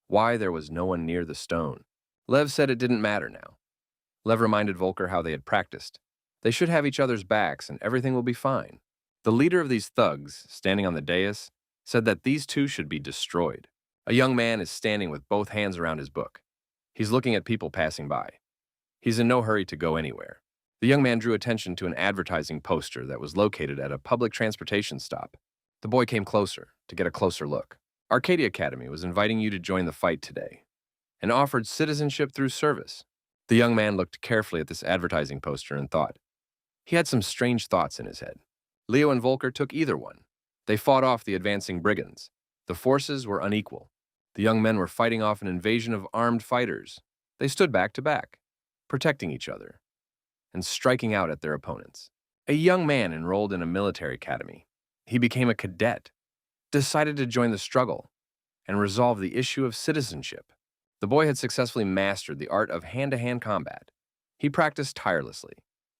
A: Why there was no one near the stone? Lev said it didn't matter now. Lev reminded Volker how they had practiced. They should have each other's backs and everything will be fine. The leader of these thugs, standing on the dais, said that these two should be destroyed. A young man is standing with both hands around his book. He's looking at people passing by. He's in no hurry to go anywhere. The young man drew attention to an advertising poster that was located at a public transportation stop. The boy came closer to get a closer look. Arcadia Academy was inviting you to join the fight today and offered citizenship through service. The young man looked carefully at this advertising poster and thought. He had some strange thoughts in his head. Leo and Volker took either one. They fought off the advancing brigands. The forces were unequal. The young men were fighting off an invasion of armed fighters. They stood back to back, protecting each other and striking out at their opponents. A young man enrolled in a military academy. He became a cadet, decided to join the struggle, and resolve the issue of citizenship. The boy had successfully mastered the art of hand-to-hand combat. He practiced tirelessly,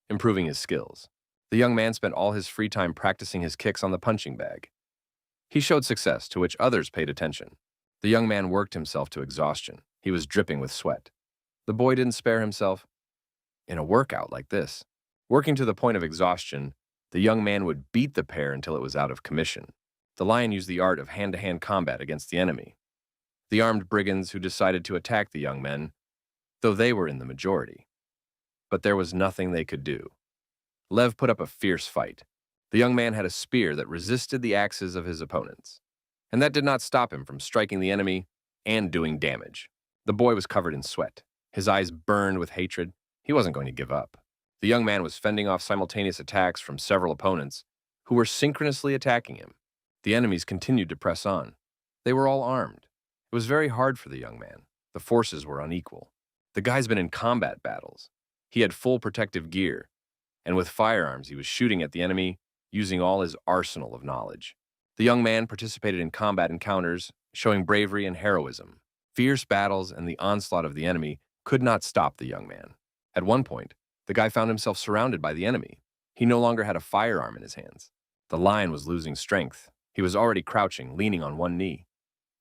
A: improving his skills. The young man spent all his free time practicing his kicks on the punching bag. He showed success, to which others paid attention. The young man worked himself to exhaustion. He was dripping with sweat. The boy didn't spare himself. In a workout like this, working to the point of exhaustion, the young man would beat the pair until it was out of commission. The lion used the art of hand-to-hand combat against the enemy. The armed brigands who decided to attack the young men, though they were in the majority. But there was nothing they could do. Lev put up a fierce fight. The young man had a spear that resisted the axes of his opponents, and that did not stop him from striking the enemy and doing damage. The boy was covered in sweat. His eyes burned with hatred. He wasn't going to give up. The young man was fending off simultaneous attacks from several opponents who were synchronously attacking him. The enemies continued to press on. They were all armed. It was very hard for the young man. The forces were unequal. The guy's been in combat battles. He had full protective gear, and with firearms he was shooting at the enemy using all his arsenal of knowledge. The young man participated in combat encounters, showing bravery and heroism. Fierce battles and the onslaught of the enemy could not stop the young man. At one point, the guy found himself surrounded by the enemy. He no longer had a firearm in his hands. The lion was losing strength. He was already crouching, leaning on one knee.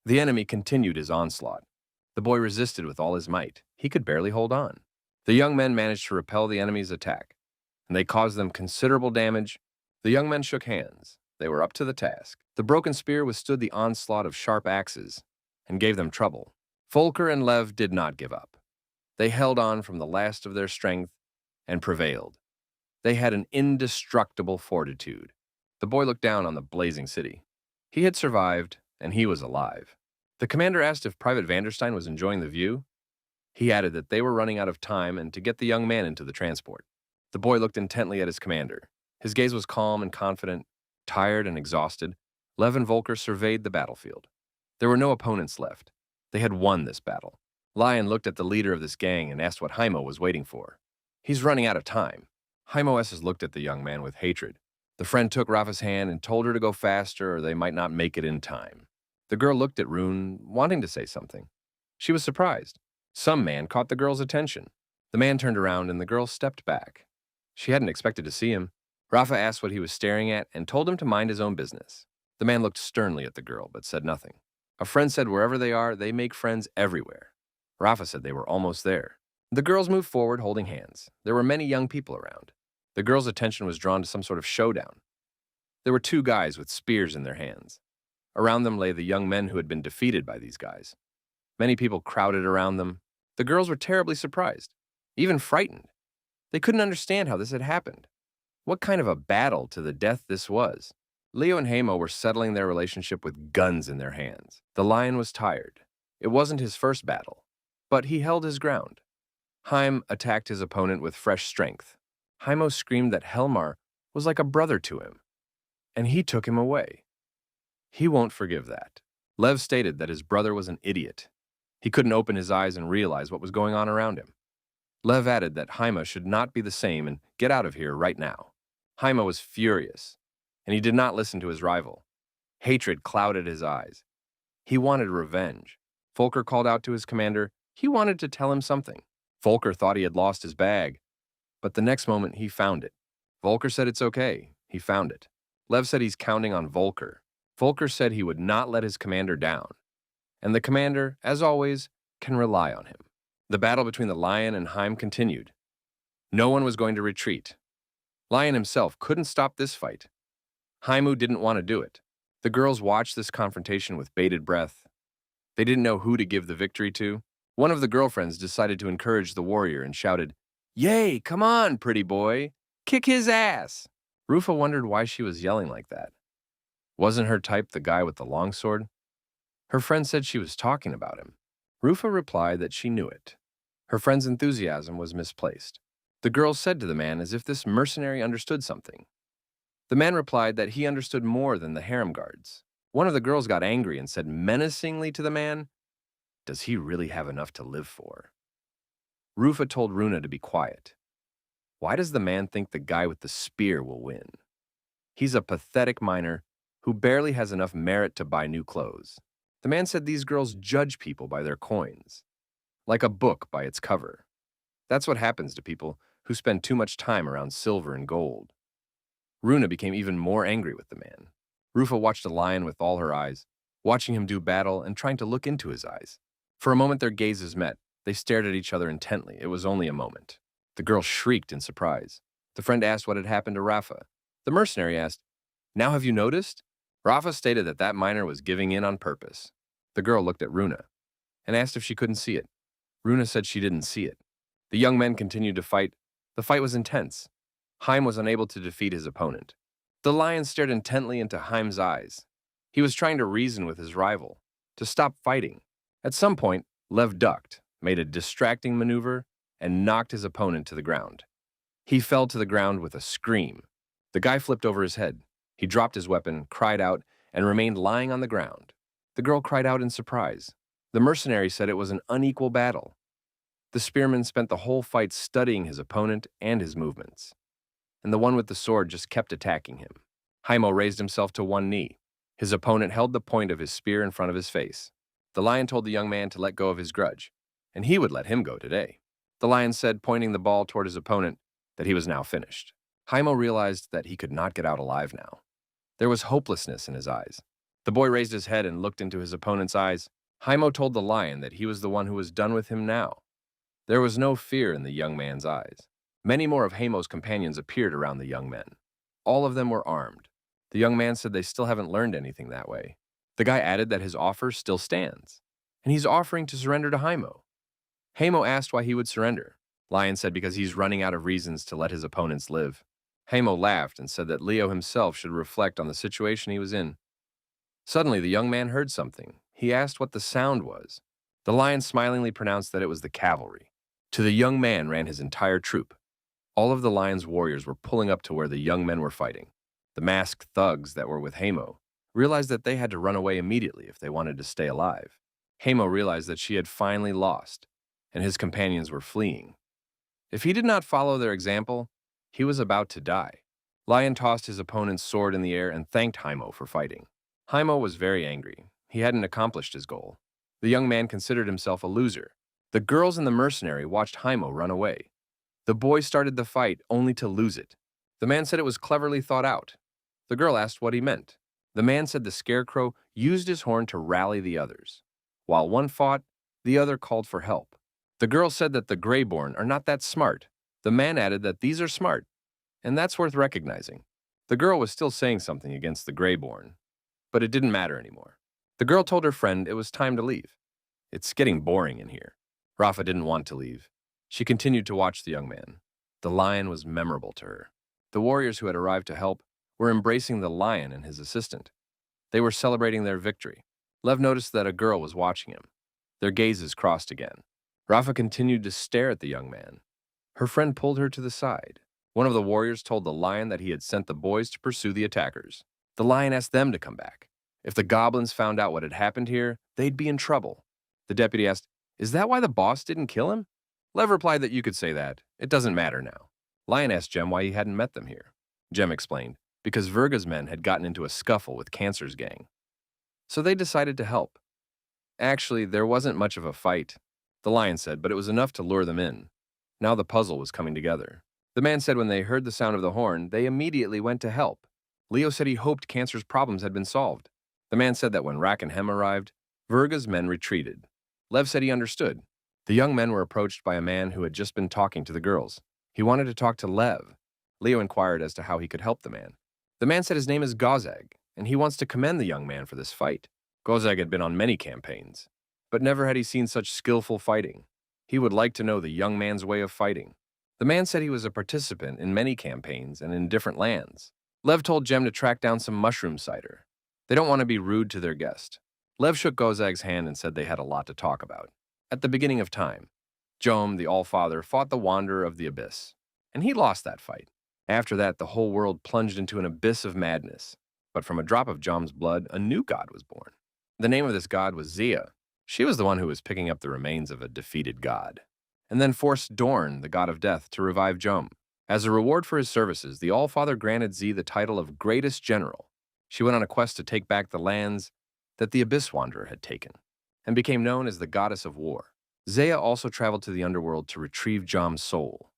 A: The enemy continued his onslaught. The boy resisted with all his might. He could barely hold on. The young men managed to repel the enemy's attack, and they caused them considerable damage. The young men shook hands. They were up to the task. The broken spear withstood the onslaught of sharp axes and gave them trouble. Volker and Lev did not give up. They held on from the last of their strength and prevailed. They had an indestructible fortitude. The boy looked down on the blazing city. He had survived, and he was alive. The commander asked if Private Vanderstein was enjoying the view. He added that they were running out of time and to get the young man into the transport. The boy looked intently at his commander. His gaze was calm and confident. Tired and exhausted, Lev and Volker surveyed the battlefield. There were no opponents left. They had won this battle. Lion looked at the leader of this gang and asked what Haimo was waiting for. He's running out of time. Haimo S. looked at the young man with hatred. The friend took Rafa's hand and told her to go faster or they might not make it in time. The girl looked at Rune, wanting to say something. She was surprised. Some man caught the girl's attention. The man turned around and the girl stepped back. She hadn't expected to see him. Rafa asked what he was staring at and told him to mind his own business. The man looked sternly at the girl but said nothing. A friend said wherever they are, they make friends everywhere. Rafa said they were almost there. The girls moved forward holding hands. There were many young people around. The girls' attention was drawn to some sort of showdown. There were two guys with spears in their hands. Around them lay the young men who had been defeated by these guys. Many people crowded around them. The girls were terribly surprised, even frightened. They couldn't understand how this had happened. What kind of a battle to the death this was. Leo and Haimo were settling their relationship with guns in their hands. The lion was tired. It wasn't his first battle, but he held his ground. Haim attacked his opponent with fresh strength. Haimo screamed that Helmar was like a brother to him, and he took him away. He won't forgive that. Lev stated that his brother was an idiot. He couldn't open his eyes and realize what was going on around him. Lev added that Haima should not be the same and get out of here right now. Haima was furious, and he did not listen to his rival. Hatred clouded his eyes. He wanted revenge. Volker called out to his commander. He wanted to tell him something. Volker thought he had lost his bag, but the next moment he found it. Volker said it's okay. He found it. Lev said he's counting on Volker. Volker said he would not let his commander down, and the commander, as always, can rely on him. The battle between the lion and Haim continued. No one was going to retreat. Lion himself couldn't stop this fight. Haimu didn't want to do it. The girls watched this confrontation with bated breath. They didn't know who to give the victory to. One of the girlfriends decided to encourage the warrior and shouted, "Yay, come on, pretty boy. Kick his ass." Rufa wondered why she was yelling like that. Wasn't her type the guy with the longsword? Her friend said she was talking about him. Rufa replied that she knew it. Her friend's enthusiasm was misplaced. The girl said to the man as if this mercenary understood something. The man replied that he understood more than the harem guards. One of the girls got angry and said menacingly to the man, "Does he really have enough to live for?" Rufa told Runa to be quiet. Why does the man think the guy with the spear will win? He's a pathetic miner who barely has enough merit to buy new clothes. The man said these girls judge people by their coins, like a book by its cover. That's what happens to people who spend too much time around silver and gold. Runa became even more angry with the man. Rufa watched the lion with all her eyes, watching him do battle and trying to look into his eyes. For a moment their gazes met. They stared at each other intently. It was only a moment. The girl shrieked in surprise. The friend asked what had happened to Rafa. The mercenary asked, "Now have you noticed?" Rafa stated that that miner was giving in on purpose. The girl looked at Runa and asked if she couldn't see it. Runa said she didn't see it. The young men continued to fight. The fight was intense. Haim was unable to defeat his opponent. The lion stared intently into Haim's eyes. He was trying to reason with his rival, to stop fighting. At some point, Lev ducked, made a distracting maneuver, and knocked his opponent to the ground. He fell to the ground with a scream. The guy flipped over his head. He dropped his weapon, cried out, and remained lying on the ground. The girl cried out in surprise. The mercenary said it was an unequal battle. The spearman spent the whole fight studying his opponent and his movements, and the one with the sword just kept attacking him. Haimo raised himself to one knee. His opponent held the point of his spear in front of his face. The lion told the young man to let go of his grudge, and he would let him go today. The lion said, pointing the ball toward his opponent, that he was now finished. Haimo realized that he could not get out alive now. There was hopelessness in his eyes. The boy raised his head and looked into his opponent's eyes. Haimo told the lion that he was the one who was done with him now. There was no fear in the young man's eyes. Many more of Haimo's companions appeared around the young men. All of them were armed. The young man said they still haven't learned anything that way. The guy added that his offer still stands, and he's offering to surrender to Haimo. Hamo asked why he would surrender. Lion said because he's running out of reasons to let his opponents live. Hamo laughed and said that Leo himself should reflect on the situation he was in. Suddenly, the young man heard something. He asked what the sound was. The lion smilingly pronounced that it was the cavalry. To the young man ran his entire troop. All of the lion's warriors were pulling up to where the young men were fighting. The masked thugs that were with Hamo realized that they had to run away immediately if they wanted to stay alive. Hamo realized that she had finally lost, and his companions were fleeing. If he did not follow their example, he was about to die. Lion tossed his opponent's sword in the air and thanked Hamo for fighting. Hamo was very angry. He hadn't accomplished his goal. The young man considered himself a loser. The girls and the mercenary watched Hamo run away. The boy started the fight only to lose it. The man said it was cleverly thought out. The girl asked what he meant. The man said the scarecrow used his horn to rally the others. While one fought, the other called for help. The girl said that the Reborn are not that smart. The man added that these are smart, and that's worth recognizing. The girl was still saying something against the Reborn, but it didn't matter anymore. The girl told her friend it was time to leave. It's getting boring in here. Rafa didn't want to leave. She continued to watch the young man. The lion was memorable to her. The warriors who had arrived to help were embracing the lion and his assistant. They were celebrating their victory. Lev noticed that a girl was watching him. Their gazes crossed again. Rafa continued to stare at the young man. Her friend pulled her to the side. One of the warriors told the lion that he had sent the boys to pursue the attackers. The lion asked them to come back. If the goblins found out what had happened here, they'd be in trouble. The deputy asked, "Is that why the boss didn't kill him?" Lev replied that you could say that. It doesn't matter now. Lion asked Jem why he hadn't met them here. Jem explained, because Virga's men had gotten into a scuffle with Cancer's gang. So they decided to help. Actually, there wasn't much of a fight, the lion said, but it was enough to lure them in. Now the puzzle was coming together. The man said when they heard the sound of the horn, they immediately went to help. Leo said he hoped Cancer's problems had been solved. The man said that when Rak and Hem arrived, Virga's men retreated. Lev said he understood. The young men were approached by a man who had just been talking to the girls. He wanted to talk to Lev. Leo inquired as to how he could help the man. The man said his name is Gozag, and he wants to commend the young man for this fight. Gozag had been on many campaigns, but never had he seen such skillful fighting. He would like to know the young man's way of fighting. The man said he was a participant in many campaigns and in different lands. Lev told Jem to track down some mushroom cider. They don't want to be rude to their guest. Lev shook Gozag's hand and said they had a lot to talk about. At the beginning of time, Jom, the Allfather, fought the Wanderer of the Abyss, and he lost that fight. After that, the whole world plunged into an abyss of madness. But from a drop of Jom's blood, a new god was born. The name of this god was Zia. She was the one who was picking up the remains of a defeated god, and then forced Dorn, the god of death, to revive Jom. As a reward for his services, the Allfather granted Zia the title of Greatest General. She went on a quest to take back the lands that the Abyss Wanderer had taken, and became known as the Goddess of War. Zaya also traveled to the underworld to retrieve Jom's soul.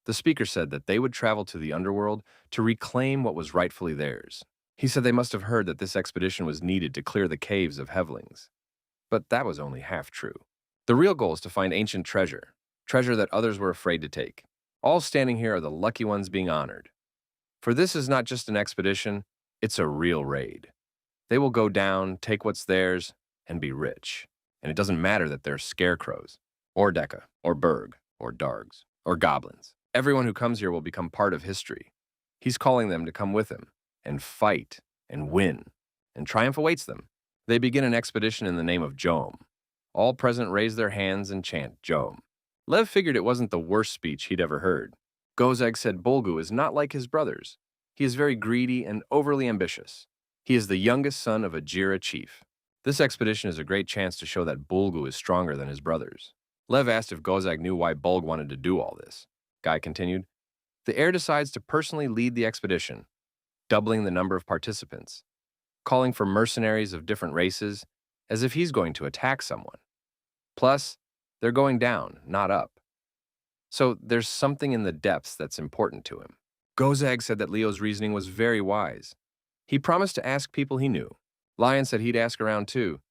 A: The speaker said that they would travel to the underworld to reclaim what was rightfully theirs. He said they must have heard that this expedition was needed to clear the caves of Hevlings. But that was only half true. The real goal is to find ancient treasure that others were afraid to take. All standing here are the lucky ones being honored. For this is not just an expedition, it's a real raid. They will go down, take what's theirs, and be rich. And it doesn't matter that they're scarecrows, or Deka, or Berg, or Dargs, or goblins. Everyone who comes here will become part of history. He's calling them to come with him, and fight, and win, and triumph awaits them. They begin an expedition in the name of Jom. All present raise their hands and chant Jom. Lev figured it wasn't the worst speech he'd ever heard. Gozag said Bolgu is not like his brothers. He is very greedy and overly ambitious. He is the youngest son of a Jira chief. This expedition is a great chance to show that Bolgu is stronger than his brothers. Lev asked if Gozag knew why Bulg wanted to do all this. Guy continued, the heir decides to personally lead the expedition, doubling the number of participants, calling for mercenaries of different races as if he's going to attack someone. Plus, they're going down, not up. So there's something in the depths that's important to him. Gozag said that Leo's reasoning was very wise. He promised to ask people he knew. Lion said he'd ask around too,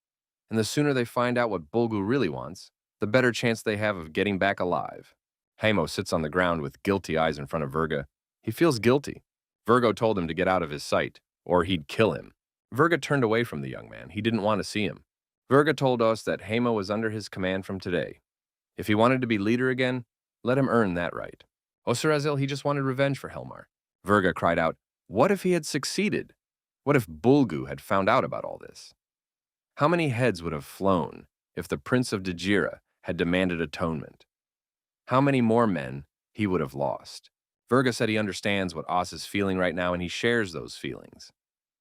A: and the sooner they find out what Bolgu really wants, the better chance they have of getting back alive. Hamo sits on the ground with guilty eyes in front of Virga. He feels guilty. Virgo told him to get out of his sight, or he'd kill him. Virga turned away from the young man. He didn't want to see him. Virga told us that Hamo was under his command from today. If he wanted to be leader again, let him earn that right. Osarazil, he just wanted revenge for Helmar. Verga cried out, what if he had succeeded? What if Bulgu had found out about all this? How many heads would have flown if the Prince of Dejira had demanded atonement? How many more men he would have lost? Verga said he understands what Oz is feeling right now and he shares those feelings.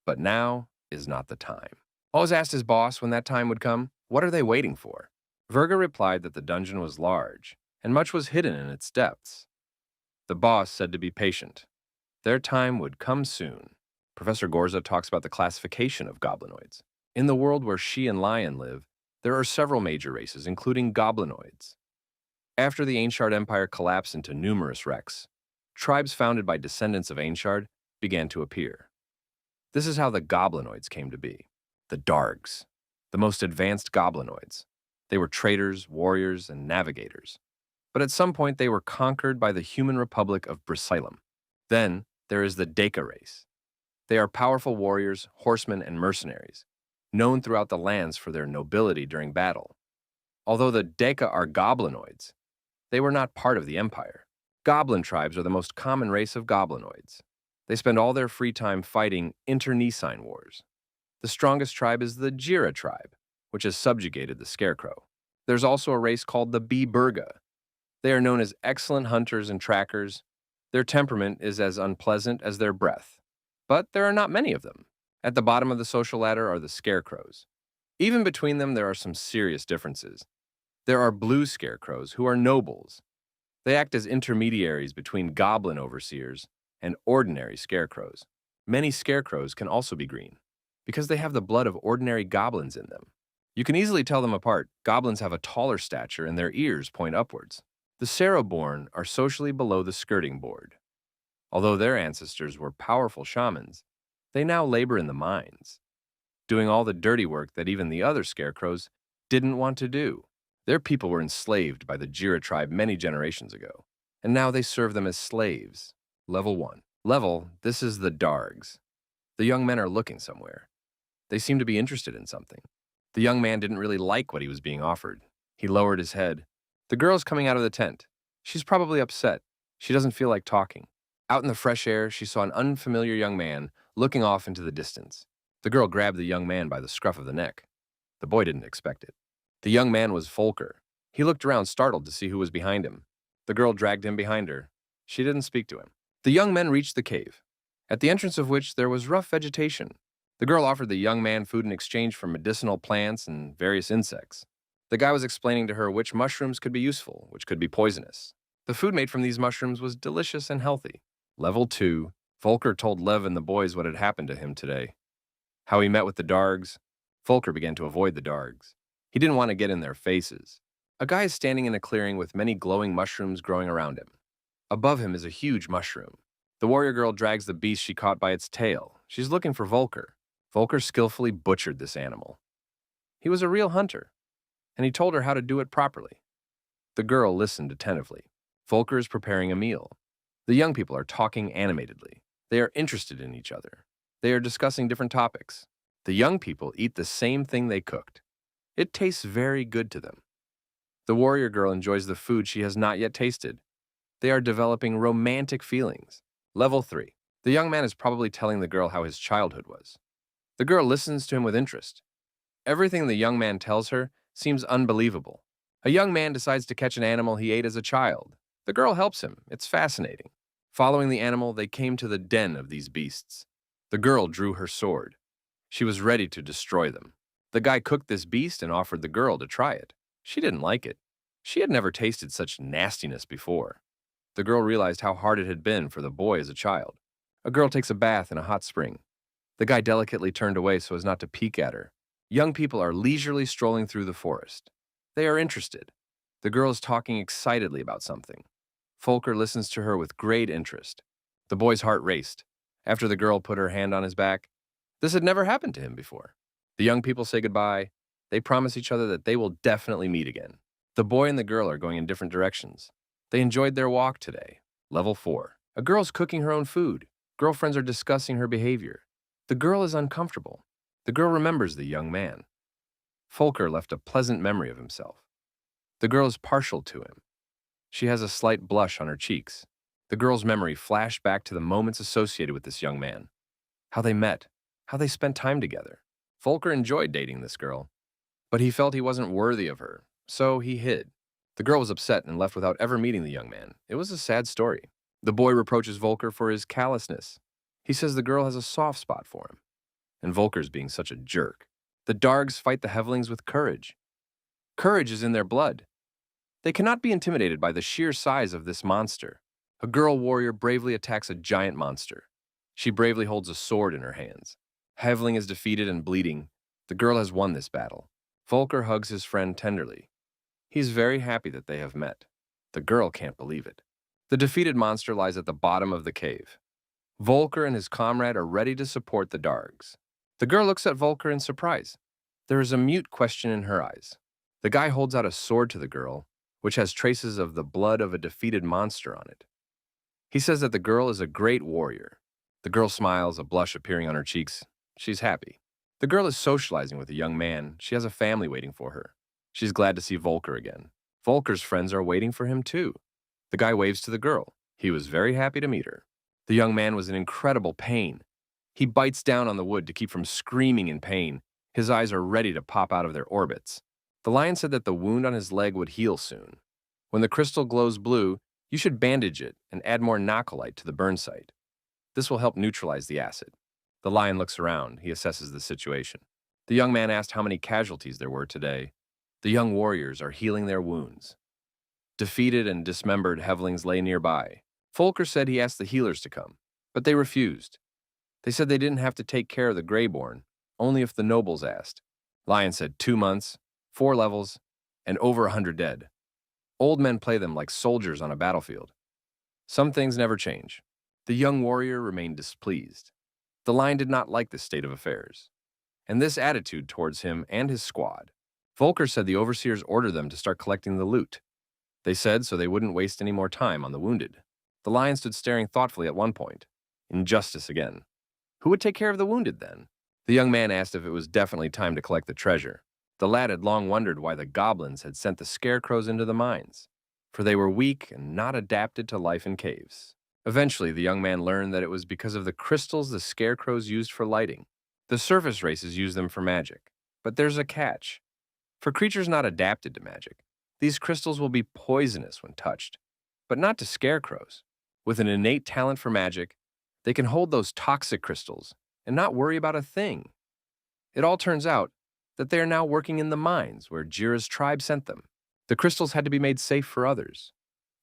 A: But now is not the time. Oz asked his boss when that time would come, what are they waiting for? Verga replied that the dungeon was large and much was hidden in its depths. The boss said to be patient. Their time would come soon. Professor Gorza talks about the classification of goblinoids. In the world where she and Lion live, there are several major races, including goblinoids. After the Ainshard Empire collapsed into numerous wrecks, tribes founded by descendants of Ainshard began to appear. This is how the goblinoids came to be. The Dargs, the most advanced goblinoids. They were traders, warriors, and navigators. But at some point they were conquered by the human republic of Brasilam. Then there is the Deka race. They are powerful warriors, horsemen, and mercenaries, known throughout the lands for their nobility during battle. Although the Deka are goblinoids, they were not part of the empire. Goblin tribes are the most common race of goblinoids. They spend all their free time fighting internecine wars. The strongest tribe is the Jira tribe, which has subjugated the Scarecrow. There's also a race called the Burga. They are known as excellent hunters and trackers. Their temperament is as unpleasant as their breath. But there are not many of them. At the bottom of the social ladder are the Scarecrows. Even between them, there are some serious differences. There are blue Scarecrows, who are nobles. They act as intermediaries between goblin overseers and ordinary Scarecrows. Many Scarecrows can also be green, because they have the blood of ordinary goblins in them. You can easily tell them apart. Goblins have a taller stature and their ears point upwards. The Reborn are socially below the skirting board. Although their ancestors were powerful shamans, they now labor in the mines, doing all the dirty work that even the other Scarecrows didn't want to do. Their people were enslaved by the Jira tribe many generations ago, and now they serve them as slaves. Level 1. This is the Dargs. The young men are looking somewhere. They seem to be interested in something. The young man didn't really like what he was being offered. He lowered his head. The girl's coming out of the tent. She's probably upset. She doesn't feel like talking. Out in the fresh air, she saw an unfamiliar young man looking off into the distance. The girl grabbed the young man by the scruff of the neck. The boy didn't expect it. The young man was Volker. He looked around, startled to see who was behind him. The girl dragged him behind her. She didn't speak to him. The young men reached the cave, at the entrance of which there was rough vegetation. The girl offered the young man food in exchange for medicinal plants and various insects. The guy was explaining to her which mushrooms could be useful, which could be poisonous. The food made from these mushrooms was delicious and healthy. Level 2, Volker told Lev and the boys what had happened to him today. How he met with the Dargs. Volker began to avoid the Dargs. He didn't want to get in their faces. A guy is standing in a clearing with many glowing mushrooms growing around him. Above him is a huge mushroom. The warrior girl drags the beast she caught by its tail. She's looking for Volker. Volker skillfully butchered this animal. He was a real hunter, and he told her how to do it properly. The girl listened attentively. Volker is preparing a meal. The young people are talking animatedly. They are interested in each other. They are discussing different topics. The young people eat the same thing they cooked. It tastes very good to them. The warrior girl enjoys the food she has not yet tasted. They are developing romantic feelings. Level 3. The young man is probably telling the girl how his childhood was. The girl listens to him with interest. Everything the young man tells her seems unbelievable. A young man decides to catch an animal he ate as a child. The girl helps him. It's fascinating. Following the animal, they came to the den of these beasts. The girl drew her sword. She was ready to destroy them. The guy cooked this beast and offered the girl to try it. She didn't like it. She had never tasted such nastiness before. The girl realized how hard it had been for the boy as a child. A girl takes a bath in a hot spring. The guy delicately turned away so as not to peek at her. Young people are leisurely strolling through the forest. They are interested. The girl is talking excitedly about something. Volker listens to her with great interest. The boy's heart raced. After the girl put her hand on his back, this had never happened to him before. The young people say goodbye. They promise each other that they will definitely meet again. The boy and the girl are going in different directions. They enjoyed their walk today. Level 4. A girl's cooking her own food. Girlfriends are discussing her behavior. The girl is uncomfortable. The girl remembers the young man. Volker left a pleasant memory of himself. The girl is partial to him. She has a slight blush on her cheeks. The girl's memory flashed back to the moments associated with this young man. How they met, how they spent time together. Volker enjoyed dating this girl, but he felt he wasn't worthy of her, so he hid. The girl was upset and left without ever meeting the young man. It was a sad story. The boy reproaches Volker for his callousness. He says the girl has a soft spot for him, and Volker's being such a jerk. The Dargs fight the Hevlings with courage. Courage is in their blood. They cannot be intimidated by the sheer size of this monster. A girl warrior bravely attacks a giant monster. She bravely holds a sword in her hands. Hevling is defeated and bleeding. The girl has won this battle. Volker hugs his friend tenderly. He's very happy that they have met. The girl can't believe it. The defeated monster lies at the bottom of the cave. Volker and his comrade are ready to support the Dargs. The girl looks at Volker in surprise. There is a mute question in her eyes. The guy holds out a sword to the girl, which has traces of the blood of a defeated monster on it. He says that the girl is a great warrior. The girl smiles, a blush appearing on her cheeks. She's happy. The girl is socializing with a young man. She has a family waiting for her. She's glad to see Volker again. Volker's friends are waiting for him too. The guy waves to the girl. He was very happy to meet her. The young man was in incredible pain. He bites down on the wood to keep from screaming in pain. His eyes are ready to pop out of their orbits. The lion said that the wound on his leg would heal soon. When the crystal glows blue, you should bandage it and add more nacolite to the burn site. This will help neutralize the acid. The lion looks around. He assesses the situation. The young man asked how many casualties there were today. The young warriors are healing their wounds. Defeated and dismembered Hevlings lay nearby. Volker said he asked the healers to come, but they refused. They said they didn't have to take care of the Reborn, only if the nobles asked. Lion said 2 months, 4 levels, and over 100 dead. Old men play them like soldiers on a battlefield. Some things never change. The young warrior remained displeased. The lion did not like this state of affairs, and this attitude towards him and his squad. Volker said the overseers ordered them to start collecting the loot. They said so they wouldn't waste any more time on the wounded. The lion stood staring thoughtfully at one point. Injustice again. Who would take care of the wounded then? The young man asked if it was definitely time to collect the treasure. The lad had long wondered why the goblins had sent the scarecrows into the mines, for they were weak and not adapted to life in caves. Eventually, the young man learned that it was because of the crystals the scarecrows used for lighting. The surface races use them for magic. But there's a catch. For creatures not adapted to magic, these crystals will be poisonous when touched, but not to scarecrows. With an innate talent for magic, they can hold those toxic crystals and not worry about a thing. It all turns out that they are now working in the mines where Jira's tribe sent them. The crystals had to be made safe for others.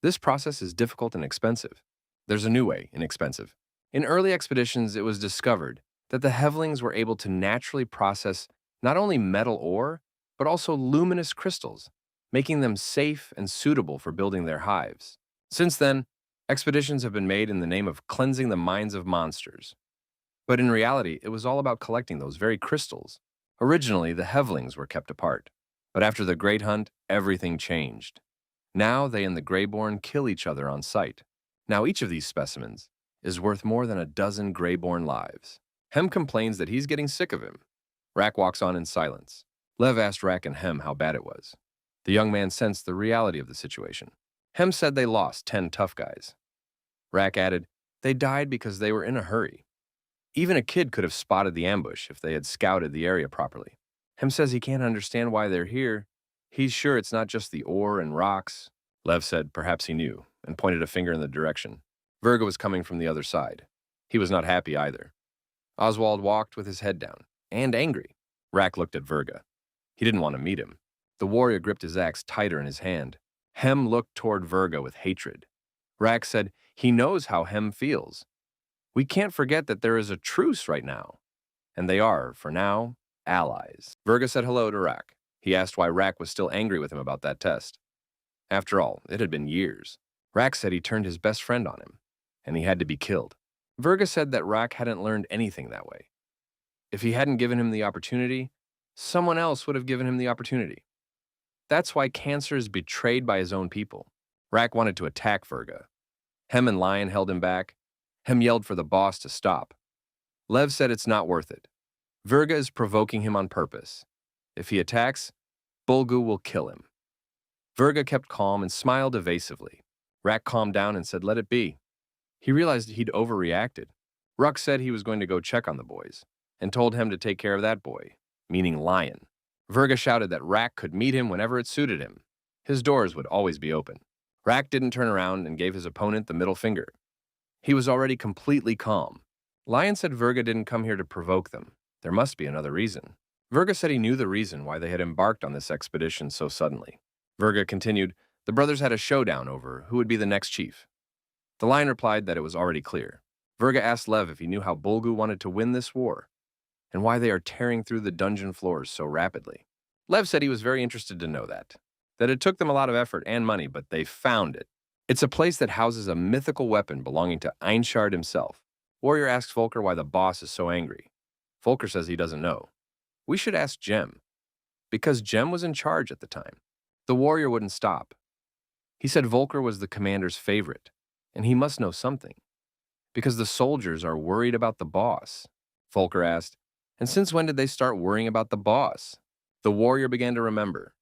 A: This process is difficult and expensive. There's a new way, inexpensive. In early expeditions, it was discovered that the Hevlings were able to naturally process not only metal ore, but also luminous crystals, making them safe and suitable for building their hives. Since then, expeditions have been made in the name of cleansing the minds of monsters. But in reality, it was all about collecting those very crystals. Originally, the Hevlings were kept apart. But after the Great Hunt, everything changed. Now they and the Greyborn kill each other on sight. Now each of these specimens is worth more than a dozen Greyborn lives. Hem complains that he's getting sick of him. Rak walks on in silence. Lev asked Rak and Hem how bad it was. The young man sensed the reality of the situation. Hem said they lost 10 tough guys. Rak added, they died because they were in a hurry. Even a kid could have spotted the ambush if they had scouted the area properly. Hem says he can't understand why they're here. He's sure it's not just the ore and rocks. Lev said perhaps he knew, and pointed a finger in the direction. Virga was coming from the other side. He was not happy either. Oswald walked with his head down, and angry. Rak looked at Virga. He didn't want to meet him. The warrior gripped his axe tighter in his hand. Hem looked toward Virga with hatred. Rak said he knows how Hem feels. We can't forget that there is a truce right now. And they are, for now, allies. Virga said hello to Rak. He asked why Rak was still angry with him about that test. After all, it had been years. Rak said he turned his best friend on him, and he had to be killed. Virga said that Rak hadn't learned anything that way. If he hadn't given him the opportunity, someone else would have given him the opportunity. That's why Cancer is betrayed by his own people. Rak wanted to attack Virga. Hem and Lion held him back. Hem yelled for the boss to stop. Lev said it's not worth it. Virga is provoking him on purpose. If he attacks, Bulgu will kill him. Virga kept calm and smiled evasively. Rack calmed down and said, "Let it be." He realized he'd overreacted. Ruck said he was going to go check on the boys, and told him to take care of that boy, meaning Lion. Virga shouted that Rack could meet him whenever it suited him. His doors would always be open. Rack didn't turn around and gave his opponent the middle finger. He was already completely calm. Lion said Virga didn't come here to provoke them. There must be another reason. Virga said he knew the reason why they had embarked on this expedition so suddenly. Virga continued, the brothers had a showdown over who would be the next chief. The Lion replied that it was already clear. Virga asked Lev if he knew how Bulgu wanted to win this war, and why they are tearing through the dungeon floors so rapidly. Lev said he was very interested to know that it took them a lot of effort and money, but they found it. It's a place that houses a mythical weapon belonging to Einshard himself. Warrior asks Volker why the boss is so angry. Volker says he doesn't know. We should ask Jem, because Jem was in charge at the time. The warrior wouldn't stop. He said Volker was the commander's favorite, and he must know something, because the soldiers are worried about the boss. Volker asked, and since when did they start worrying about the boss? The warrior began to remember.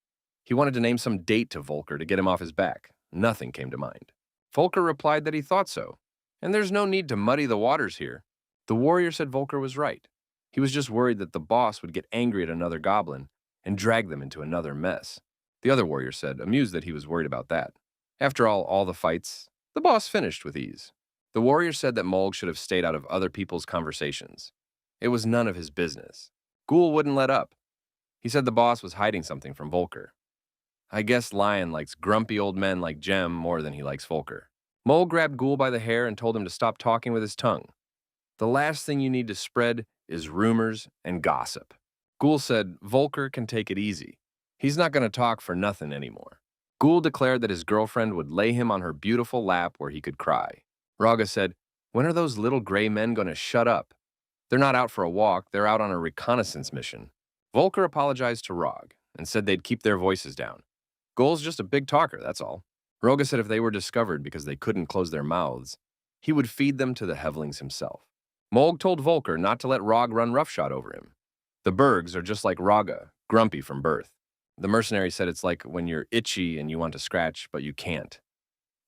A: He wanted to name some date to Volker to get him off his back. Nothing came to mind. Volker replied that he thought so, and there's no need to muddy the waters here. The warrior said Volker was right. He was just worried that the boss would get angry at another goblin and drag them into another mess. The other warrior said, amused that he was worried about that. After all the fights, the boss finished with ease. The warrior said that Mulg should have stayed out of other people's conversations. It was none of his business. Ghoul wouldn't let up. He said the boss was hiding something from Volker. I guess Lion likes grumpy old men like Jem more than he likes Volker. Mulg grabbed Ghoul by the hair and told him to stop talking with his tongue. The last thing you need to spread is rumors and gossip. Ghoul said Volker can take it easy. He's not going to talk for nothing anymore. Ghoul declared that his girlfriend would lay him on her beautiful lap where he could cry. Raga said, when are those little gray men going to shut up? They're not out for a walk, they're out on a reconnaissance mission. Volker apologized to Rog and said they'd keep their voices down. Ghoul's just a big talker, that's all. Roga said if they were discovered because they couldn't close their mouths, he would feed them to the Hevlings himself. Mulg told Volker not to let Rog run roughshod over him. The Bergs are just like Raga, grumpy from birth. The mercenary said it's like when you're itchy and you want to scratch, but you can't.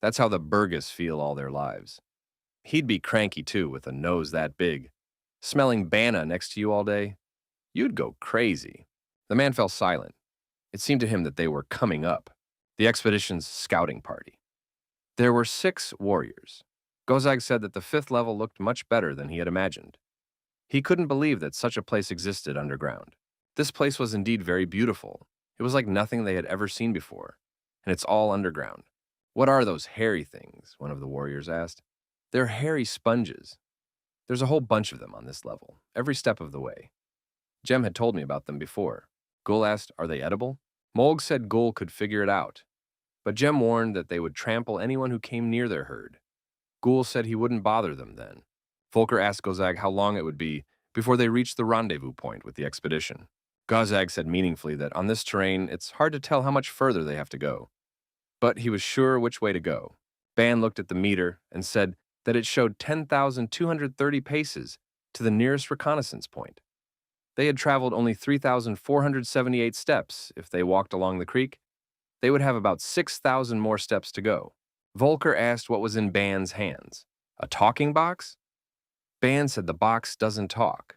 A: That's how the Burgess feel all their lives. He'd be cranky too with a nose that big. Smelling banna next to you all day? You'd go crazy. The man fell silent. It seemed to him that they were coming up, the expedition's scouting party. There were 6 warriors. Gozag said that the 5th level looked much better than he had imagined. He couldn't believe that such a place existed underground. This place was indeed very beautiful. It was like nothing they had ever seen before, and it's all underground. What are those hairy things? One of the warriors asked. They're hairy sponges. There's a whole bunch of them on this level, every step of the way. Jem had told me about them before. Ghoul asked, are they edible? Mulg said Ghoul could figure it out, but Jem warned that they would trample anyone who came near their herd. Ghoul said he wouldn't bother them then. Volker asked Gozag how long it would be before they reached the rendezvous point with the expedition. Gozag said meaningfully that on this terrain, it's hard to tell how much further they have to go. But he was sure which way to go. Ban looked at the meter and said that it showed 10,230 paces to the nearest reconnaissance point. They had traveled only 3,478 steps. If they walked along the creek, they would have about 6,000 more steps to go. Volker asked what was in Ban's hands. A talking box? Ban said the box doesn't talk.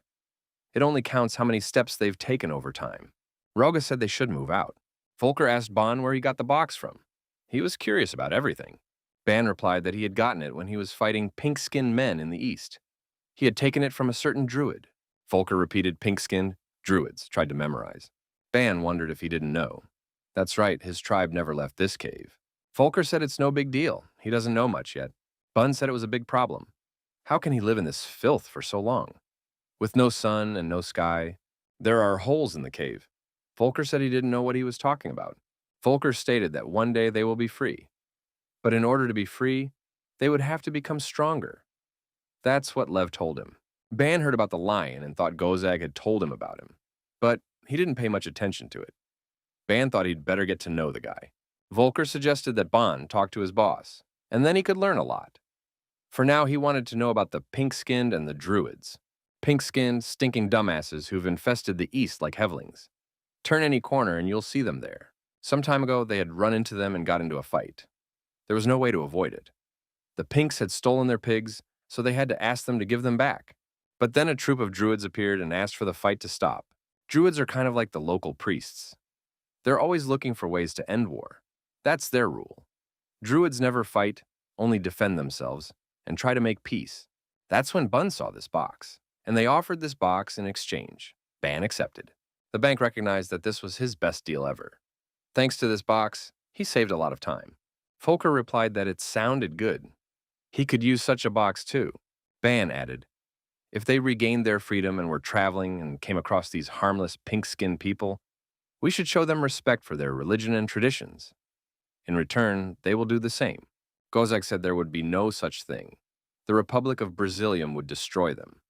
A: It only counts how many steps they've taken over time. Roga said they should move out. Volker asked Ban where he got the box from. He was curious about everything. Ban replied that he had gotten it when he was fighting pink-skinned men in the east. He had taken it from a certain druid. Volker repeated pink-skinned, druids, tried to memorize. Ban wondered if he didn't know. That's right, his tribe never left this cave. Volker said it's no big deal. He doesn't know much yet. Bun said it was a big problem. How can he live in this filth for so long? With no sun and no sky, there are holes in the cave. Volker said he didn't know what he was talking about. Volker stated that one day they will be free. But in order to be free, they would have to become stronger. That's what Lev told him. Ban heard about the lion and thought Gozag had told him about him, but he didn't pay much attention to it. Ban thought he'd better get to know the guy. Volker suggested that Ban talk to his boss, and then he could learn a lot. For now, he wanted to know about the pink-skinned and the druids. Pink-skinned, stinking dumbasses who've infested the east like Hevlings. Turn any corner and you'll see them there. Some time ago, they had run into them and got into a fight. There was no way to avoid it. The Pinks had stolen their pigs, so they had to ask them to give them back. But then a troop of druids appeared and asked for the fight to stop. Druids are kind of like the local priests. They're always looking for ways to end war. That's their rule. Druids never fight, only defend themselves, and try to make peace. That's when Bun saw this box, and they offered this box in exchange. Ban accepted. The bank recognized that this was his best deal ever. Thanks to this box, he saved a lot of time. Volker replied that it sounded good. He could use such a box too. Ban added, if they regained their freedom and were traveling and came across these harmless pink-skinned people, we should show them respect for their religion and traditions. In return, they will do the same. Gozak said there would be no such thing. The Republic of Brazilium would destroy them.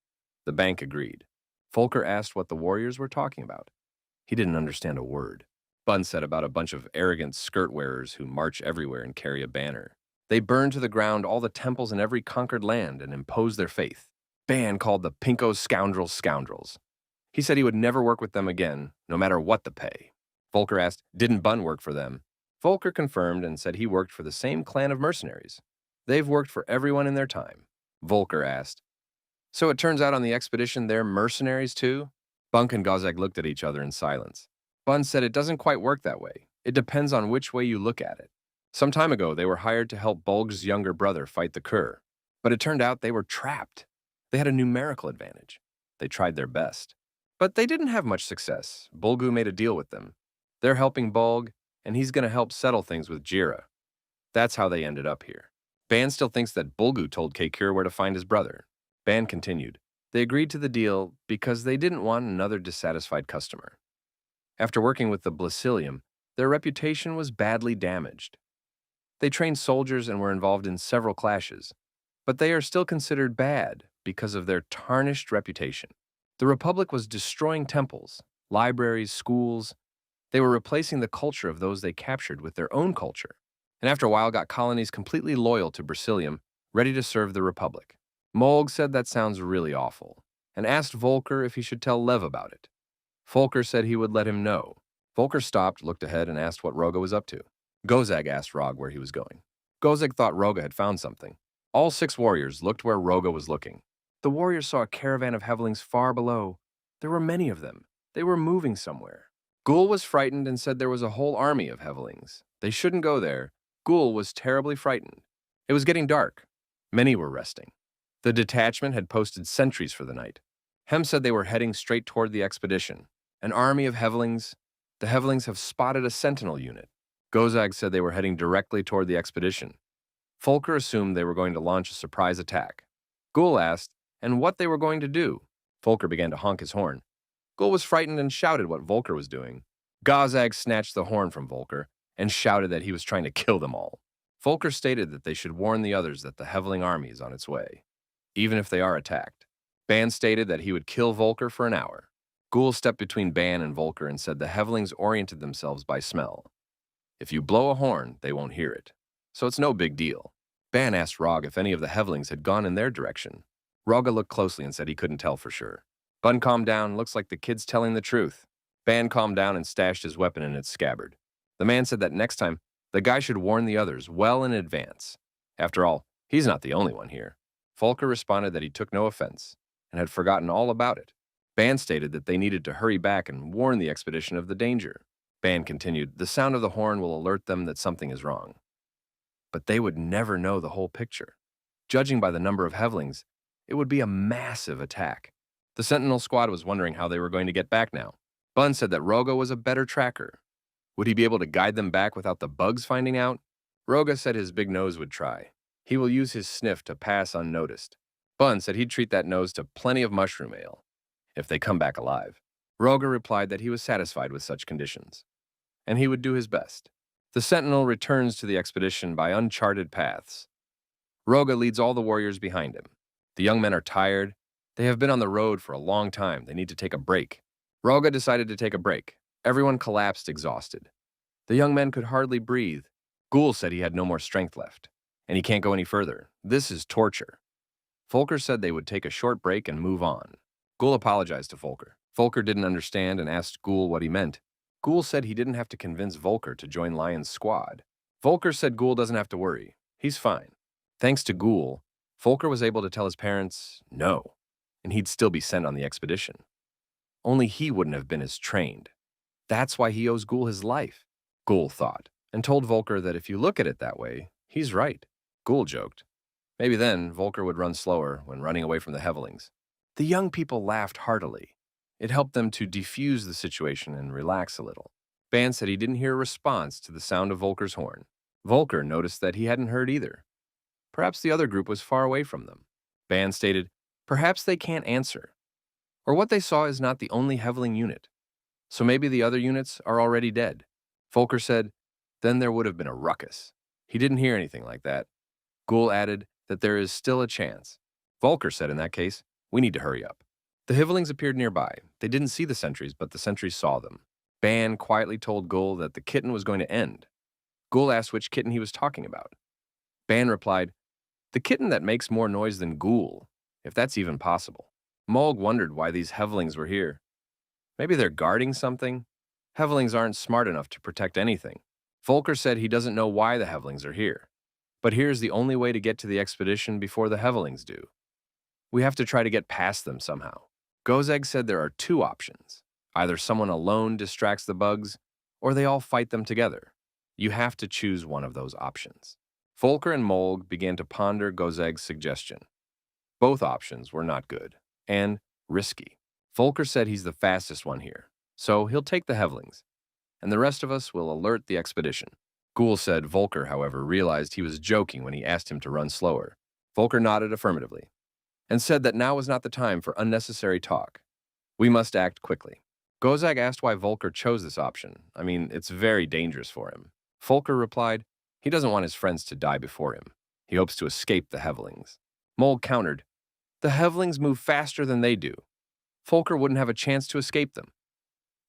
A: The bank agreed. Volker asked what the warriors were talking about. He didn't understand a word. Bun said about a bunch of arrogant skirt-wearers who march everywhere and carry a banner. They burn to the ground all the temples in every conquered land and impose their faith. Ban called the Pinkos scoundrels. He said he would never work with them again, no matter what the pay. Volker asked, didn't Bun work for them? Volker confirmed and said he worked for the same clan of mercenaries. They've worked for everyone in their time. Volker asked, so it turns out on the expedition they're mercenaries too? Bunk and Gozak looked at each other in silence. Bun said it doesn't quite work that way. It depends on which way you look at it. Some time ago, they were hired to help Bulg's younger brother fight the Kur, but it turned out they were trapped. They had a numerical advantage. They tried their best. But they didn't have much success. Bulgu made a deal with them. They're helping Bulg, and he's going to help settle things with Jira. That's how they ended up here. Ban still thinks that Bulgu told Kekure where to find his brother. Ban continued. They agreed to the deal because they didn't want another dissatisfied customer. After working with the Blasilium, their reputation was badly damaged. They trained soldiers and were involved in several clashes, but they are still considered bad because of their tarnished reputation. The Republic was destroying temples, libraries, schools. They were replacing the culture of those they captured with their own culture, and after a while got colonies completely loyal to Brazilium, ready to serve the Republic. Molg said that sounds really awful, and asked Volker if he should tell Lev about it. Volker said he would let him know. Volker stopped, looked ahead, and asked what Roga was up to. Gozag asked Rog where he was going. Gozag thought Roga had found something. All 6 warriors looked where Roga was looking. The warriors saw a caravan of Hevlings far below. There were many of them. They were moving somewhere. Ghoul was frightened and said there was a whole army of Hevlings. They shouldn't go there. Ghoul was terribly frightened. It was getting dark. Many were resting. The detachment had posted sentries for the night. Hem said they were heading straight toward the expedition. An army of Hevlings. The Hevlings have spotted a sentinel unit. Gozag said they were heading directly toward the expedition. Volker assumed they were going to launch a surprise attack. Ghoul asked, and what they were going to do. Volker began to honk his horn. Ghoul was frightened and shouted what Volker was doing. Gozag snatched the horn from Volker and shouted that he was trying to kill them all. Volker stated that they should warn the others that the Hevling army is on its way, even if they are attacked. Ban stated that he would kill Volker for an hour. Ghoul stepped between Ban and Volker and said the Hevlings oriented themselves by smell. If you blow a horn, they won't hear it, so it's no big deal. Ban asked Rog if any of the Hevlings had gone in their direction. Roga looked closely and said he couldn't tell for sure. Bun calmed down, looks like the kid's telling the truth. Ban calmed down and stashed his weapon in its scabbard. The man said that next time, the guy should warn the others well in advance. After all, he's not the only one here. Volker responded that he took no offense and had forgotten all about it. Ban stated that they needed to hurry back and warn the expedition of the danger. Ban continued, the sound of the horn will alert them that something is wrong. But they would never know the whole picture. Judging by the number of Hevlings, it would be a massive attack. The Sentinel squad was wondering how they were going to get back now. Bun said that Roga was a better tracker. Would he be able to guide them back without the bugs finding out? Roga said his big nose would try. He will use his sniff to pass unnoticed. Bun said he'd treat that nose to plenty of mushroom ale, if they come back alive. Roga replied that he was satisfied with such conditions, and he would do his best. The Sentinel returns to the expedition by uncharted paths. Roga leads all the warriors behind him. The young men are tired. They have been on the road for a long time. They need to take a break. Roga decided to take a break. Everyone collapsed exhausted. The young men could hardly breathe. Ghoul said he had no more strength left, and he can't go any further. This is torture. Volker said they would take a short break and move on. Ghoul apologized to Volker. Volker didn't understand and asked Ghoul what he meant. Ghoul said he didn't have to convince Volker to join Lion's squad. Volker said Ghoul doesn't have to worry. He's fine. Thanks to Ghoul, Volker was able to tell his parents no, and he'd still be sent on the expedition. Only he wouldn't have been as trained. That's why he owes Ghoul his life, Ghoul thought, and told Volker that if you look at it that way, he's right. Ghoul joked. Maybe then Volker would run slower when running away from the Hevelings. The young people laughed heartily. It helped them to defuse the situation and relax a little. Ban said he didn't hear a response to the sound of Volker's horn. Volker noticed that he hadn't heard either. Perhaps the other group was far away from them. Ban stated, perhaps they can't answer. Or what they saw is not the only Heveling unit. So maybe the other units are already dead. Volker said, then there would have been a ruckus. He didn't hear anything like that. Ghoul added that there is still a chance. Volker said in that case, we need to hurry up. The Hivelings appeared nearby. They didn't see the sentries, but the sentries saw them. Ban quietly told Ghoul that the kitten was going to end. Ghoul asked which kitten he was talking about. Ban replied, the kitten that makes more noise than Ghoul, if that's even possible. Mulg wondered why these Hevelings were here. Maybe they're guarding something? Hevelings aren't smart enough to protect anything. Volker said he doesn't know why the Hevelings are here. But here's the only way to get to the expedition before the Hevelings do. We have to try to get past them somehow. Gozeg said there are two options. Either someone alone distracts the bugs, or they all fight them together. You have to choose one of those options. Volker and Mulg began to ponder Gozeg's suggestion. Both options were not good, and risky. Volker said he's the fastest one here, so he'll take the Hevelings, and the rest of us will alert the expedition. Ghoul said Volker, however, realized he was joking when he asked him to run slower. Volker nodded affirmatively, and said that now was not the time for unnecessary talk. We must act quickly. Gozag asked why Volker chose this option. I mean, it's very dangerous for him. Volker replied, he doesn't want his friends to die before him. He hopes to escape the Hevelings. Mulg countered, the Hevelings move faster than they do. Volker wouldn't have a chance to escape them.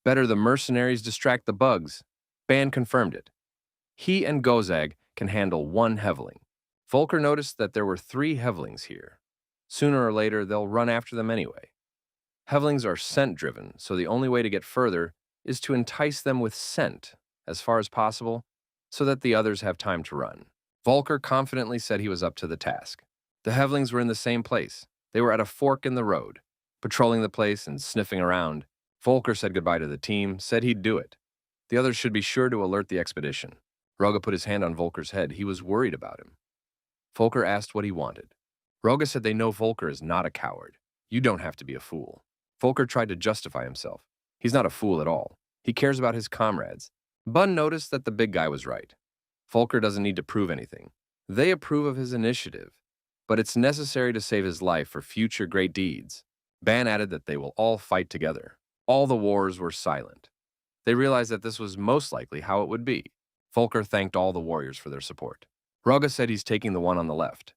A: Better the mercenaries distract the bugs. Ban confirmed it. He and Gozag can handle one Heveling. Volker noticed that there were 3 Hevelings here. Sooner or later, they'll run after them anyway. Hevelings are scent-driven, so the only way to get further is to entice them with scent as far as possible so that the others have time to run. Volker confidently said he was up to the task. The Hevelings were in the same place. They were at a fork in the road, patrolling the place and sniffing around. Volker said goodbye to the team, said he'd do it. The others should be sure to alert the expedition. Roga put his hand on Volker's head. He was worried about him. Volker asked what he wanted. Roga said they know Volker is not a coward. You don't have to be a fool. Volker tried to justify himself. He's not a fool at all. He cares about his comrades. Bun noticed that the big guy was right. Volker doesn't need to prove anything. They approve of his initiative, but it's necessary to save his life for future great deeds. Ban added that they will all fight together. All the wars were silent. They realized that this was most likely how it would be. Volker thanked all the warriors for their support. Roga said he's taking the one on the left.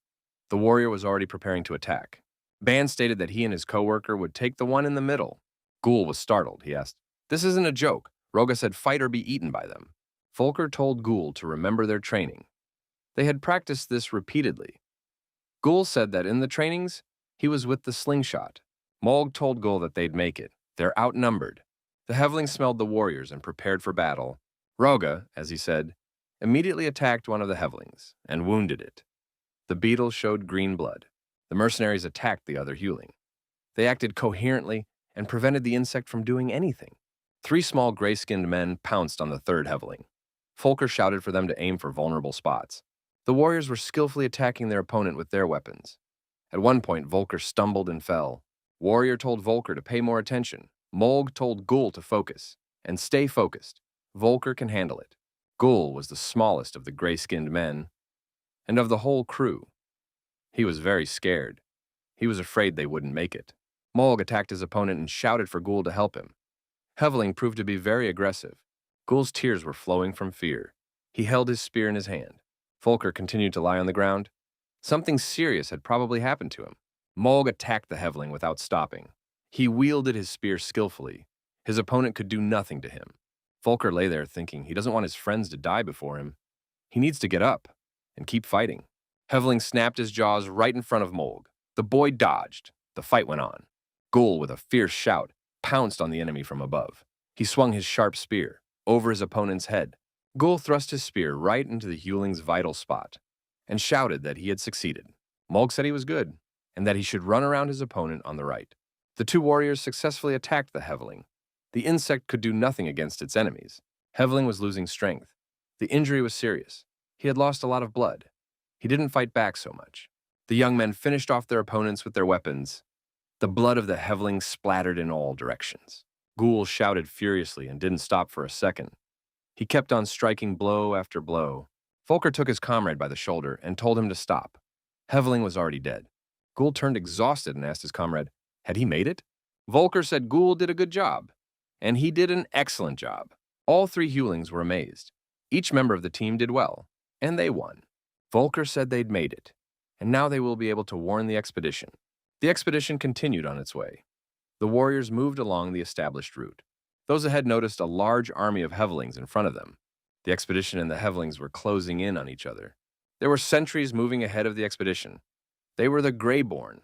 A: The warrior was already preparing to attack. Ban stated that he and his co-worker would take the one in the middle. Ghoul was startled. He asked, this isn't a joke. Roga said fight or be eaten by them. Volker told Ghoul to remember their training. They had practiced this repeatedly. Ghoul said that in the trainings, he was with the slingshot. Mulg told Ghoul that they'd make it. They're outnumbered. The Heveling smelled the warriors and prepared for battle. Roga, as he said, immediately attacked one of the Hevelings and wounded it. The beetle showed green blood. The mercenaries attacked the other Hewling. They acted coherently and prevented the insect from doing anything. 3 small gray-skinned men pounced on the 3rd Heveling. Volker shouted for them to aim for vulnerable spots. The warriors were skillfully attacking their opponent with their weapons. At one point, Volker stumbled and fell. Warrior told Volker to pay more attention. Mulg told Ghoul to focus. And stay focused. Volker can handle it. Ghoul was the smallest of the gray-skinned men, and of the whole crew. He was very scared. He was afraid they wouldn't make it. Mulg attacked his opponent and shouted for Ghoul to help him. Heveling proved to be very aggressive. Ghoul's tears were flowing from fear. He held his spear in his hand. Volker continued to lie on the ground. Something serious had probably happened to him. Mulg attacked the Heveling without stopping. He wielded his spear skillfully. His opponent could do nothing to him. Volker lay there thinking he doesn't want his friends to die before him. He needs to get up and keep fighting. Heveling snapped his jaws right in front of Mulg. The boy dodged. The fight went on. Ghoul, with a fierce shout, pounced on the enemy from above. He swung his sharp spear. over his opponent's head. Ghoul thrust his spear right into the Huling's vital spot and shouted that he had succeeded. Mulg said he was good and that he should run around his opponent on the right. The two warriors successfully attacked the Heveling. The insect could do nothing against its enemies. Heveling was losing strength. The injury was serious. He had lost a lot of blood. He didn't fight back so much. The young men finished off their opponents with their weapons. The blood of the Heveling splattered in all directions. Ghoul shouted furiously and didn't stop for a second. He kept on striking blow after blow. Volker took his comrade by the shoulder and told him to stop. Heveling was already dead. Ghoul turned exhausted and asked his comrade, had he made it? Volker said Ghoul did a good job, and he did an excellent job. All three Hulings were amazed. Each member of the team did well, and they won. Volker said they'd made it, and now they will be able to warn the expedition. The expedition continued on its way. The warriors moved along the established route. Those ahead noticed a large army of Hevelings in front of them. The expedition and the Hevelings were closing in on each other. There were sentries moving ahead of the expedition. They were the Reborn.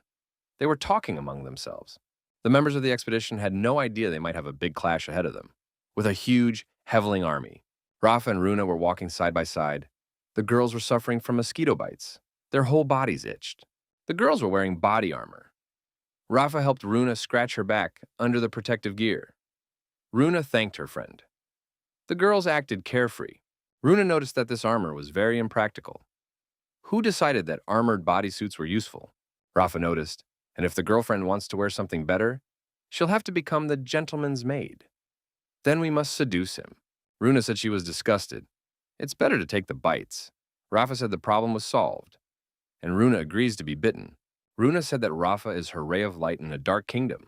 A: They were talking among themselves. The members of the expedition had no idea they might have a big clash ahead of them, with a huge Heveling army. Rafa and Runa were walking side by side. The girls were suffering from mosquito bites. Their whole bodies itched. The girls were wearing body armor. Rafa helped Runa scratch her back under the protective gear. Runa thanked her friend. The girls acted carefree. Runa noticed that this armor was very impractical. Who decided that armored bodysuits were useful? Rafa noticed, and if the girlfriend wants to wear something better, she'll have to become the gentleman's maid. Then we must seduce him. Runa said she was disgusted. It's better to take the bites. Rafa said the problem was solved, and Runa agrees to be bitten. Runa said that Rafa is her ray of light in a dark kingdom.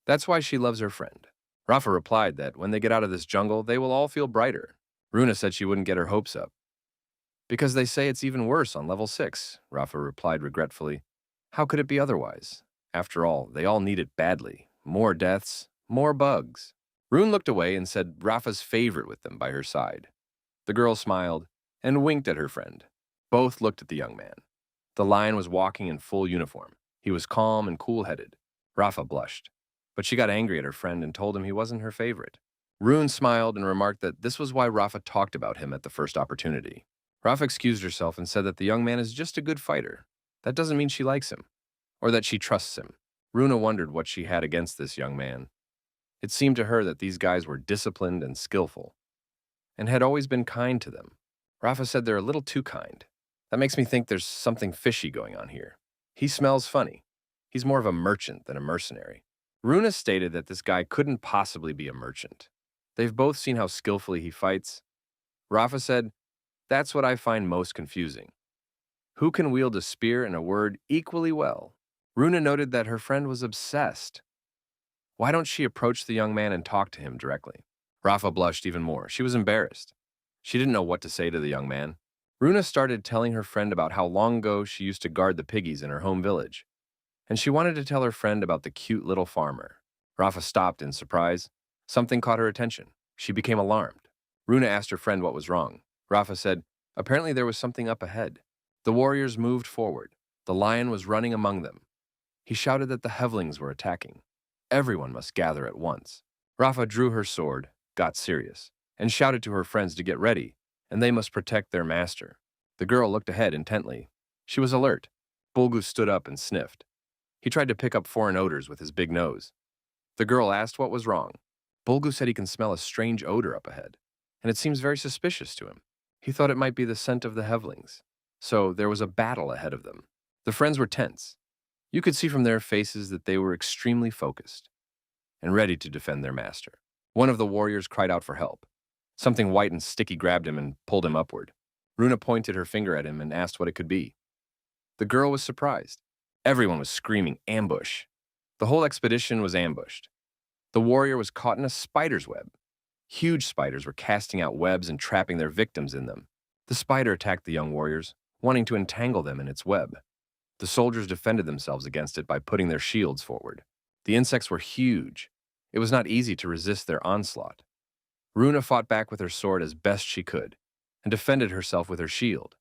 A: That's why she loves her friend. Rafa replied that when they get out of this jungle, they will all feel brighter. Runa said she wouldn't get her hopes up. Because they say it's even worse on level 6, Rafa replied regretfully. How could it be otherwise? After all, they all need it badly. More deaths, more bugs. Rune looked away and said Rafa's favorite with them by her side. The girl smiled and winked at her friend. Both looked at the young man. The lion was walking in full uniform. He was calm and cool-headed. Rafa blushed, but she got angry at her friend and told him he wasn't her favorite. Rune smiled and remarked that this was why Rafa talked about him at the first opportunity. Rafa excused herself and said that the young man is just a good fighter. That doesn't mean she likes him, or that she trusts him. Runa wondered what she had against this young man. It seemed to her that these guys were disciplined and skillful, and had always been kind to them. Rafa said they're a little too kind. That makes me think there's something fishy going on here. He smells funny. He's more of a merchant than a mercenary. Runa stated that this guy couldn't possibly be a merchant. They've both seen how skillfully he fights. Rafa said, that's what I find most confusing. Who can wield a spear and a word equally well? Runa noted that her friend was obsessed. Why don't she approach the young man and talk to him directly? Rafa blushed even more. She was embarrassed. She didn't know what to say to the young man. Runa started telling her friend about how long ago she used to guard the piggies in her home village, and she wanted to tell her friend about the cute little farmer. Rafa stopped in surprise. Something caught her attention. She became alarmed. Runa asked her friend what was wrong. Rafa said, apparently there was something up ahead. The warriors moved forward. The lion was running among them. He shouted that the Hevelings were attacking. Everyone must gather at once. Rafa drew her sword, got serious, and shouted to her friends to get ready, and they must protect their master. The girl looked ahead intently. She was alert. Bulgu stood up and sniffed. He tried to pick up foreign odors with his big nose. The girl asked what was wrong. Bulgu said he can smell a strange odor up ahead, and it seems very suspicious to him. He thought it might be the scent of the Hevelings. So there was a battle ahead of them. The friends were tense. You could see from their faces that they were extremely focused and ready to defend their master. One of the warriors cried out for help. Something white and sticky grabbed him and pulled him upward. Runa pointed her finger at him and asked what it could be. The girl was surprised. Everyone was screaming, ambush. The whole expedition was ambushed. The warrior was caught in a spider's web. Huge spiders were casting out webs and trapping their victims in them. The spider attacked the young warriors, wanting to entangle them in its web. The soldiers defended themselves against it by putting their shields forward. The insects were huge. It was not easy to resist their onslaught. Runa fought back with her sword as best she could, and defended herself with her shield.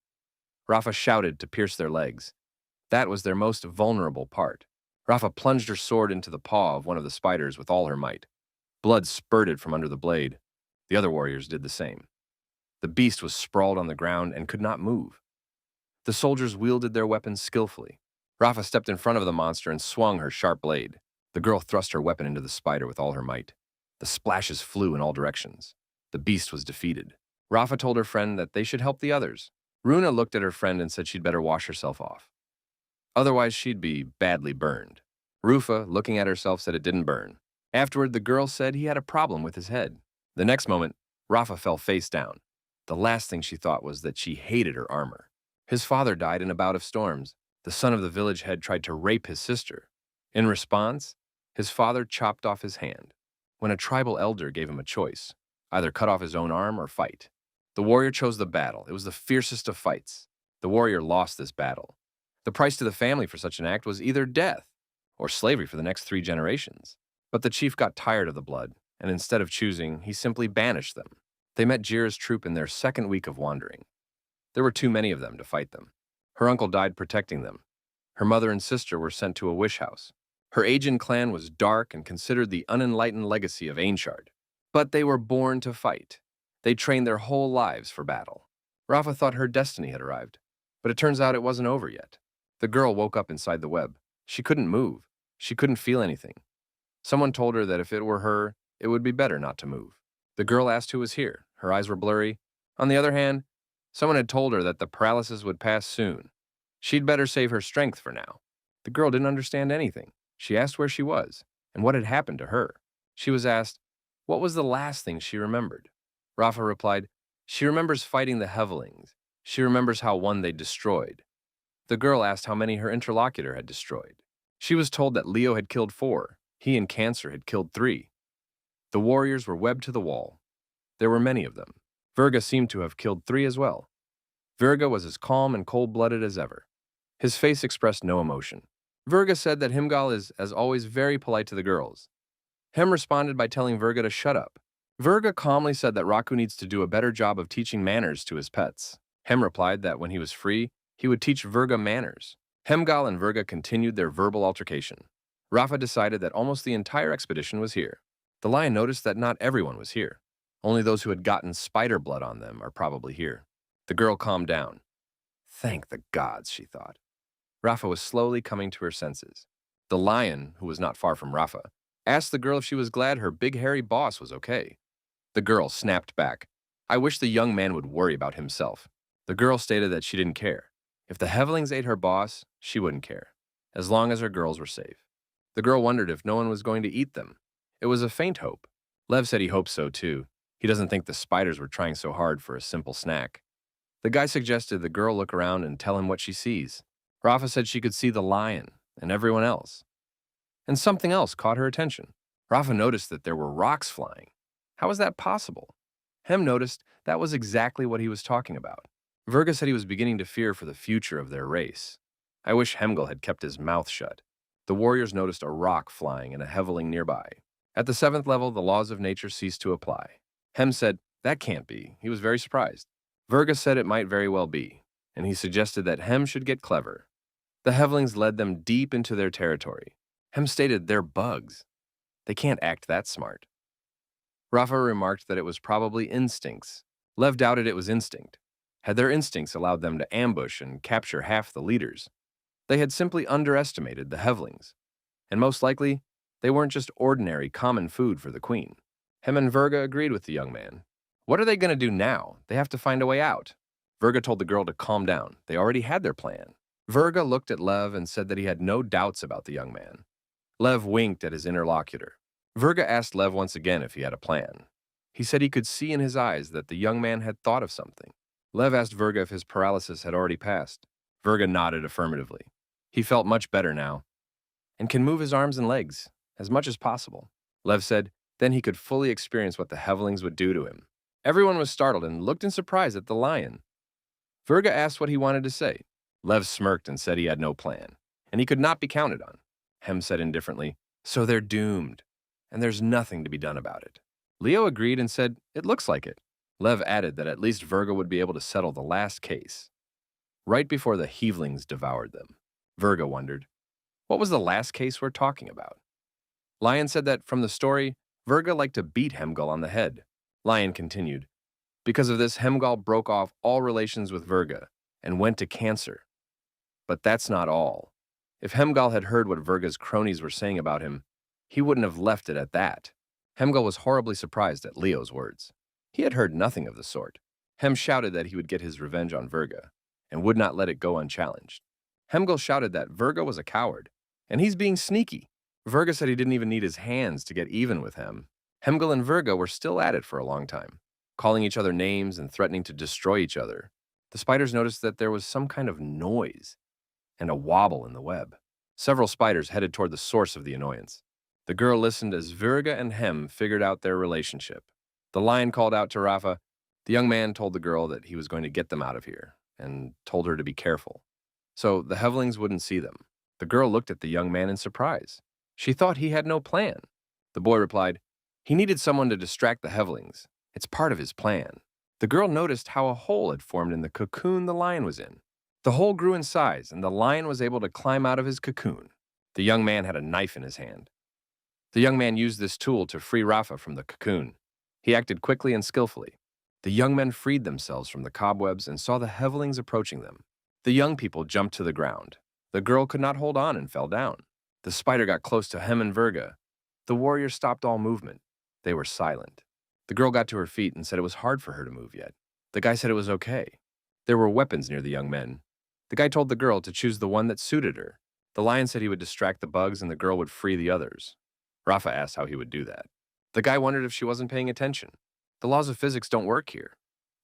A: Rafa shouted to pierce their legs. That was their most vulnerable part. Rafa plunged her sword into the paw of one of the spiders with all her might. Blood spurted from under the blade. The other warriors did the same. The beast was sprawled on the ground and could not move. The soldiers wielded their weapons skillfully. Rafa stepped in front of the monster and swung her sharp blade. The girl thrust her weapon into the spider with all her might. The splashes flew in all directions. The beast was defeated. Rafa told her friend that they should help the others. Runa looked at her friend and said she'd better wash herself off. Otherwise, she'd be badly burned. Rufa, looking at herself, said it didn't burn. Afterward, the girl said he had a problem with his head. The next moment, Rafa fell face down. The last thing she thought was that she hated her armor. His father died in a bout of storms. The son of the village head tried to rape his sister. In response, his father chopped off his hand. When a tribal elder gave him a choice, either cut off his own arm or fight. The warrior chose the battle. It was the fiercest of fights. The warrior lost this battle. The price to the family for such an act was either death or slavery for the next 3 generations. But the chief got tired of the blood, and instead of choosing, he simply banished them. They met Jira's troop in their second week of wandering. There were too many of them to fight them. Her uncle died protecting them. Her mother and sister were sent to a wish house. Her Aegean clan was dark and considered the unenlightened legacy of Ainshard. But they were born to fight. They trained their whole lives for battle. Rafa thought her destiny had arrived, but it turns out it wasn't over yet. The girl woke up inside the web. She couldn't move. She couldn't feel anything. Someone told her that if it were her, it would be better not to move. The girl asked who was here. Her eyes were blurry. On the other hand, someone had told her that the paralysis would pass soon. She'd better save her strength for now. The girl didn't understand anything. She asked where she was and what had happened to her. She was asked, what was the last thing she remembered? Rafa replied, she remembers fighting the Hevelings. She remembers how one they destroyed. The girl asked how many her interlocutor had destroyed. She was told that Leo had killed 4. He and Cancer had killed 3. The warriors were webbed to the wall. There were many of them. Virga seemed to have killed 3 as well. Virga was as calm and cold-blooded as ever. His face expressed no emotion. Virga said that Himgal is, as always, very polite to the girls. Hem responded by telling Virga to shut up. Virga calmly said that Raku needs to do a better job of teaching manners to his pets. Hem replied that when he was free, he would teach Virga manners. Hemgal and Virga continued their verbal altercation. Rafa decided that almost the entire expedition was here. The lion noticed that not everyone was here. Only those who had gotten spider blood on them are probably here. The girl calmed down. Thank the gods, she thought. Rafa was slowly coming to her senses. The lion, who was not far from Rafa, asked the girl if she was glad her big hairy boss was okay. The girl snapped back. I wish the young man would worry about himself. The girl stated that she didn't care. If the Hevelings ate her boss, she wouldn't care, as long as her girls were safe. The girl wondered if no one was going to eat them. It was a faint hope. Lev said he hoped so too. He doesn't think the spiders were trying so hard for a simple snack. The guy suggested the girl look around and tell him what she sees. Rafa said she could see the lion and everyone else. And something else caught her attention. Rafa noticed that there were rocks flying. How was that possible? Hem noticed that was exactly what he was talking about. Virga said he was beginning to fear for the future of their race. I wish Hemgal had kept his mouth shut. The warriors noticed a rock flying and a Heveling nearby. At the 7th level, the laws of nature ceased to apply. Hem said, that can't be. He was very surprised. Virga said it might very well be, and he suggested that Hem should get clever. The Hevelings led them deep into their territory. Hem stated they're bugs. They can't act that smart. Rafa remarked that it was probably instincts. Lev doubted it was instinct. Had their instincts allowed them to ambush and capture half the leaders? They had simply underestimated the Hevelings. And most likely, they weren't just ordinary, common food for the queen. Hem and Virga agreed with the young man. What are they going to do now? They have to find a way out. Virga told the girl to calm down. They already had their plan. Virga looked at Lev and said that he had no doubts about the young man. Lev winked at his interlocutor. Virga asked Lev once again if he had a plan. He said he could see in his eyes that the young man had thought of something. Lev asked Virga if his paralysis had already passed. Virga nodded affirmatively. He felt much better now, and can move his arms and legs, as much as possible. Lev said then he could fully experience what the Hevelings would do to him. Everyone was startled and looked in surprise at the lion. Virga asked what he wanted to say. Lev smirked and said he had no plan, and he could not be counted on. Hem said indifferently, so they're doomed, and there's nothing to be done about it. Leo agreed and said, it looks like it. Lev added that at least Virga would be able to settle the last case. Right before the Hevelings devoured them, Virga wondered, what was the last case we're talking about? Lion said that from the story, Virga liked to beat Hemgal on the head. Lion continued. Because of this, Hemgal broke off all relations with Virga and went to Cancer. But that's not all. If Hemgal had heard what Virga's cronies were saying about him, he wouldn't have left it at that. Hemgal was horribly surprised at Leo's words. He had heard nothing of the sort. Hem shouted that he would get his revenge on Virga and would not let it go unchallenged. Hemgal shouted that Virga was a coward, and he's being sneaky. Virga said he didn't even need his hands to get even with Hem. Hemgal and Virga were still at it for a long time, calling each other names and threatening to destroy each other. The spiders noticed that there was some kind of noise and a wobble in the web. Several spiders headed toward the source of the annoyance. The girl listened as Virga and Hem figured out their relationship. The lion called out to Rafa. The young man told the girl that he was going to get them out of here and told her to be careful, so the Hevlings wouldn't see them. The girl looked at the young man in surprise. She thought he had no plan. The boy replied, he needed someone to distract the Hevlings. It's part of his plan. The girl noticed how a hole had formed in the cocoon the lion was in. The hole grew in size, and the lion was able to climb out of his cocoon. The young man had a knife in his hand. The young man used this tool to free Rafa from the cocoon. He acted quickly and skillfully. The young men freed themselves from the cobwebs and saw the Hevlings approaching them. The young people jumped to the ground. The girl could not hold on and fell down. The spider got close to Hem and Virga. The warrior stopped all movement. They were silent. The girl got to her feet and said it was hard for her to move yet. The guy said it was okay. There were weapons near the young men. The guy told the girl to choose the one that suited her. The lion said he would distract the bugs and the girl would free the others. Rafa asked how he would do that. The guy wondered if she wasn't paying attention. The laws of physics don't work here.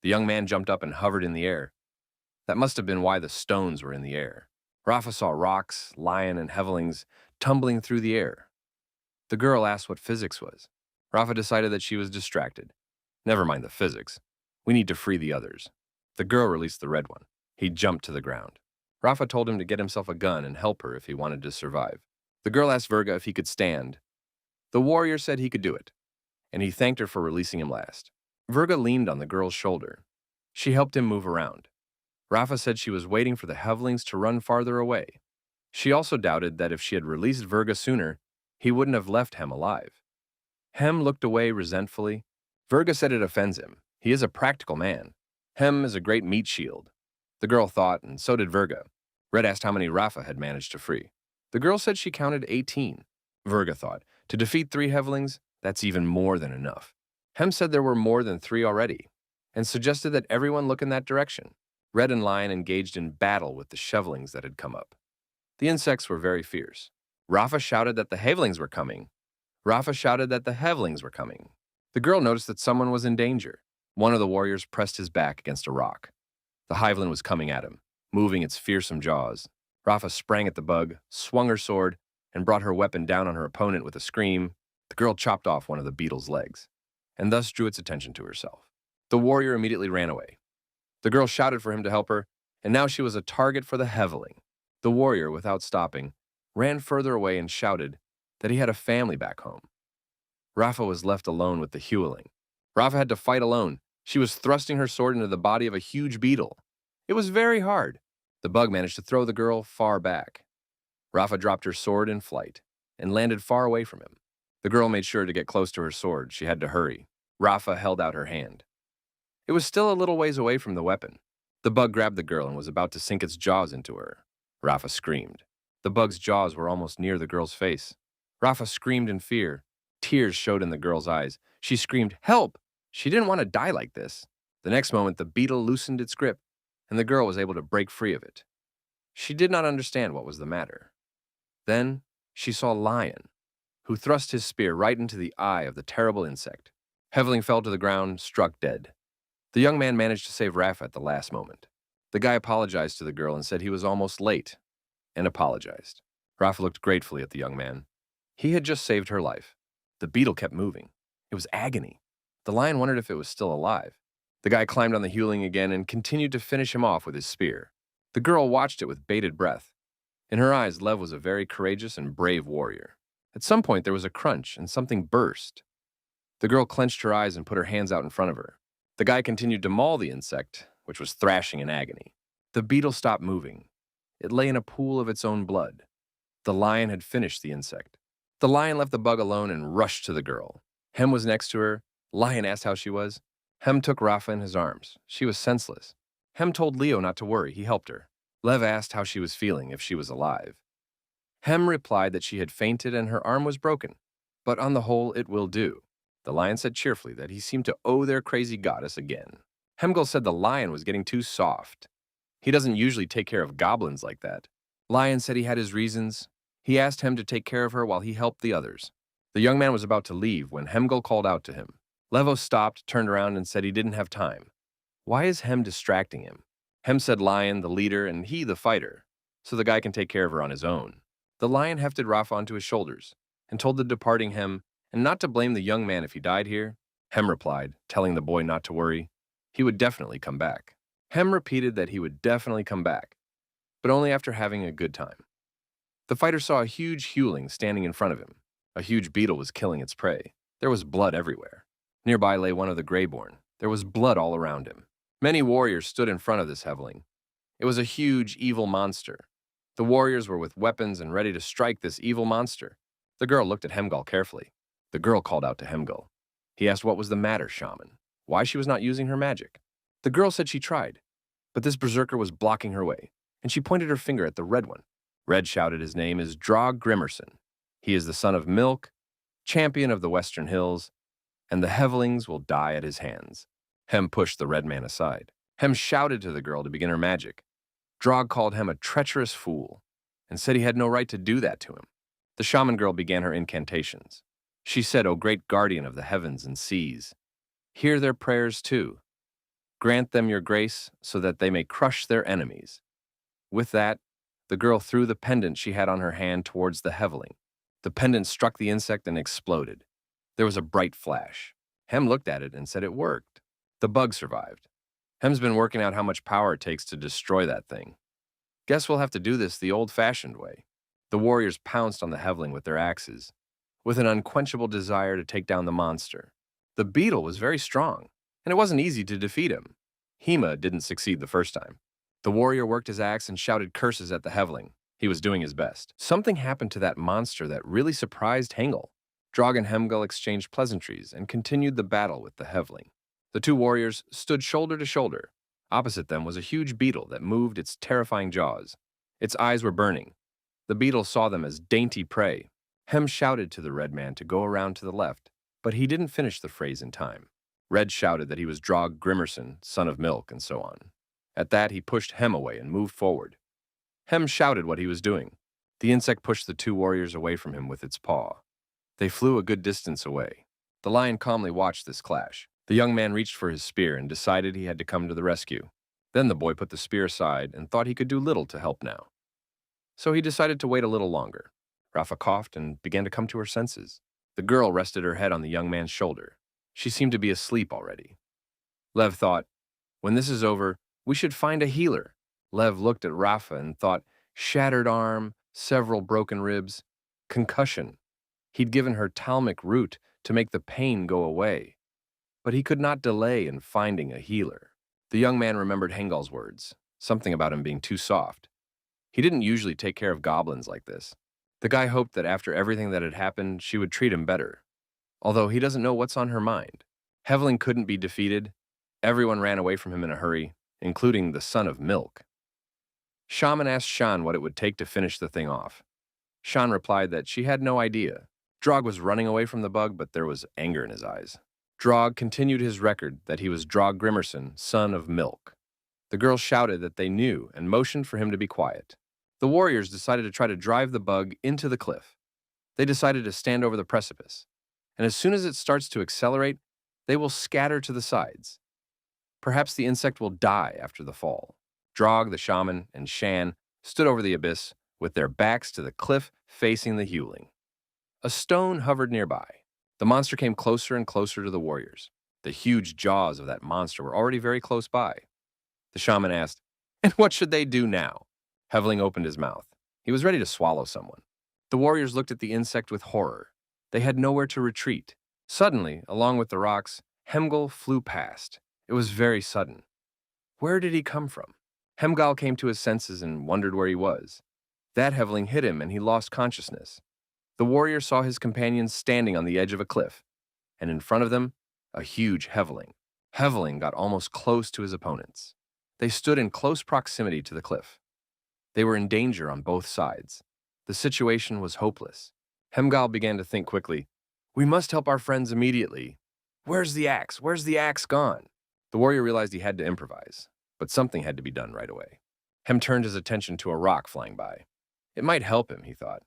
A: The young man jumped up and hovered in the air. That must have been why the stones were in the air. Rafa saw rocks, lion, and Hevlings tumbling through the air. The girl asked what physics was. Rafa decided that she was distracted. Never mind the physics. We need to free the others. The girl released the red one. He jumped to the ground. Rafa told him to get himself a gun and help her if he wanted to survive. The girl asked Virga if he could stand. The warrior said he could do it, and he thanked her for releasing him last. Virga leaned on the girl's shoulder. She helped him move around. Rafa said she was waiting for the Hevlings to run farther away. She also doubted that if she had released Virga sooner, he wouldn't have left Hem alive. Hem looked away resentfully. Virga said it offends him. He is a practical man. Hem is a great meat shield. The girl thought, and so did Virga. Red asked how many Rafa had managed to free. The girl said she counted 18. Virga thought, to defeat 3 Hevlings, that's even more than enough. Hem said there were more than 3 already, and suggested that everyone look in that direction. Red and Lion engaged in battle with the Shevlings that had come up. The insects were very fierce. Rafa shouted that the Hevlings were coming. Rafa shouted that the Hevlings were coming. The girl noticed that someone was in danger. One of the warriors pressed his back against a rock. The Hevling was coming at him, moving its fearsome jaws. Rafa sprang at the bug, swung her sword, and brought her weapon down on her opponent with a scream. The girl chopped off one of the beetle's legs, and thus drew its attention to herself. The warrior immediately ran away. The girl shouted for him to help her, and now she was a target for the Hevling. The warrior, without stopping, ran further away and shouted that he had a family back home. Rafa was left alone with the Hewling. Rafa had to fight alone. She was thrusting her sword into the body of a huge beetle. It was very hard. The bug managed to throw the girl far back. Rafa dropped her sword in flight and landed far away from him. The girl made sure to get close to her sword. She had to hurry. Rafa held out her hand. It was still a little ways away from the weapon. The bug grabbed the girl and was about to sink its jaws into her. Rafa screamed. The bug's jaws were almost near the girl's face. Rafa screamed in fear. Tears showed in the girl's eyes. She screamed, "Help!" She didn't want to die like this. The next moment, the beetle loosened its grip, and the girl was able to break free of it. She did not understand what was the matter. Then she saw Lion, who thrust his spear right into the eye of the terrible insect. Hevling fell to the ground, struck dead. The young man managed to save Rafa at the last moment. The guy apologized to the girl and said he was almost late, and apologized. Rafa looked gratefully at the young man. He had just saved her life. The beetle kept moving. It was agony. The lion wondered if it was still alive. The guy climbed on the Hewling again and continued to finish him off with his spear. The girl watched it with bated breath. In her eyes, Lev was a very courageous and brave warrior. At some point, there was a crunch and something burst. The girl clenched her eyes and put her hands out in front of her. The guy continued to maul the insect, which was thrashing in agony. The beetle stopped moving. It lay in a pool of its own blood. The lion had finished the insect. The lion left the bug alone and rushed to the girl. Hem was next to her. Lion asked how she was. Hem took Rafa in his arms. She was senseless. Hem told Leo not to worry, he helped her. Lev asked how she was feeling, if she was alive. Hem replied that she had fainted and her arm was broken, but on the whole it will do. The lion said cheerfully that he seemed to owe their crazy goddess again. Hemgul said the lion was getting too soft. He doesn't usually take care of goblins like that. Lion said he had his reasons. He asked Hem to take care of her while he helped the others. The young man was about to leave when Hemgul called out to him. Levo stopped, turned around, and said he didn't have time. Why is Hem distracting him? Hem said Lion, the leader, and he, the fighter, so the guy can take care of her on his own. The lion hefted Rafa onto his shoulders and told the departing Hem and not to blame the young man if he died here. Hem replied, telling the boy not to worry. He would definitely come back. Hem repeated that he would definitely come back, but only after having a good time. The fighter saw a huge hewling standing in front of him. A huge beetle was killing its prey. There was blood everywhere. Nearby lay one of the Reborn. There was blood all around him. Many warriors stood in front of this hewling. It was a huge, evil monster. The warriors were with weapons and ready to strike this evil monster. The girl looked at Hemgul carefully. The girl called out to Hemgul. He asked what was the matter, shaman, why she was not using her magic. The girl said she tried, but this berserker was blocking her way, and she pointed her finger at the red one. Red shouted his name is Drog Grimerson. He is the son of Milk, champion of the Western Hills, and the Hevelings will die at his hands. Hem pushed the red man aside. Hem shouted to the girl to begin her magic. Drog called Hem a treacherous fool and said he had no right to do that to him. The shaman girl began her incantations. She said, O great guardian of the heavens and seas, hear their prayers too. Grant them your grace so that they may crush their enemies. With that, the girl threw the pendant she had on her hand towards the heveling. The pendant struck the insect and exploded. There was a bright flash. Hem looked at it and said it worked. The bug survived. Hem's been working out how much power it takes to destroy that thing. Guess we'll have to do this the old-fashioned way. The warriors pounced on the heveling with their axes, with an unquenchable desire to take down the monster. The beetle was very strong, and it wasn't easy to defeat him. Hema didn't succeed the first time. The warrior worked his axe and shouted curses at the heveling. He was doing his best. Something happened to that monster that really surprised Hengel. Drog and Hemgul exchanged pleasantries and continued the battle with the heveling. The two warriors stood shoulder to shoulder. Opposite them was a huge beetle that moved its terrifying jaws. Its eyes were burning. The beetle saw them as dainty prey. Hem shouted to the red man to go around to the left, but he didn't finish the phrase in time. Red shouted that he was Drog Grimerson, son of Milk, and so on. At that, he pushed Hem away and moved forward. Hem shouted what he was doing. The insect pushed the two warriors away from him with its paw. They flew a good distance away. The lion calmly watched this clash. The young man reached for his spear and decided he had to come to the rescue. Then the boy put the spear aside and thought he could do little to help now. So he decided to wait a little longer. Rafa coughed and began to come to her senses. The girl rested her head on the young man's shoulder. She seemed to be asleep already. Lev thought, when this is over, we should find a healer. Lev looked at Rafa and thought, shattered arm, several broken ribs, concussion. He'd given her talmic root to make the pain go away. But he could not delay in finding a healer. The young man remembered Hengul's words, something about him being too soft. He didn't usually take care of goblins like this. The guy hoped that after everything that had happened, she would treat him better. Although he doesn't know what's on her mind. Heveling couldn't be defeated. Everyone ran away from him in a hurry, including the son of Milk. Shaman asked Shan what it would take to finish the thing off. Shan replied that she had no idea. Drog was running away from the bug, but there was anger in his eyes. Drog continued his record that he was Drog Grimerson, son of Milk. The girls shouted that they knew and motioned for him to be quiet. The warriors decided to try to drive the bug into the cliff. They decided to stand over the precipice, and as soon as it starts to accelerate, they will scatter to the sides. Perhaps the insect will die after the fall. Drog, the shaman, and Shan stood over the abyss with their backs to the cliff facing the hewling. A stone hovered nearby. The monster came closer and closer to the warriors. The huge jaws of that monster were already very close by. The shaman asked, and what should they do now? Heveling opened his mouth. He was ready to swallow someone. The warriors looked at the insect with horror. They had nowhere to retreat. Suddenly, along with the rocks, Hemgul flew past. It was very sudden. Where did he come from? Hemgul came to his senses and wondered where he was. That Heveling hit him and he lost consciousness. The warrior saw his companions standing on the edge of a cliff, and in front of them, a huge Heveling. Heveling got almost close to his opponents. They stood in close proximity to the cliff. They were in danger on both sides. The situation was hopeless. Hemgal began to think quickly. We must help our friends immediately. Where's the axe? Where's the axe gone? The warrior realized he had to improvise, but something had to be done right away. Hem turned his attention to a rock flying by. It might help him, he thought.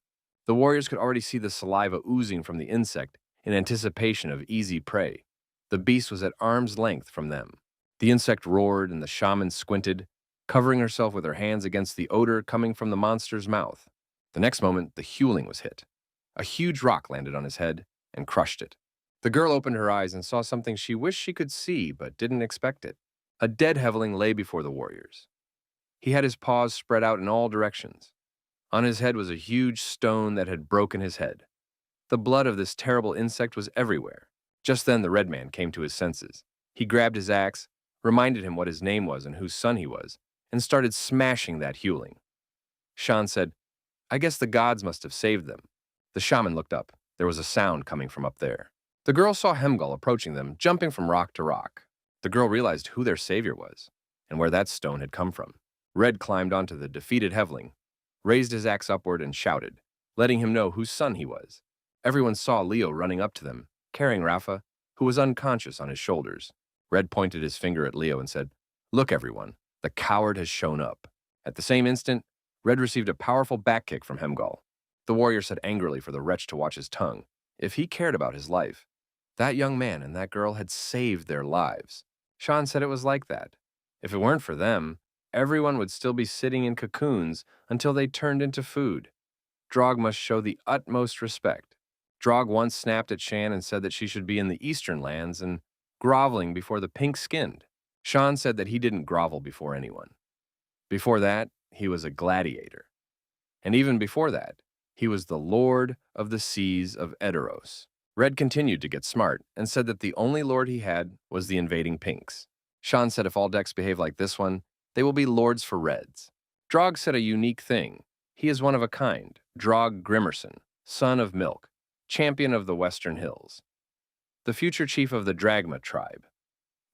A: The warriors could already see the saliva oozing from the insect in anticipation of easy prey. The beast was at arm's length from them. The insect roared and the shaman squinted, covering herself with her hands against the odor coming from the monster's mouth. The next moment, the hewling was hit. A huge rock landed on his head and crushed it. The girl opened her eyes and saw something she wished she could see but didn't expect it. A dead Heveling lay before the warriors. He had his paws spread out in all directions. On his head was a huge stone that had broken his head. The blood of this terrible insect was everywhere. Just then the red man came to his senses. He grabbed his axe, reminded him what his name was and whose son he was, and started smashing that hewling. Shan said, I guess the gods must have saved them. The shaman looked up. There was a sound coming from up there. The girl saw Hemgal approaching them, jumping from rock to rock. The girl realized who their savior was and where that stone had come from. Red climbed onto the defeated Heveling, raised his axe upward and shouted, letting him know whose son he was. Everyone saw Leo running up to them, carrying Rafa, who was unconscious on his shoulders. Red pointed his finger at Leo and said, Look, everyone, the coward has shown up. At the same instant, Red received a powerful back kick from Hemgal. The warrior said angrily for the wretch to watch his tongue. If he cared about his life, that young man and that girl had saved their lives. Shan said it was like that. If it weren't for them, everyone would still be sitting in cocoons until they turned into food. Drog must show the utmost respect. Drog once snapped at Shan and said that she should be in the eastern lands and groveling before the pink-skinned. Shan said that he didn't grovel before anyone. Before that, he was a gladiator. And even before that, he was the lord of the seas of Edoros. Red continued to get smart and said that the only lord he had was the invading pinks. Shan said if all decks behave like this one, they will be lords for reds. Drog said a unique thing. He is one of a kind, Drog Grimerson, son of Milk, champion of the Western Hills, the future chief of the Dragma tribe.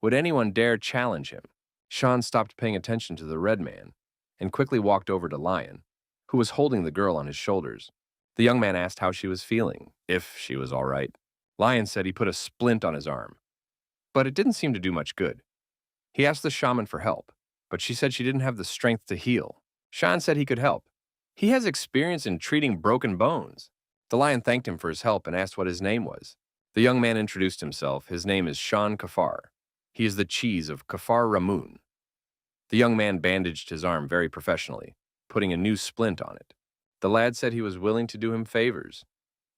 A: Would anyone dare challenge him? Shan stopped paying attention to the red man and quickly walked over to Lion, who was holding the girl on his shoulders. The young man asked how she was feeling, if she was all right. Lion said he put a splint on his arm, but it didn't seem to do much good. He asked the shaman for help, but she said she didn't have the strength to heal. Shan said he could help. He has experience in treating broken bones. The lion thanked him for his help and asked what his name was. The young man introduced himself. His name is Shan Kafar. He is the cheese of Kafar Ramun. The young man bandaged his arm very professionally, putting a new splint on it. The lad said he was willing to do him favors,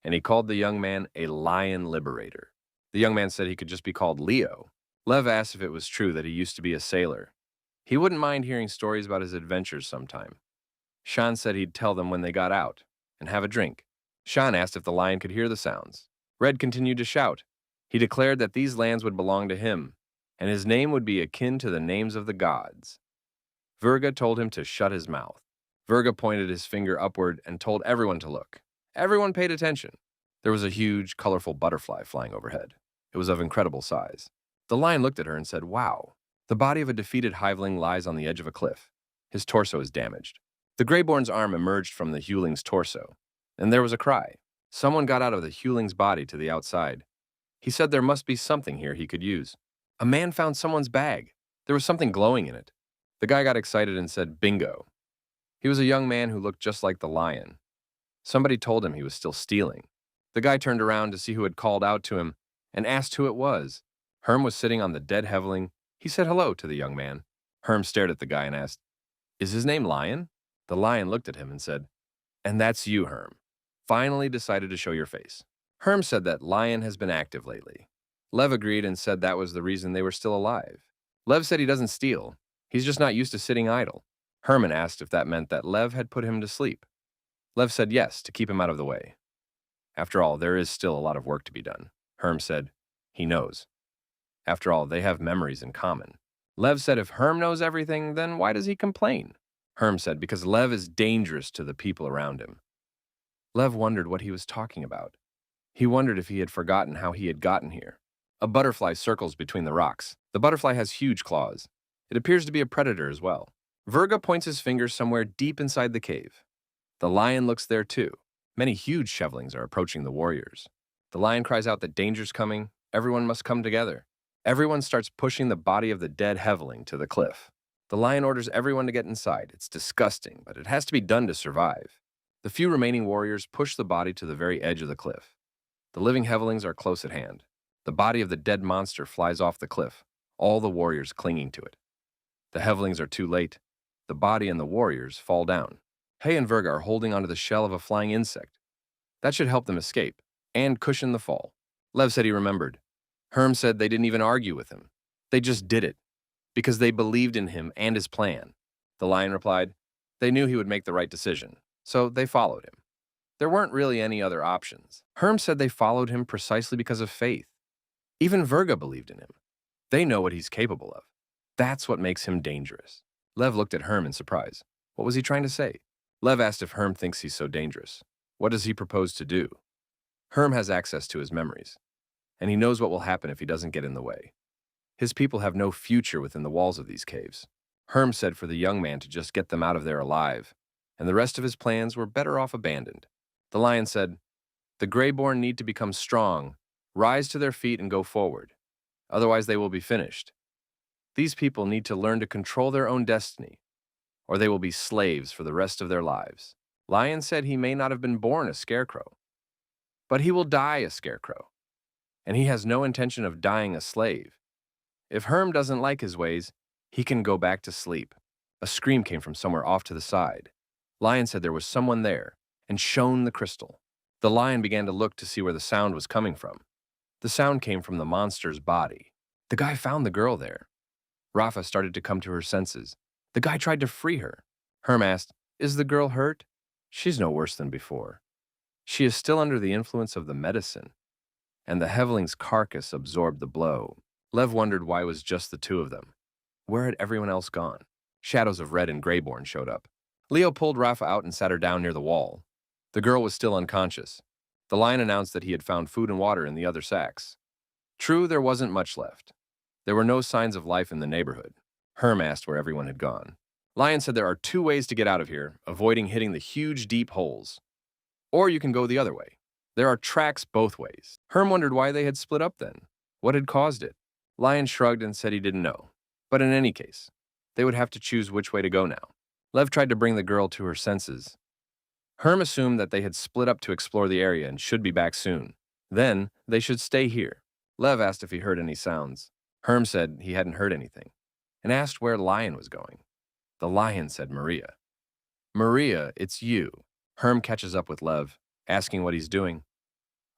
A: and he called the young man a lion liberator. The young man said he could just be called Leo. Lev asked if it was true that he used to be a sailor. He wouldn't mind hearing stories about his adventures sometime. Shan said he'd tell them when they got out and have a drink. Shan asked if the lion could hear the sounds. Red continued to shout. He declared that these lands would belong to him, and his name would be akin to the names of the gods. Virga told him to shut his mouth. Virga pointed his finger upward and told everyone to look. Everyone paid attention. There was a huge, colorful butterfly flying overhead. It was of incredible size. The lion looked at her and said, Wow. The body of a defeated hiveling lies on the edge of a cliff. His torso is damaged. The Greyborn's arm emerged from the hewling's torso, and there was a cry. Someone got out of the hewling's body to the outside. He said there must be something here he could use. A man found someone's bag. There was something glowing in it. The guy got excited and said, Bingo. He was a young man who looked just like the lion. Somebody told him he was still stealing. The guy turned around to see who had called out to him and asked who it was. Herm was sitting on the dead Heveling. He said hello to the young man. Herm stared at the guy and asked, Is his name Lion? The lion looked at him and said, And that's you, Herm. Finally decided to show your face. Herm said that Lion has been active lately. Lev agreed and said that was the reason they were still alive. Lev said he doesn't steal. He's just not used to sitting idle. Herman asked if that meant that Lev had put him to sleep. Lev said yes, to keep him out of the way. After all, there is still a lot of work to be done. Herm said, He knows. After all, they have memories in common. Lev said if Herm knows everything, then why does he complain? Herm said because Lev is dangerous to the people around him. Lev wondered what he was talking about. He wondered if he had forgotten how he had gotten here. A butterfly circles between the rocks. The butterfly has huge claws. It appears to be a predator as well. Virga points his finger somewhere deep inside the cave. The lion looks there too. Many huge shovelings are approaching the warriors. The lion cries out that danger's coming. Everyone must come together. Everyone starts pushing the body of the dead heveling to the cliff. The lion orders everyone to get inside. It's disgusting, but it has to be done to survive. The few remaining warriors push the body to the very edge of the cliff. The living hevelings are close at hand. The body of the dead monster flies off the cliff, all the warriors clinging to it. The hevelings are too late. The body and the warriors fall down. Hay and Virga are holding onto the shell of a flying insect. That should help them escape and cushion the fall. Lev said he remembered. Herm said they didn't even argue with him. They just did it, because they believed in him and his plan. The lion replied, they knew he would make the right decision, so they followed him. There weren't really any other options. Herm said they followed him precisely because of faith. Even Virga believed in him. They know what he's capable of. That's what makes him dangerous. Lev looked at Herm in surprise. What was he trying to say? Lev asked if Herm thinks he's so dangerous. What does he propose to do? Herm has access to his memories, and he knows what will happen if he doesn't get in the way. His people have no future within the walls of these caves. Herm said for the young man to just get them out of there alive, and the rest of his plans were better off abandoned. The lion said, the Greyborn need to become strong, rise to their feet and go forward. Otherwise they will be finished. These people need to learn to control their own destiny, or they will be slaves for the rest of their lives. Lion said he may not have been born a scarecrow, but he will die a scarecrow, and he has no intention of dying a slave. If Herm doesn't like his ways, he can go back to sleep. A scream came from somewhere off to the side. Lion said there was someone there and shone the crystal. The lion began to look to see where the sound was coming from. The sound came from the monster's body. The guy found the girl there. Rafa started to come to her senses. The guy tried to free her. Herm asked, is the girl hurt? She's no worse than before. She is still under the influence of the medicine, and the heveling's carcass absorbed the blow. Lev wondered why it was just the two of them. Where had everyone else gone? Shadows of Red and Greyborn showed up. Leo pulled Rafa out and sat her down near the wall. The girl was still unconscious. The lion announced that he had found food and water in the other sacks. True, there wasn't much left. There were no signs of life in the neighborhood. Herm asked where everyone had gone. Lion said there are two ways to get out of here, avoiding hitting the huge, deep holes. Or you can go the other way. There are tracks both ways. Herm wondered why they had split up then. What had caused it? Lion shrugged and said he didn't know. But in any case, they would have to choose which way to go now. Lev tried to bring the girl to her senses. Herm assumed that they had split up to explore the area and should be back soon. Then, they should stay here. Lev asked if he heard any sounds. Herm said he hadn't heard anything, and asked where Lion was going. The lion said Maria. Maria, it's you. Herm catches up with Lev, asking what he's doing.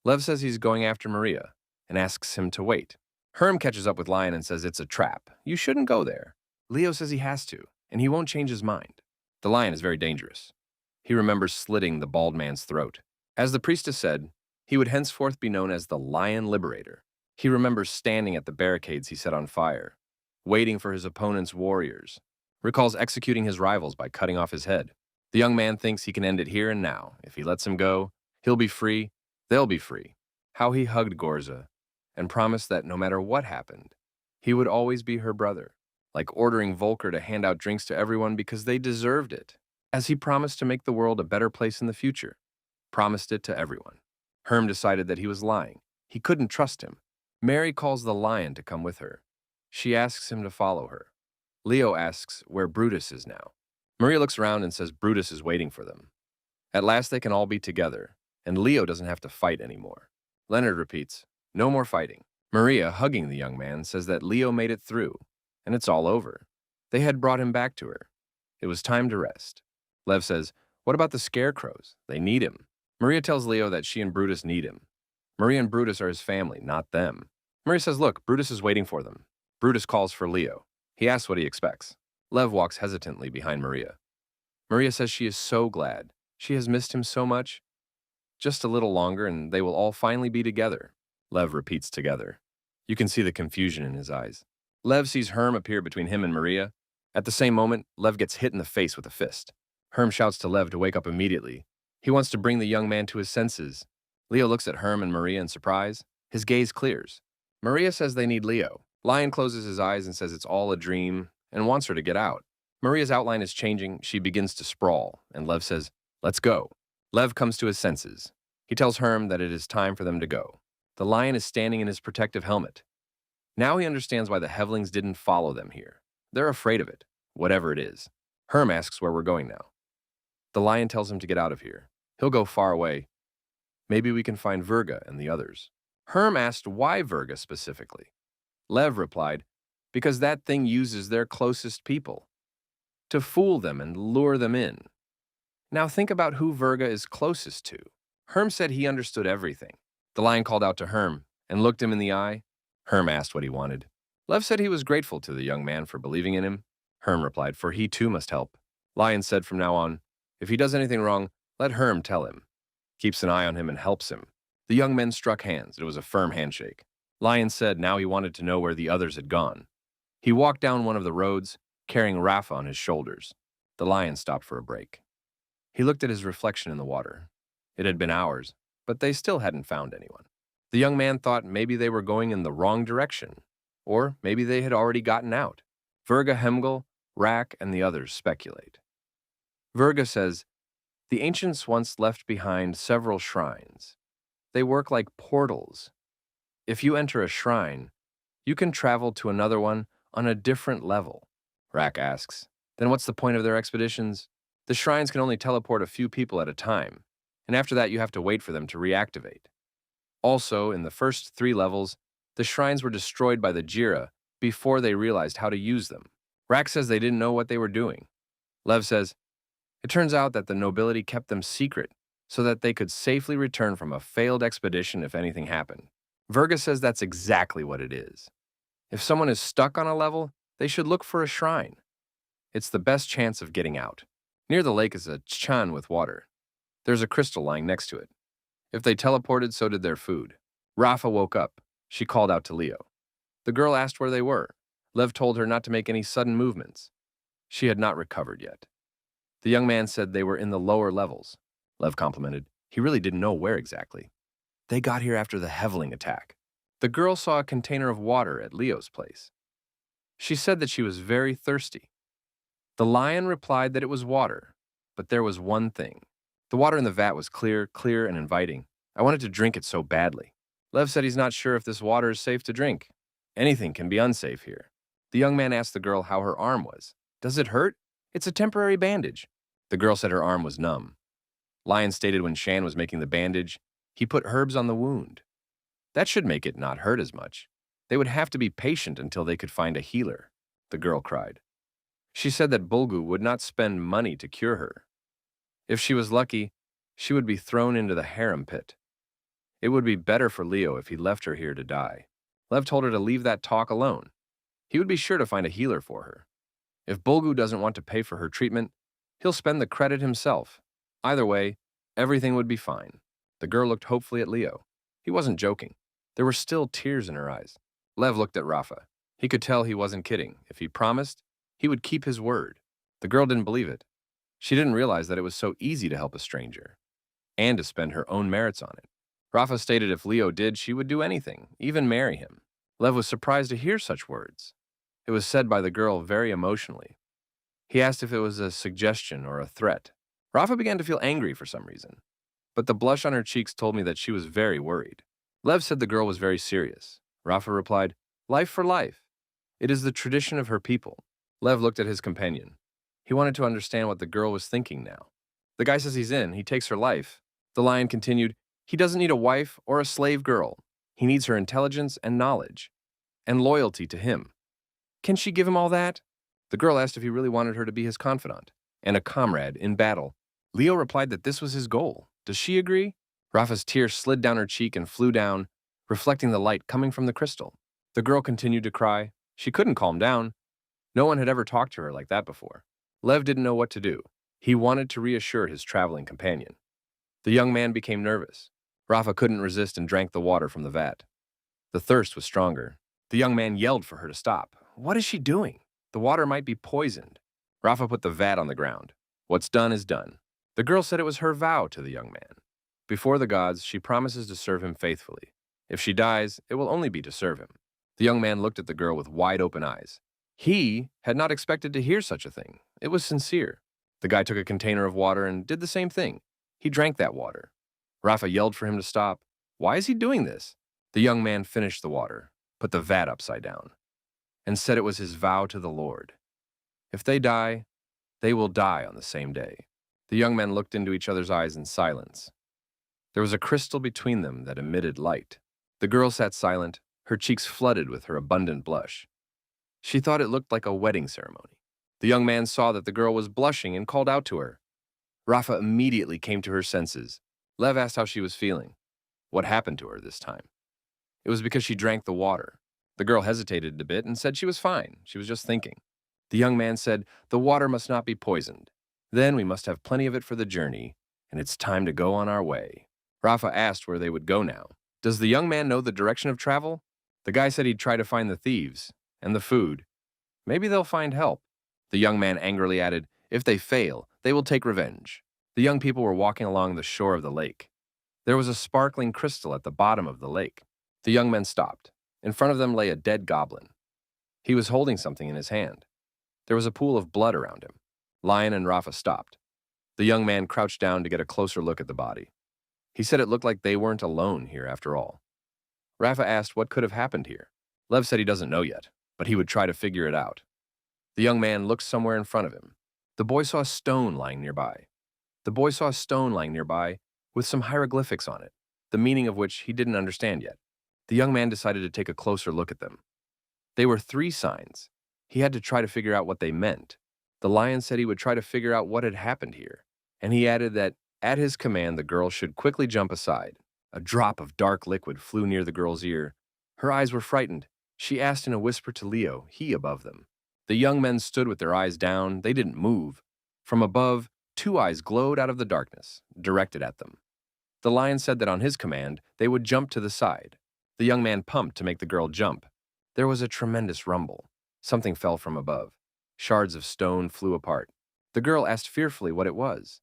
A: Lev says he's going after Maria, and asks him to wait. Herm catches up with Lion and says it's a trap. You shouldn't go there. Leo says he has to, and he won't change his mind. The lion is very dangerous. He remembers slitting the bald man's throat. As the priestess said, he would henceforth be known as the Lion Liberator. He remembers standing at the barricades he set on fire, waiting for his opponent's warriors, recalls executing his rivals by cutting off his head. The young man thinks he can end it here and now. If he lets him go, he'll be free, they'll be free. How he hugged Gorza and promised that no matter what happened, he would always be her brother, like ordering Volker to hand out drinks to everyone because they deserved it, as he promised to make the world a better place in the future, promised it to everyone. Herm decided that he was lying. He couldn't trust him. Mary calls the lion to come with her. She asks him to follow her. Leo asks where Brutus is now. Maria looks around and says Brutus is waiting for them. At last they can all be together, and Leo doesn't have to fight anymore. Leonard repeats, no more fighting. Maria, hugging the young man, says that Leo made it through, and it's all over. They had brought him back to her. It was time to rest. Lev says, what about the scarecrows? They need him. Maria tells Leo that she and Brutus need him. Maria and Brutus are his family, not them. Maria says, look, Brutus is waiting for them. Brutus calls for Leo. He asks what he expects. Lev walks hesitantly behind Maria. Maria says she is so glad. She has missed him so much. Just a little longer and they will all finally be together. Lev repeats together. You can see the confusion in his eyes. Lev sees Herm appear between him and Maria. At the same moment, Lev gets hit in the face with a fist. Herm shouts to Lev to wake up immediately. He wants to bring the young man to his senses. Leo looks at Herm and Maria in surprise. His gaze clears. Maria says they need Leo. Lion closes his eyes and says it's all a dream and wants her to get out. Maria's outline is changing. She begins to sprawl, and Lev says, "Let's go." Lev comes to his senses. He tells Herm that it is time for them to go. The lion is standing in his protective helmet. Now he understands why the Hevlings didn't follow them here. They're afraid of it, whatever it is. Herm asks where we're going now. The lion tells him to get out of here. He'll go far away. Maybe we can find Virga and the others. Herm asked why Virga specifically. Lev replied, because that thing uses their closest people to fool them and lure them in. Now think about who Virga is closest to. Herm said he understood everything. The lion called out to Herm and looked him in the eye. Herm asked what he wanted. Lev said he was grateful to the young man for believing in him. Herm replied, for he too must help. Lion said from now on, if he does anything wrong, let Herm tell him. Keeps an eye on him and helps him. The young men struck hands. It was a firm handshake. Lion said now he wanted to know where the others had gone. He walked down one of the roads, carrying Rafa on his shoulders. The lion stopped for a break. He looked at his reflection in the water. It had been hours, but they still hadn't found anyone. The young man thought maybe they were going in the wrong direction, or maybe they had already gotten out. Virga, Hemgel, Rak, and the others speculate. Virga says, the ancients once left behind several shrines. They work like portals. If you enter a shrine, you can travel to another one on a different level. Rak asks, then what's the point of their expeditions? The shrines can only teleport a few people at a time, and after that you have to wait for them to reactivate. Also, in the first 3 levels, the shrines were destroyed by the Jira before they realized how to use them. Rak says they didn't know what they were doing. Lev says, it turns out that the nobility kept them secret so that they could safely return from a failed expedition if anything happened. Virga says that's exactly what it is. If someone is stuck on a level, they should look for a shrine. It's the best chance of getting out. Near the lake is a chan with water. There's a crystal lying next to it. If they teleported, so did their food. Rafa woke up. She called out to Leo. The girl asked where they were. Lev told her not to make any sudden movements. She had not recovered yet. The young man said they were in the lower levels. Lev complimented. He really didn't know where exactly. They got here after the Hevling attack. The girl saw a container of water at Leo's place. She said that she was very thirsty. The lion replied that it was water, but there was one thing. The water in the vat was clear and inviting. I wanted to drink it so badly. Lev said he's not sure if this water is safe to drink. Anything can be unsafe here. The young man asked the girl how her arm was. Does it hurt? It's a temporary bandage. The girl said her arm was numb. Lion stated when Shan was making the bandage, he put herbs on the wound. That should make it not hurt as much. They would have to be patient until they could find a healer. The girl cried. She said that Bulgu would not spend money to cure her. If she was lucky, she would be thrown into the harem pit. It would be better for Leo if he left her here to die. Lev told her to leave that talk alone. He would be sure to find a healer for her. If Bulgu doesn't want to pay for her treatment, he'll spend the credit himself. Either way, everything would be fine. The girl looked hopefully at Leo. He wasn't joking. There were still tears in her eyes. Lev looked at Rafa. He could tell he wasn't kidding. If he promised, he would keep his word. The girl didn't believe it. She didn't realize that it was so easy to help a stranger, and to spend her own merits on it. Rafa stated if Leo did, she would do anything, even marry him. Lev was surprised to hear such words. It was said by the girl very emotionally. He asked if it was a suggestion or a threat. Rafa began to feel angry for some reason, but the blush on her cheeks told me that she was very worried. Lev said the girl was very serious. Rafa replied, life for life. It is the tradition of her people. Lev looked at his companion. He wanted to understand what the girl was thinking now. The guy says he's in. He takes her life. The lion continued, he doesn't need a wife or a slave girl. He needs her intelligence and knowledge, and loyalty to him. Can she give him all that? The girl asked if he really wanted her to be his confidant and a comrade in battle. Leo replied that this was his goal. Does she agree? Rafa's tear slid down her cheek and flew down, reflecting the light coming from the crystal. The girl continued to cry. She couldn't calm down. No one had ever talked to her like that before. Lev didn't know what to do. He wanted to reassure his traveling companion. The young man became nervous. Rafa couldn't resist and drank the water from the vat. The thirst was stronger. The young man yelled for her to stop. What is she doing? The water might be poisoned. Rafa put the vat on the ground. What's done is done. The girl said it was her vow to the young man. Before the gods, she promises to serve him faithfully. If she dies, it will only be to serve him. The young man looked at the girl with wide-open eyes. He had not expected to hear such a thing. It was sincere. The guy took a container of water and did the same thing. He drank that water. Rafa yelled for him to stop. Why is he doing this? The young man finished the water, put the vat upside down, and said it was his vow to the Lord. If they die, they will die on the same day. The young men looked into each other's eyes in silence. There was a crystal between them that emitted light. The girl sat silent, her cheeks flooded with her abundant blush. She thought it looked like a wedding ceremony. The young man saw that the girl was blushing and called out to her. Rafa immediately came to her senses. Lev asked how she was feeling. What happened to her this time? It was because she drank the water. The girl hesitated a bit and said she was fine. She was just thinking. The young man said, the water must not be poisoned. Then we must have plenty of it for the journey, and it's time to go on our way. Rafa asked where they would go now. Does the young man know the direction of travel? The guy said he'd try to find the thieves and the food. Maybe they'll find help. The young man angrily added, if they fail, they will take revenge. The young people were walking along the shore of the lake. There was a sparkling crystal at the bottom of the lake. The young men stopped. In front of them lay a dead goblin. He was holding something in his hand. There was a pool of blood around him. Lion and Rafa stopped. The young man crouched down to get a closer look at the body. He said it looked like they weren't alone here after all. Rafa asked what could have happened here. Lev said he doesn't know yet, but he would try to figure it out. The young man looked somewhere in front of him. The boy saw a stone lying nearby. With some hieroglyphics on it, the meaning of which he didn't understand yet. The young man decided to take a closer look at them. They were 3 signs. He had to try to figure out what they meant. The lion said he would try to figure out what had happened here, and he added that, at his command, the girl should quickly jump aside. A drop of dark liquid flew near the girl's ear. Her eyes were frightened. She asked in a whisper to Leo, he above them. The young men stood with their eyes down. They didn't move. From above, 2 eyes glowed out of the darkness, directed at them. The lion said that on his command, they would jump to the side. The young man pumped to make the girl jump. There was a tremendous rumble. Something fell from above. Shards of stone flew apart. The girl asked fearfully what it was.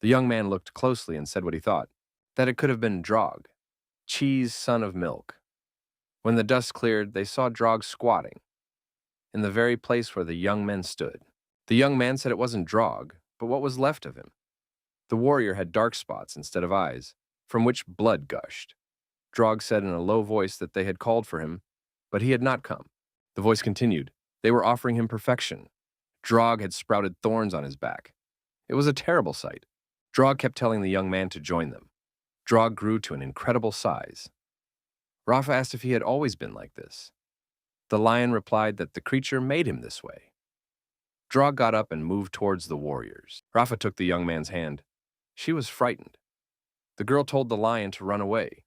A: The young man looked closely and said what he thought, that it could have been Drog, Cheese, son of milk. When the dust cleared, they saw Drog squatting in the very place where the young men stood. The young man said it wasn't Drog, but what was left of him. The warrior had dark spots instead of eyes, from which blood gushed. Drog said in a low voice that they had called for him, but he had not come. The voice continued. They were offering him perfection. Drog had sprouted thorns on his back. It was a terrible sight. Drog kept telling the young man to join them. Drog grew to an incredible size. Rafa asked if he had always been like this. The lion replied that the creature made him this way. Drog got up and moved towards the warriors. Rafa took the young man's hand. She was frightened. The girl told the lion to run away.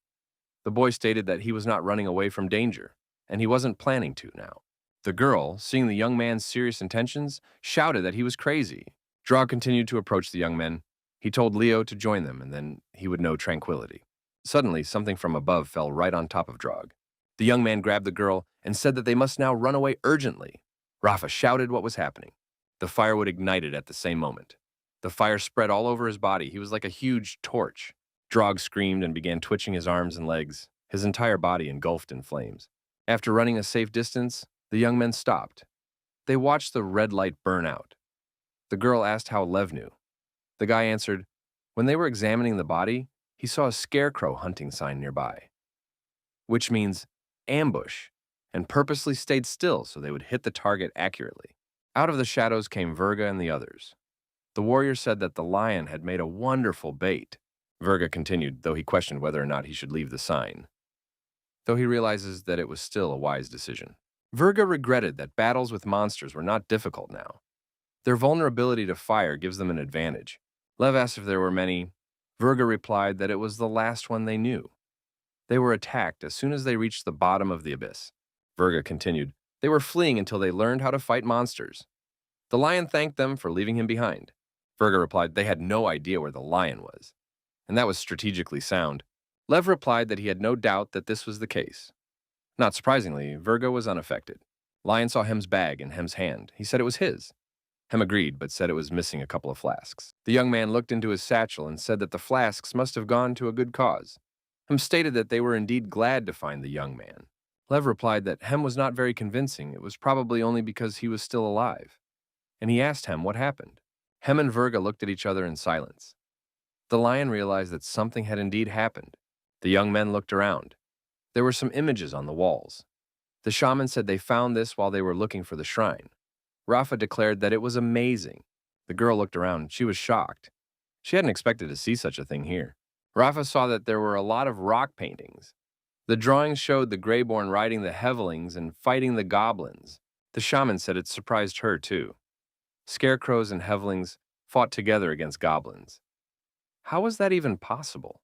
A: The boy stated that he was not running away from danger, and he wasn't planning to now. The girl, seeing the young man's serious intentions, shouted that he was crazy. Drog continued to approach the young men. He told Leo to join them, and then he would know tranquility. Suddenly, something from above fell right on top of Drog. The young man grabbed the girl and said that they must now run away urgently. Rafa shouted what was happening. The firewood ignited at the same moment. The fire spread all over his body. He was like a huge torch. Drog screamed and began twitching his arms and legs, his entire body engulfed in flames. After running a safe distance, the young men stopped. They watched the red light burn out. The girl asked how Lev knew. The guy answered, when they were examining the body, he saw a scarecrow hunting sign nearby, which means ambush, and purposely stayed still so they would hit the target accurately. Out of the shadows came Virga and the others. The warrior said that the lion had made a wonderful bait. Virga continued, though he questioned whether or not he should leave the sign, though he realizes that it was still a wise decision. Virga regretted that battles with monsters were not difficult now. Their vulnerability to fire gives them an advantage. Lev asked if there were many. Virga replied that it was the last one they knew. They were attacked as soon as they reached the bottom of the abyss. Virga continued, they were fleeing until they learned how to fight monsters. The lion thanked them for leaving him behind. Virga replied they had no idea where the lion was, and that was strategically sound. Lev replied that he had no doubt that this was the case. Not surprisingly, Virga was unaffected. Lion saw Hem's bag in Hem's hand. He said it was his. Hem agreed, but said it was missing a couple of flasks. The young man looked into his satchel and said that the flasks must have gone to a good cause. Hem stated that they were indeed glad to find the young man. Lev replied that Hem was not very convincing. It was probably only because he was still alive. And he asked Hem what happened. Hem and Verga looked at each other in silence. The lion realized that something had indeed happened. The young men looked around. There were some images on the walls. The shaman said they found this while they were looking for the shrine. Rafa declared that it was amazing. The girl looked around. She was shocked. She hadn't expected to see such a thing here. Rafa saw that there were a lot of rock paintings. The drawings showed the Reborn riding the Hevelings and fighting the goblins. The shaman said it surprised her, too. Scarecrows and Hevelings fought together against goblins. How was that even possible?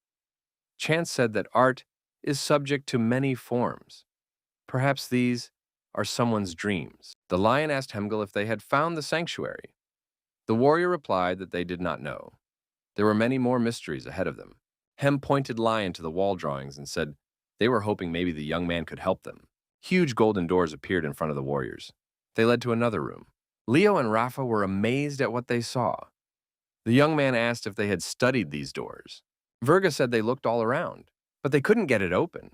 A: Chance said that art is subject to many forms. Perhaps these are someone's dreams. The lion asked Hemgil if they had found the sanctuary. The warrior replied that they did not know. There were many more mysteries ahead of them. Hem pointed Lion to the wall drawings and said they were hoping maybe the young man could help them. Huge golden doors appeared in front of the warriors. They led to another room. Leo and Rafa were amazed at what they saw. The young man asked if they had studied these doors. Verga said they looked all around, but they couldn't get it open.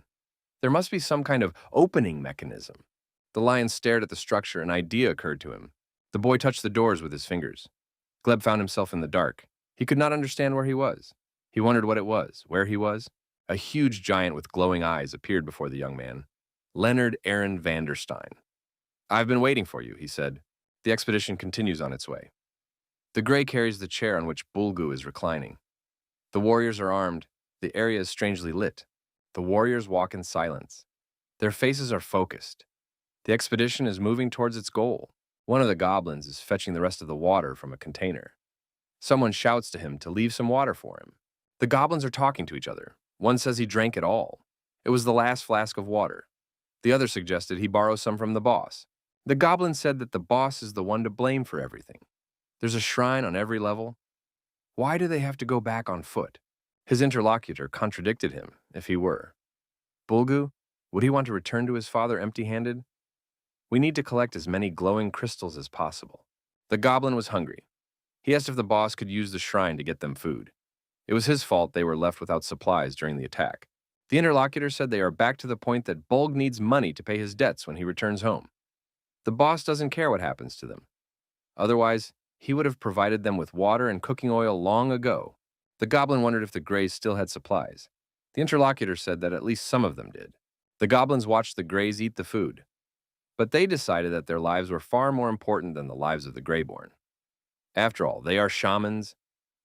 A: There must be some kind of opening mechanism. The lion stared at the structure. An idea occurred to him. The boy touched the doors with his fingers. Gleb found himself in the dark. He could not understand where he was. He wondered what it was, where he was. A huge giant with glowing eyes appeared before the young man. Leonard Aaron van der Stein. "I've been waiting for you," he said. The expedition continues on its way. The gray carries the chair on which Bulgu is reclining. The warriors are armed. The area is strangely lit. The warriors walk in silence. Their faces are focused. The expedition is moving towards its goal. One of the goblins is fetching the rest of the water from a container. Someone shouts to him to leave some water for him. The goblins are talking to each other. One says he drank it all. It was the last flask of water. The other suggested he borrow some from the boss. The goblin said that the boss is the one to blame for everything. There's a shrine on every level. Why do they have to go back on foot? His interlocutor contradicted him, if he were. Bulgu, would he want to return to his father empty-handed? We need to collect as many glowing crystals as possible. The goblin was hungry. He asked if the boss could use the shrine to get them food. It was his fault they were left without supplies during the attack. The interlocutor said they are back to the point that Bulg needs money to pay his debts when he returns home. The boss doesn't care what happens to them. Otherwise, he would have provided them with water and cooking oil long ago. The goblin wondered if the Greys still had supplies. The interlocutor said that at least some of them did. The goblins watched the Greys eat the food. But they decided that their lives were far more important than the lives of the Greyborn. After all, they are shamans.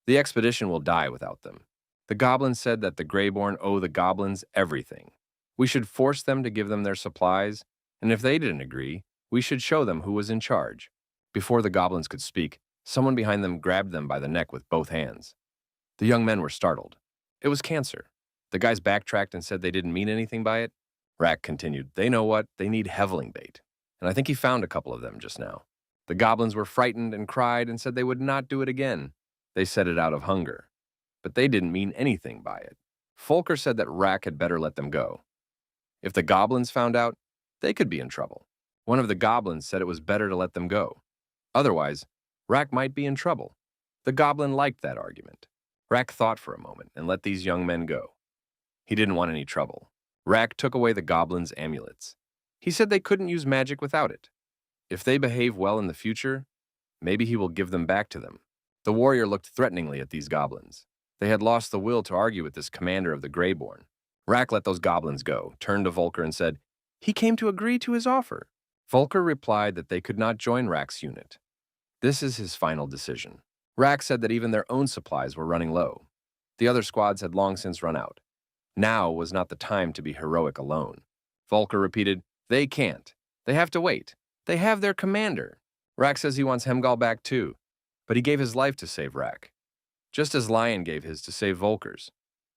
A: The expedition will die without them. The goblins said that the Greyborn owe the goblins everything. We should force them to give them their supplies, and if they didn't agree, we should show them who was in charge. Before the goblins could speak, someone behind them grabbed them by the neck with both hands. The young men were startled. It was Cancer. The guys backtracked and said they didn't mean anything by it. Rack continued, they know what, they need heveling bait. And I think he found a couple of them just now. The goblins were frightened and cried and said they would not do it again. They said it out of hunger. But they didn't mean anything by it. Folker said that Rack had better let them go. If the goblins found out, they could be in trouble. One of the goblins said it was better to let them go. Otherwise, Rack might be in trouble. The goblin liked that argument. Rack thought for a moment and let these young men go. He didn't want any trouble. Rack took away the goblins' amulets. He said they couldn't use magic without it. If they behave well in the future, maybe he will give them back to them. The warrior looked threateningly at these goblins. They had lost the will to argue with this commander of the Greyborn. Rack let those goblins go, turned to Volker and said, he came to agree to his offer. Volker replied that they could not join Rack's unit. This is his final decision. Rack said that even their own supplies were running low. The other squads had long since run out. Now was not the time to be heroic alone. Volker repeated, they can't. They have to wait. They have their commander. Rack says he wants Hemgal back too, but he gave his life to save Rack, just as Lion gave his to save Volker's.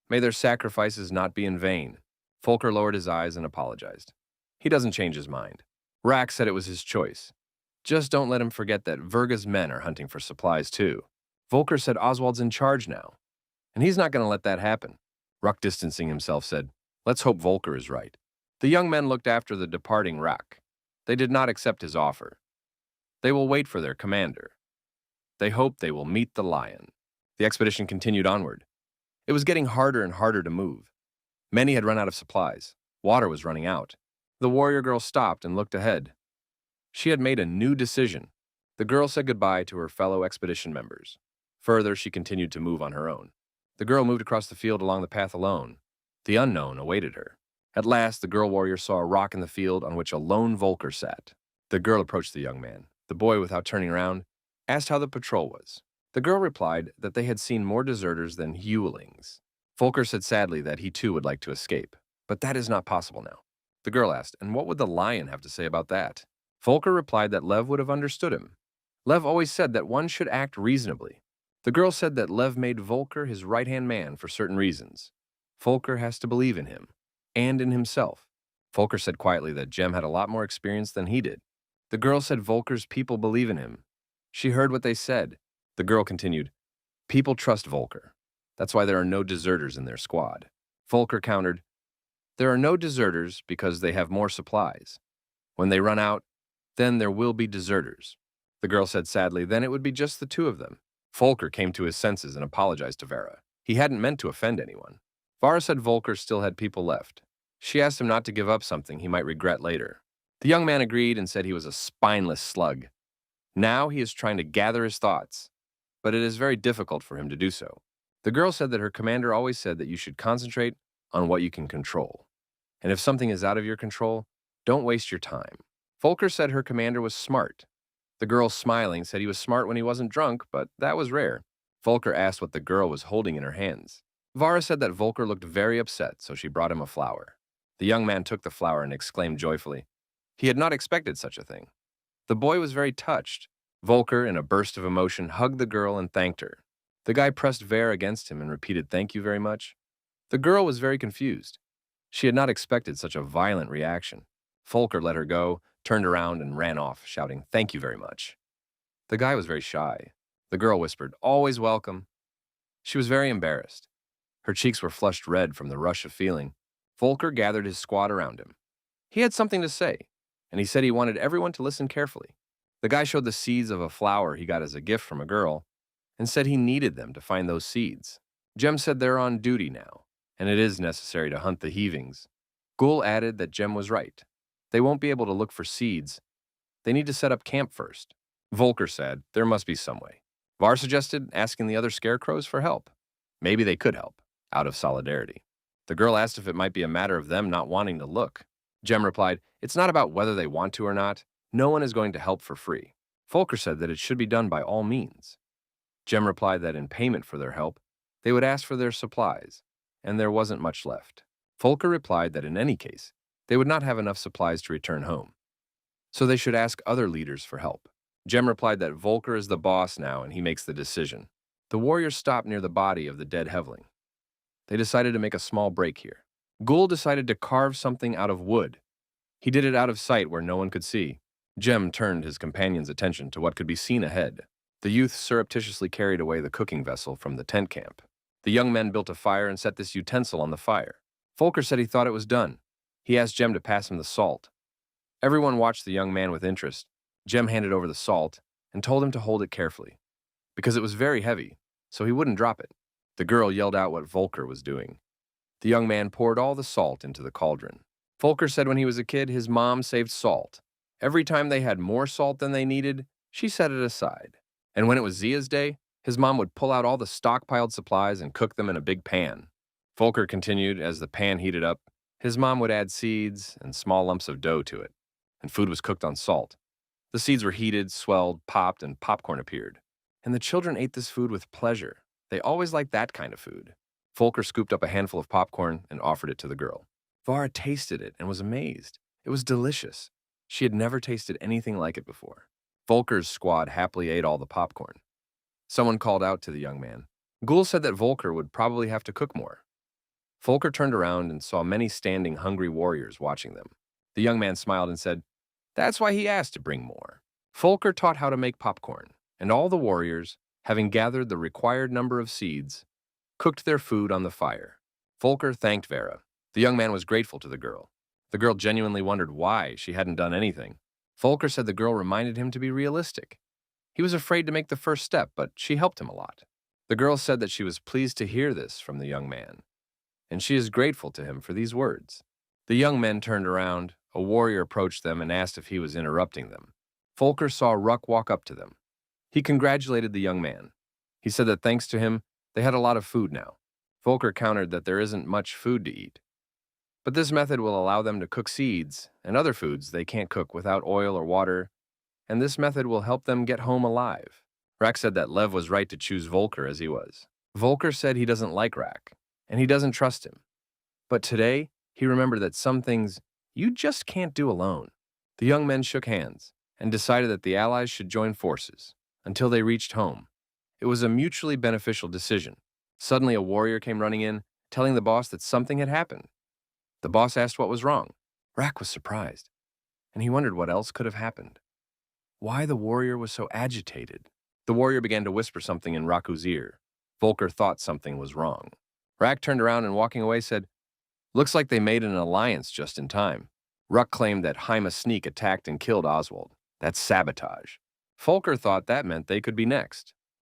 A: May their sacrifices not be in vain. Volker lowered his eyes and apologized. He doesn't change his mind. Rack said it was his choice. Just don't let him forget that Verga's men are hunting for supplies too. Volker said Oswald's in charge now, and he's not going to let that happen. Ruck, distancing himself, said, let's hope Volker is right. The young men looked after the departing Rack. They did not accept his offer. They will wait for their commander. They hope they will meet the lion. The expedition continued onward. It was getting harder and harder to move. Many had run out of supplies. Water was running out. The warrior girl stopped and looked ahead. She had made a new decision. The girl said goodbye to her fellow expedition members. Further, she continued to move on her own. The girl moved across the field along the path alone. The unknown awaited her. At last, the girl warrior saw a rock in the field on which a lone Volker sat. The girl approached the young man. The boy, without turning around, asked how the patrol was. The girl replied that they had seen more deserters than Hewlings. Volker said sadly that he too would like to escape, but that is not possible now. The girl asked, and what would the lion have to say about that? Volker replied that Lev would have understood him. Lev always said that one should act reasonably. The girl said that Lev made Volker his right-hand man for certain reasons. Volker has to believe in him, and in himself. Volker said quietly that Jem had a lot more experience than he did. The girl said Volker's people believe in him. She heard what they said. The girl continued, people trust Volker. That's why there are no deserters in their squad. Volker countered, there are no deserters because they have more supplies. When they run out, then there will be deserters. The girl said sadly, then it would be just the two of them. Volker came to his senses and apologized to Vera. He hadn't meant to offend anyone. Vara said Volker still had people left. She asked him not to give up something he might regret later. The young man agreed and said he was a spineless slug. Now he is trying to gather his thoughts, but it is very difficult for him to do so. The girl said that her commander always said that you should concentrate on what you can control. And if something is out of your control, don't waste your time. Volker said her commander was smart. The girl, smiling, said he was smart when he wasn't drunk, but that was rare. Volker asked what the girl was holding in her hands. Vara said that Volker looked very upset, so she brought him a flower. The young man took the flower and exclaimed joyfully. He had not expected such a thing. The boy was very touched. Volker, in a burst of emotion, hugged the girl and thanked her. The guy pressed Vera against him and repeated, "Thank you very much." The girl was very confused. She had not expected such a violent reaction. Volker let her go, turned around, and ran off, shouting, "Thank you very much." The guy was very shy. The girl whispered, "Always welcome." She was very embarrassed. Her cheeks were flushed red from the rush of feeling. Volker gathered his squad around him. He had something to say, and he said he wanted everyone to listen carefully. The guy showed the seeds of a flower he got as a gift from a girl and said he needed them to find those seeds. Jem said they're on duty now, and it is necessary to hunt the heavings. Gul added that Jem was right. They won't be able to look for seeds. They need to set up camp first. Volker said there must be some way. Var suggested asking the other scarecrows for help. Maybe they could help, out of solidarity. The girl asked if it might be a matter of them not wanting to look. Jem replied, it's not about whether they want to or not. No one is going to help for free. Volker said that it should be done by all means. Jem replied that in payment for their help, they would ask for their supplies, and there wasn't much left. Volker replied that in any case, they would not have enough supplies to return home, so they should ask other leaders for help. Jem replied that Volker is the boss now and he makes the decision. The warriors stopped near the body of the dead Hevling. They decided to make a small break here. Gul decided to carve something out of wood. He did it out of sight where no one could see. Jem turned his companion's attention to what could be seen ahead. The youth surreptitiously carried away the cooking vessel from the tent camp. The young men built a fire and set this utensil on the fire. Volker said he thought it was done. He asked Jem to pass him the salt. Everyone watched the young man with interest. Jem handed over the salt and told him to hold it carefully, because it was very heavy, so he wouldn't drop it. The girl yelled out what Volker was doing. The young man poured all the salt into the cauldron. Volker said when he was a kid, his mom saved salt. Every time they had more salt than they needed, she set it aside. And when it was Zia's day, his mom would pull out all the stockpiled supplies and cook them in a big pan. Volker continued, as the pan heated up, his mom would add seeds and small lumps of dough to it, and food was cooked on salt. The seeds were heated, swelled, popped, and popcorn appeared. And the children ate this food with pleasure. They always liked that kind of food. Volker scooped up a handful of popcorn and offered it to the girl. Vara tasted it and was amazed. It was delicious. She had never tasted anything like it before. Volker's squad happily ate all the popcorn. Someone called out to the young man. Gul said that Volker would probably have to cook more. Volker turned around and saw many standing hungry warriors watching them. The young man smiled and said, that's why he asked to bring more. Volker taught how to make popcorn, and all the warriors, having gathered the required number of seeds, cooked their food on the fire. Volker thanked Vera. The young man was grateful to the girl. The girl genuinely wondered why she hadn't done anything. Volker said the girl reminded him to be realistic. He was afraid to make the first step, but she helped him a lot. The girl said that she was pleased to hear this from the young man. and she is grateful to him for these words. The young men turned around. A warrior approached them and asked if he was interrupting them. Volker saw Ruck walk up to them. He congratulated the young man. He said that thanks to him, they had a lot of food now. Volker countered that there isn't much food to eat. But this method will allow them to cook seeds and other foods they can't cook without oil or water, and this method will help them get home alive. Rak said that Lev was right to choose Volker as he was. Volker said he doesn't like Rak, and he doesn't trust him. But today, he remembered that some things you just can't do alone. The young men shook hands and decided that the allies should join forces until they reached home. It was a mutually beneficial decision. Suddenly, a warrior came running in, telling the boss that something had happened. The boss asked what was wrong. Rak was surprised, and he wondered what else could have happened. Why the warrior was so agitated. The warrior began to whisper something in Raku's ear. Volker thought something was wrong. Rak turned around and walking away said, "Looks like they made an alliance just in time." Ruck claimed that Haima Sneak attacked and killed Oswald. That's sabotage. Volker thought that meant they could be next.